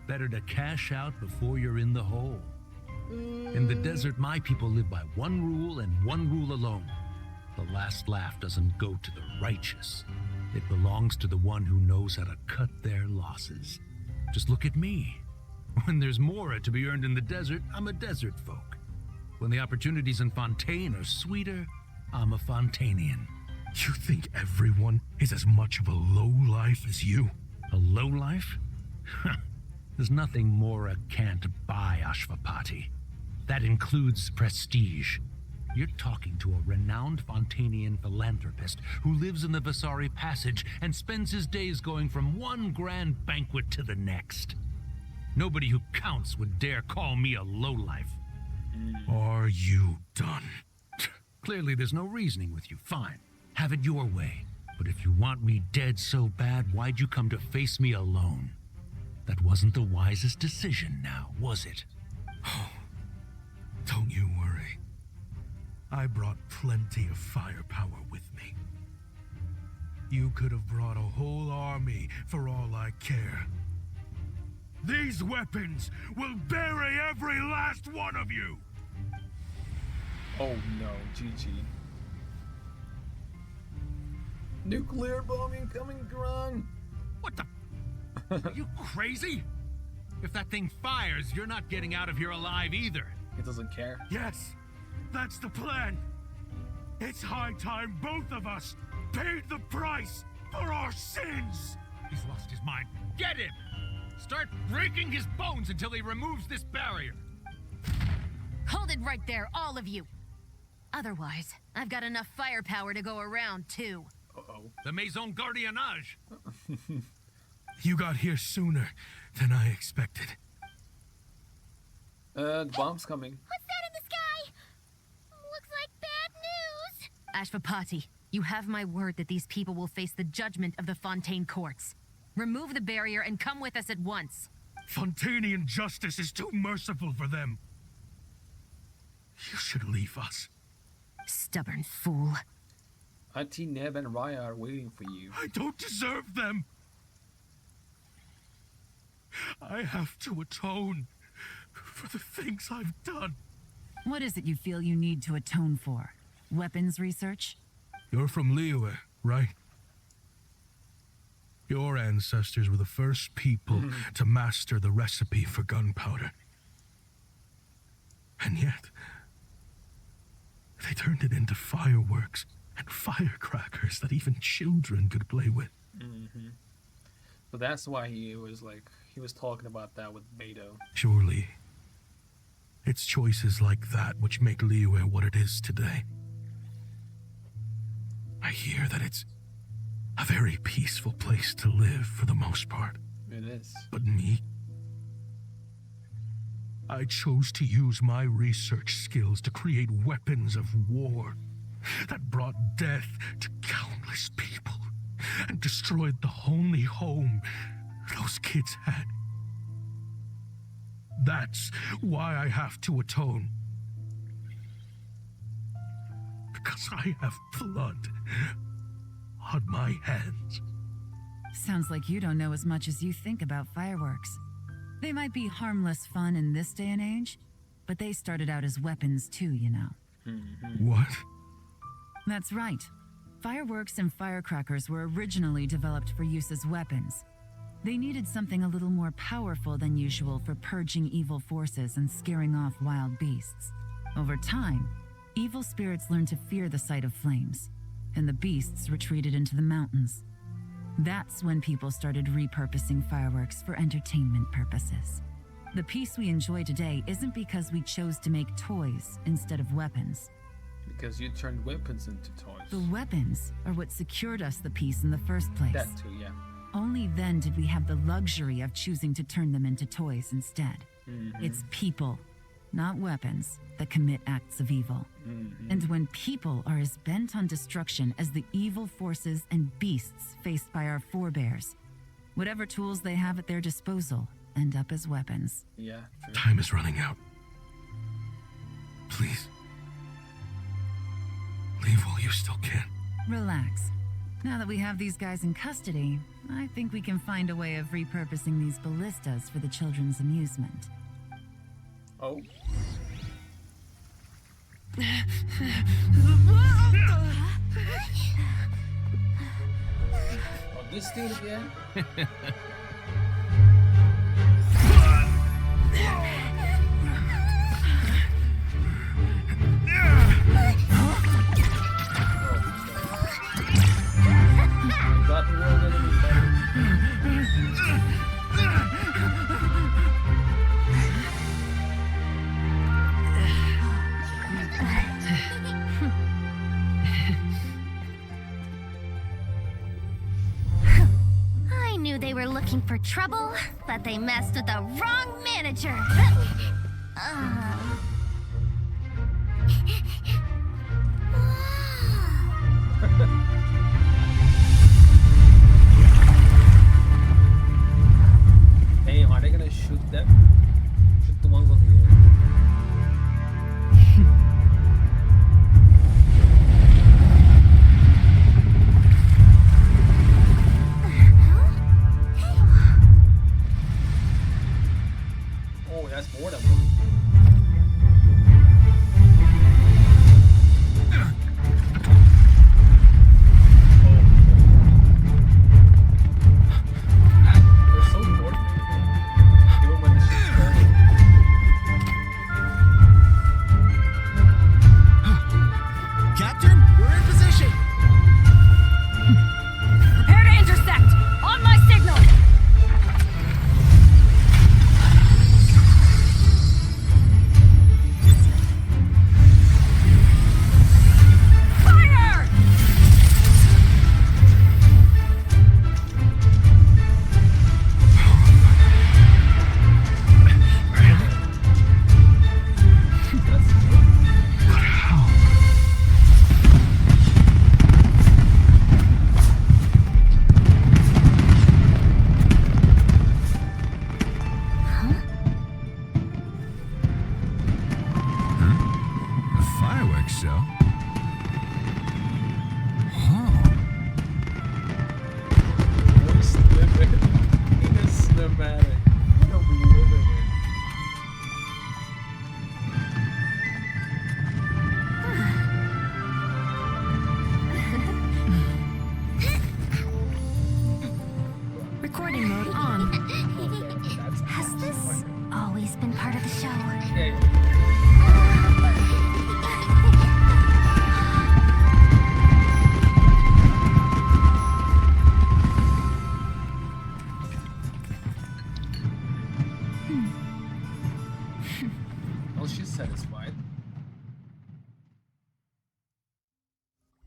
Better to cash out before you're in the hole. In the desert, my people live by one rule and one rule alone. The last laugh doesn't go to the righteous. It belongs to the one who knows how to cut their losses. Just look at me. When there's Mora to be earned in the desert, I'm a desert folk. When the opportunities in Fontaine are sweeter, I'm a Fontanian. You think everyone is as much of a lowlife as you? A lowlife? There's nothing Mora can't buy, Ashvapati. That includes prestige. You're talking to a renowned Fontanian philanthropist who lives in the Vasari Passage and spends his days going from one grand banquet to the next. Nobody who counts would dare call me a lowlife. Are you done? Clearly there's no reasoning with you. Fine. Have it your way. But if you want me dead so bad, why'd you come to face me alone? That wasn't the wisest decision now, was it? Oh, don't you worry. I brought plenty of firepower with me. You could have brought a whole army for all I care. These weapons will bury every last one of you! Oh no, GG. Nuclear bomb incoming, Grung! What the? Are you crazy? If that thing fires, you're not getting out of here alive either. He doesn't care. Yes, that's the plan. It's high time both of us paid the price for our sins. He's lost his mind. Get him! Start breaking his bones until he removes this barrier. Hold it right there, all of you. Otherwise, I've got enough firepower to go around, too. Uh-oh. The Maison Gardiennage. You got here sooner than I expected. The bomb's coming. What's that in the sky? Looks like bad news. Ashvapati, you have my word that these people will face the judgment of the Fontaine courts. Remove the barrier and come with us at once. Fontanian justice is too merciful for them. You should leave us. Stubborn fool. Auntie Neb and Raya are waiting for you. I don't deserve them. I have to atone for the things I've done. What is it you feel you need to atone for? Weapons research? You're from Liyue, right? Your ancestors were the first people to master the recipe for gunpowder. And yet, they turned it into fireworks and firecrackers that even children could play with. So that's why he was talking about that with Beto. Surely, it's choices like that which make Liyue what it is today. I hear that it's a very peaceful place to live for the most part. It is. But me? I chose to use my research skills to create weapons of war that brought death to countless people and destroyed the only home those kids had. That's why I have to atone. Because I have blood on my hands. Sounds like you don't know as much as you think about fireworks. They might be harmless fun in this day and age, but they started out as weapons too, you know. What? That's right. Fireworks and firecrackers were originally developed for use as weapons. They needed something a little more powerful than usual for purging evil forces and scaring off wild beasts. Over time, evil spirits learned to fear the sight of flames, and the beasts retreated into the mountains. That's when people started repurposing fireworks for entertainment purposes. The peace we enjoy today isn't because we chose to make toys instead of weapons. Because you turned weapons into toys. The weapons are what secured us the peace in the first place. That too, yeah. Only then did we have the luxury of choosing to turn them into toys instead. It's people, not weapons, that commit acts of evil. And when people are as bent on destruction as the evil forces and beasts faced by our forebears, whatever tools they have at their disposal end up as weapons. Yeah, true. Time is running out. Please. Leave while you still can. Relax. Now that we have these guys in custody, I think we can find a way of repurposing these ballistas for the children's amusement. Oh. Oh, this thing again? Got the world enemy I knew they were looking for trouble, but they messed with the wrong manager. Hey, are they gonna shoot them? Shoot the one with the Oh, that's more than one. They're so coordinated, even when the ship's turning. Captain, we're in position. Prepare to intersect! On my signal! Fire! A fireworks show? Voice living in a cinematic. What are we living in? Recording mode on. Has this always been part of the show? Oh, she's satisfied.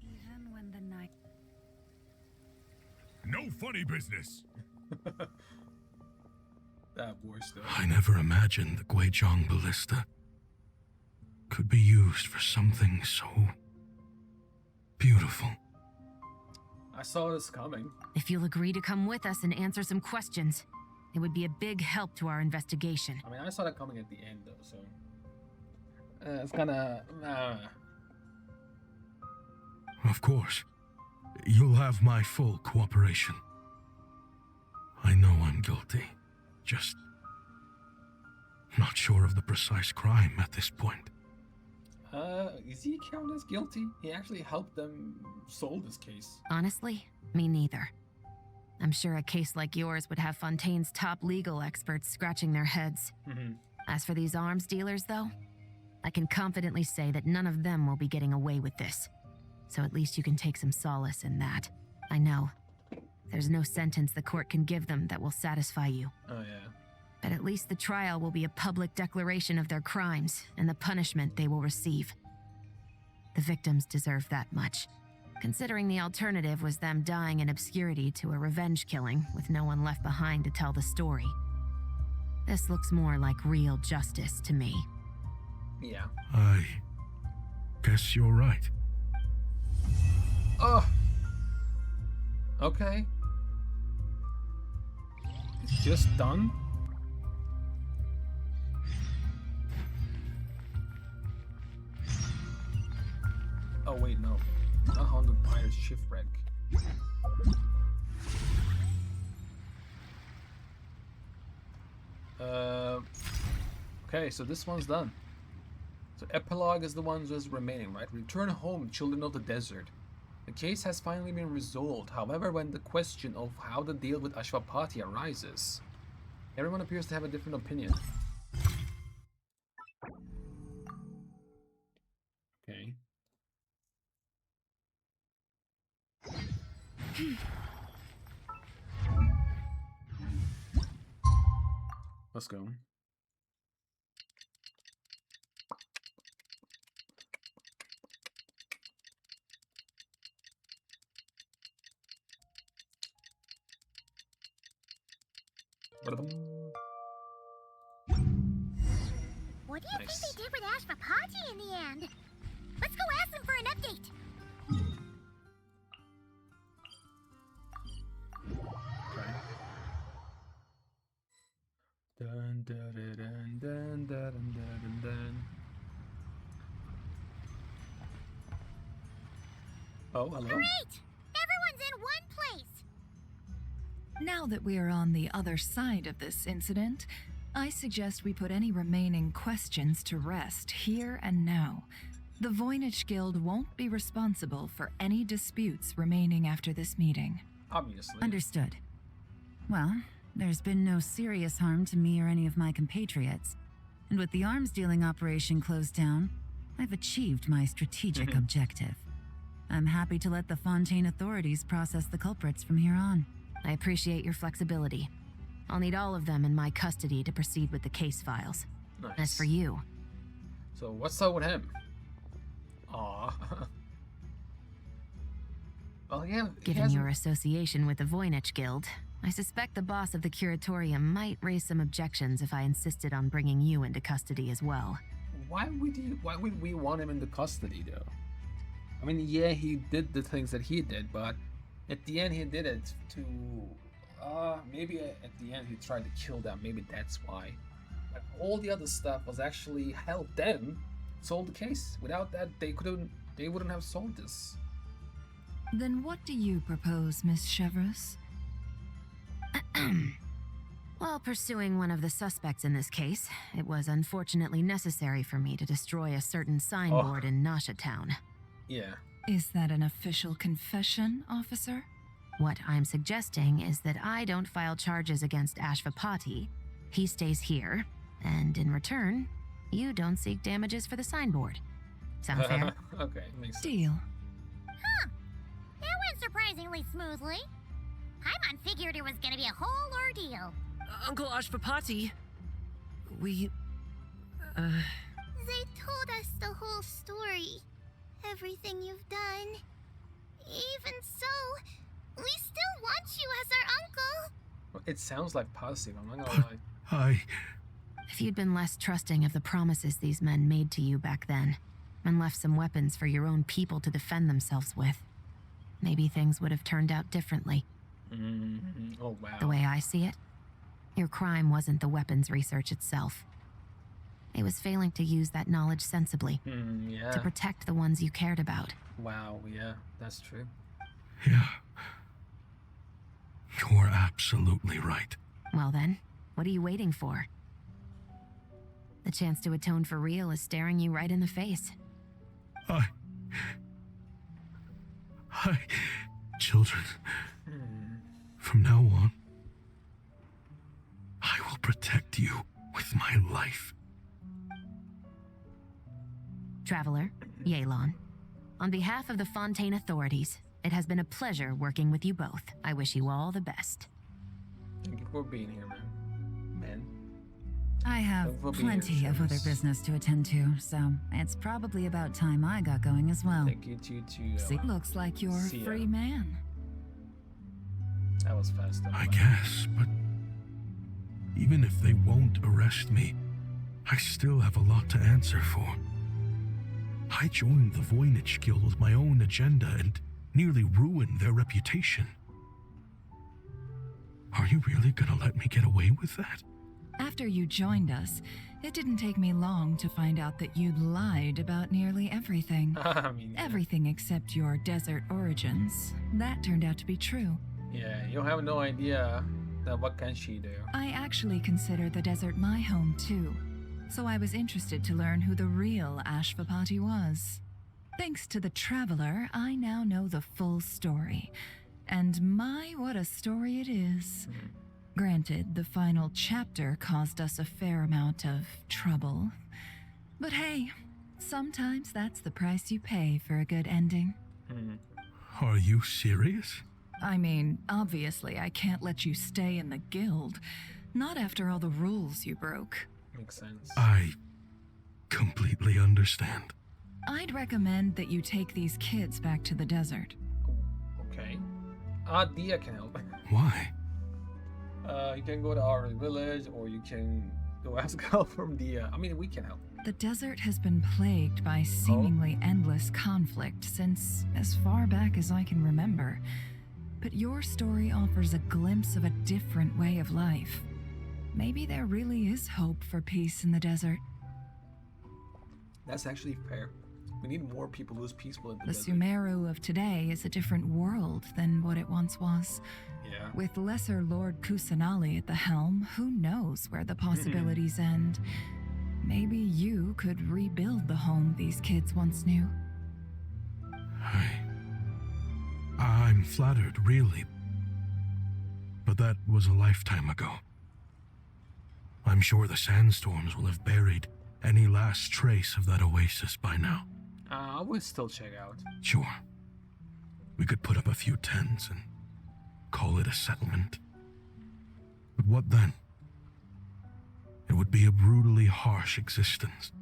Even when the night. No funny business. That voice though. I never imagined the Guizhong ballista could be used for something so beautiful. I saw this coming. If you'll agree to come with us and answer some questions, it would be a big help to our investigation. I mean, I saw that coming at the end though, so it's kinda. Of course. You'll have my full cooperation. I know I'm guilty. Just not sure of the precise crime at this point. Is he counted as guilty? He actually helped them solve this case. Honestly, me neither. I'm sure a case like yours would have Fontaine's top legal experts scratching their heads. As for these arms dealers, though, I can confidently say that none of them will be getting away with this. So at least you can take some solace in that. I know. There's no sentence the court can give them that will satisfy you. Oh, yeah. But at least the trial will be a public declaration of their crimes and the punishment they will receive. The victims deserve that much, considering the alternative was them dying in obscurity to a revenge killing with no one left behind to tell the story. This looks more like real justice to me. Yeah. I guess you're right. Oh. Okay. It's just done? haunted pirate shipwreck. Okay, so this one's done. So epilogue is the one that's remaining, right? Return home, children of the desert. The case has finally been resolved. However, when the question of how to deal with Ashwapati arises, everyone appears to have a different opinion. Okay. Let's go. What do you think they did with Ashwapati in the end? Let's go ask them for an update. Dun, dun, dun, dun, dun, dun, dun, dun. Oh, hello. Great! Everyone's in one place. Now that we are on the other side of this incident, I suggest we put any remaining questions to rest here and now. The Voynich Guild won't be responsible for any disputes remaining after this meeting. Obviously. Understood. Well, there's been no serious harm to me or any of my compatriots. And with the arms dealing operation closed down, I've achieved my strategic objective. I'm happy to let the Fontaine authorities process the culprits from here on. I appreciate your flexibility. I'll need all of them in my custody to proceed with the case files. Nice. As for you... So what's up with him? Aww. Well, yeah, given your association with the Voynich Guild, I suspect the boss of the Curatorium might raise some objections if I insisted on bringing you into custody as well. Why would we want him into custody, though? I mean, yeah, he did the things that he did, but at the end he did it to... maybe at the end he tried to kill them, maybe that's why. But all the other stuff was actually help them solve the case. Without that, they wouldn't have solved this. Then what do you propose, Miss Chevreuse? While pursuing one of the suspects in this case, it was unfortunately necessary for me to destroy a certain signboard in Nasha Town. Yeah. Is that an official confession, officer? What I'm suggesting is that I don't file charges against Ashwapati, he stays here, and in return, you don't seek damages for the signboard. Sound fair? Okay, makes sense. Deal. Huh. That went surprisingly smoothly. Paimon figured it was gonna be a whole ordeal. Uncle Ashwapati, we... They told us the whole story. Everything you've done. Even so, we still want you as our uncle. It sounds like positive, I'm not gonna lie. If you'd been less trusting of the promises these men made to you back then, and left some weapons for your own people to defend themselves with, maybe things would have turned out differently. Oh, wow. The way I see it, your crime wasn't the weapons research itself. It was failing to use that knowledge sensibly, yeah. to protect the ones you cared about. Wow, yeah, that's true. Yeah. You're absolutely right. Well then, what are you waiting for? The chance to atone for real is staring you right in the face. Children, from now on, I will protect you with my life. Traveler, Yelan, on behalf of the Fontaine authorities, it has been a pleasure working with you both. I wish you all the best. Thank you for being here, man. I have plenty of other business to attend to, so it's probably about time I got going as well. Thank you too. See, looks like you're a free man. That was fast. I guess, but even if they won't arrest me, I still have a lot to answer for. I joined the Voynich Guild with my own agenda and nearly ruined their reputation. Are you really gonna let me get away with that? After you joined us, it didn't take me long to find out that you'd lied about nearly everything. I mean, yeah. Everything except your desert origins. That turned out to be true. Yeah, you have no idea that what can she do. I actually consider the desert my home too, so I was interested to learn who the real Ashvapati was. Thanks to the Traveler, I now know the full story. And my, what a story it is. Granted, the final chapter caused us a fair amount of trouble. But hey, sometimes that's the price you pay for a good ending. Are you serious? I mean, obviously I can't let you stay in the guild. Not after all the rules you broke. Makes sense. I completely understand. I'd recommend that you take these kids back to the desert. Okay. Dia can help. Why? You can go to our village, or you can go ask help from Dia. I mean, we can help. The desert has been plagued by seemingly endless conflict since as far back as I can remember. But your story offers a glimpse of a different way of life. Maybe there really is hope for peace in the desert. That's actually fair. We need more people who's peaceful in the The desert. Sumeru of today is a different world than what it once was. Yeah. With Lesser Lord Kusanali at the helm, who knows where the possibilities end? Maybe you could rebuild the home these kids once knew. I'm flattered, really. But that was a lifetime ago. I'm sure the sandstorms will have buried any last trace of that oasis by now. I would still check out. Sure. We could put up a few tents and call it a settlement. But what then? It would be a brutally harsh existence.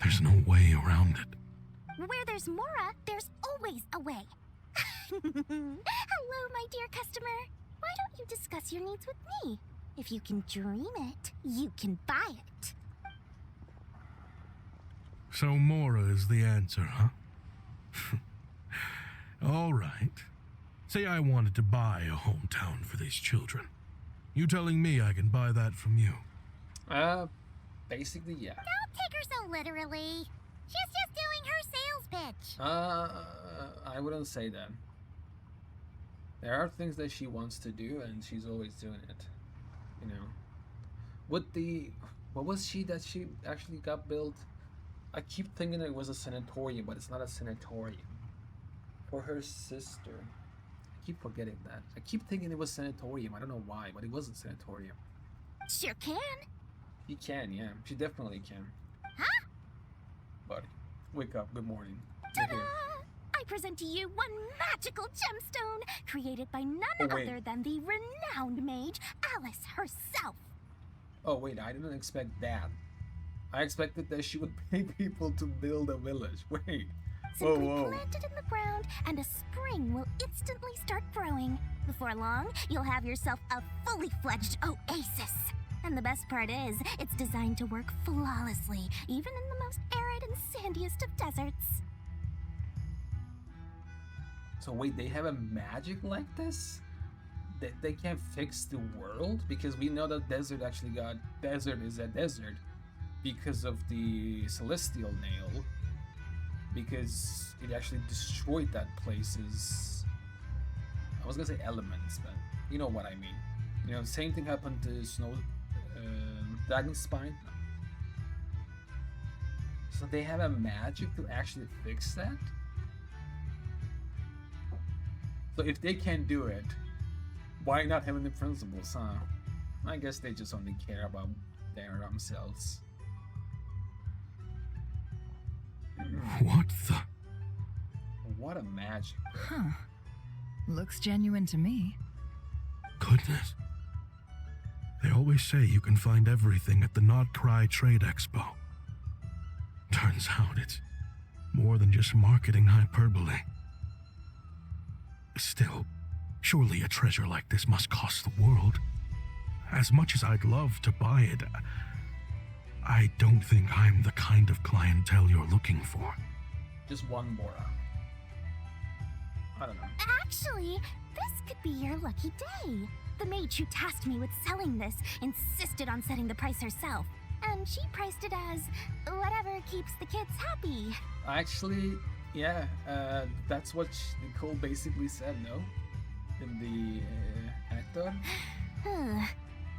There's no way around it. Where there's Mora, there's always a way. Hello, my dear customer. Why don't you discuss your needs with me? If you can dream it, you can buy it. So Mora is the answer, huh? All right. Say I wanted to buy a hometown for these children. You telling me I can buy that from you? Basically, yeah. Don't take her so literally. She's just doing her sales pitch. I wouldn't say that. There are things that she wants to do, and she's always doing it. You know. What was she that she actually got built? I keep thinking it was a sanatorium, but it's not a sanatorium. For her sister. I keep forgetting that. I keep thinking it was sanatorium. I don't know why, but it wasn't sanatorium. Sure can. She can, yeah. She definitely can. Huh? Buddy, wake up. Good morning. Ta-da! I present to you one magical gemstone created by none other than the renowned mage Alice herself. Oh, wait, I didn't expect that. I expected that she would pay people to build a village. Wait. Simply plant it in the ground, and a spring will instantly start growing. Before long, you'll have yourself a fully fledged oasis. And the best part is, it's designed to work flawlessly, even in the most arid and sandiest of deserts. So wait, they have a magic like this? They can't fix the world? Because we know that desert actually got... Desert is a desert because of the celestial nail. Because it actually destroyed that place's... I was gonna say elements, but you know what I mean. You know, same thing happened to Dragon's Spine. So they have a magic to actually fix that? So if they can't do it, why not having the principles, huh? I guess they just only care about their themselves. What the? What a magic. Huh. Looks genuine to me. Goodness. They always say you can find everything at the Not Cry Trade Expo. Turns out it's more than just marketing hyperbole. Still, surely a treasure like this must cost the world. As much as I'd love to buy it, I don't think I'm the kind of clientele you're looking for. Just one Mora. I don't know. Actually, this could be your lucky day. The mage who tasked me with selling this insisted on setting the price herself, and she priced it as whatever keeps the kids happy. Actually, yeah, that's what Nicole basically said, no? In the anecdote?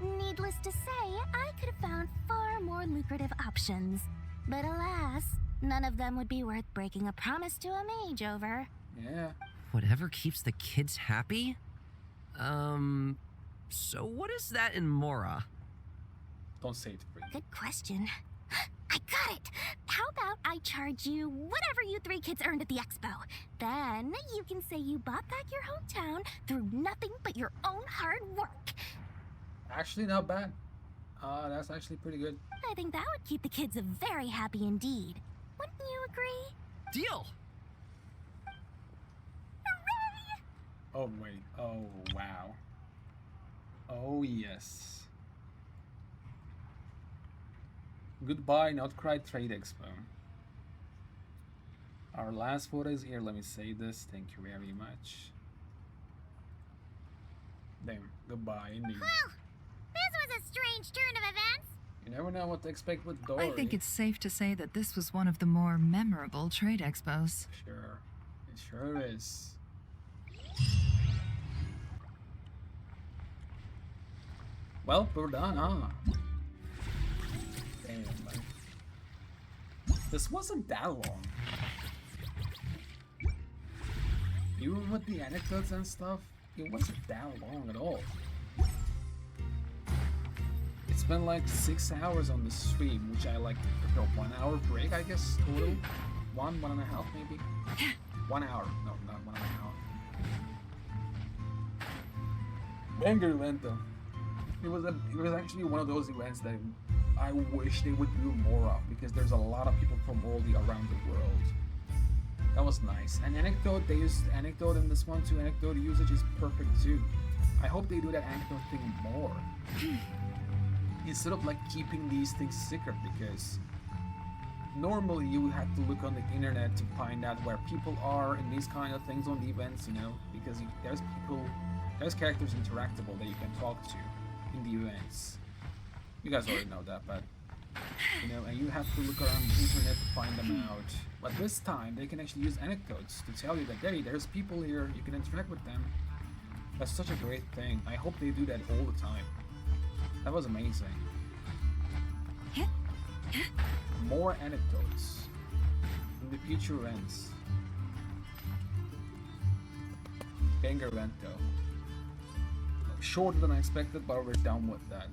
Needless to say, I could have found far more lucrative options. But alas, none of them would be worth breaking a promise to a mage over. Yeah. Whatever keeps the kids happy? So what is that in Mora? Don't say it, Free. Good question. I got it! How about I charge you whatever you three kids earned at the expo? Then you can say you bought back your hometown through nothing but your own hard work. Actually, not bad. That's actually pretty good. I think that would keep the kids very happy indeed. Wouldn't you agree? Deal! Hooray! Oh, wait. Oh, wow. Oh, yes. Goodbye, Not Cry Trade Expo. Our last photo is here. Let me say this. Thank you very much. Damn. Goodbye, indeed. Whew! This was a strange turn of events. You never know what to expect with Dory. I think it's safe to say that this was one of the more memorable trade expos. Sure. It sure is. Well, we're done, huh? Damn, man. This wasn't that long. Even with the anecdotes and stuff, it wasn't that long at all. It's been like 6 hours on the stream, which I like took a 1 hour break, I guess, total. 1.5 maybe? 1 hour. No, not 1.5 hours. Banger event though. It was actually one of those events that I wish they would do more of, because there's a lot of people from all around the world. That was nice. And anecdote, they used anecdote in this one too. Anecdote usage is perfect too. I hope they do that anecdote thing more. Instead of like keeping these things secret, because normally you would have to look on the internet to find out where people are and these kind of things on the events, you know, because there's characters interactable that you can talk to in the events. You guys already know that, but you know, and you have to look around the internet to find them out. But this time they can actually use anecdotes to tell you that hey, there's people here, you can interact with them. That's such a great thing. I hope they do that all the time. That was amazing. More anecdotes in the future events. Banger event though. Shorter than I expected, but we're done with that.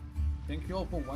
Thank you all for watching.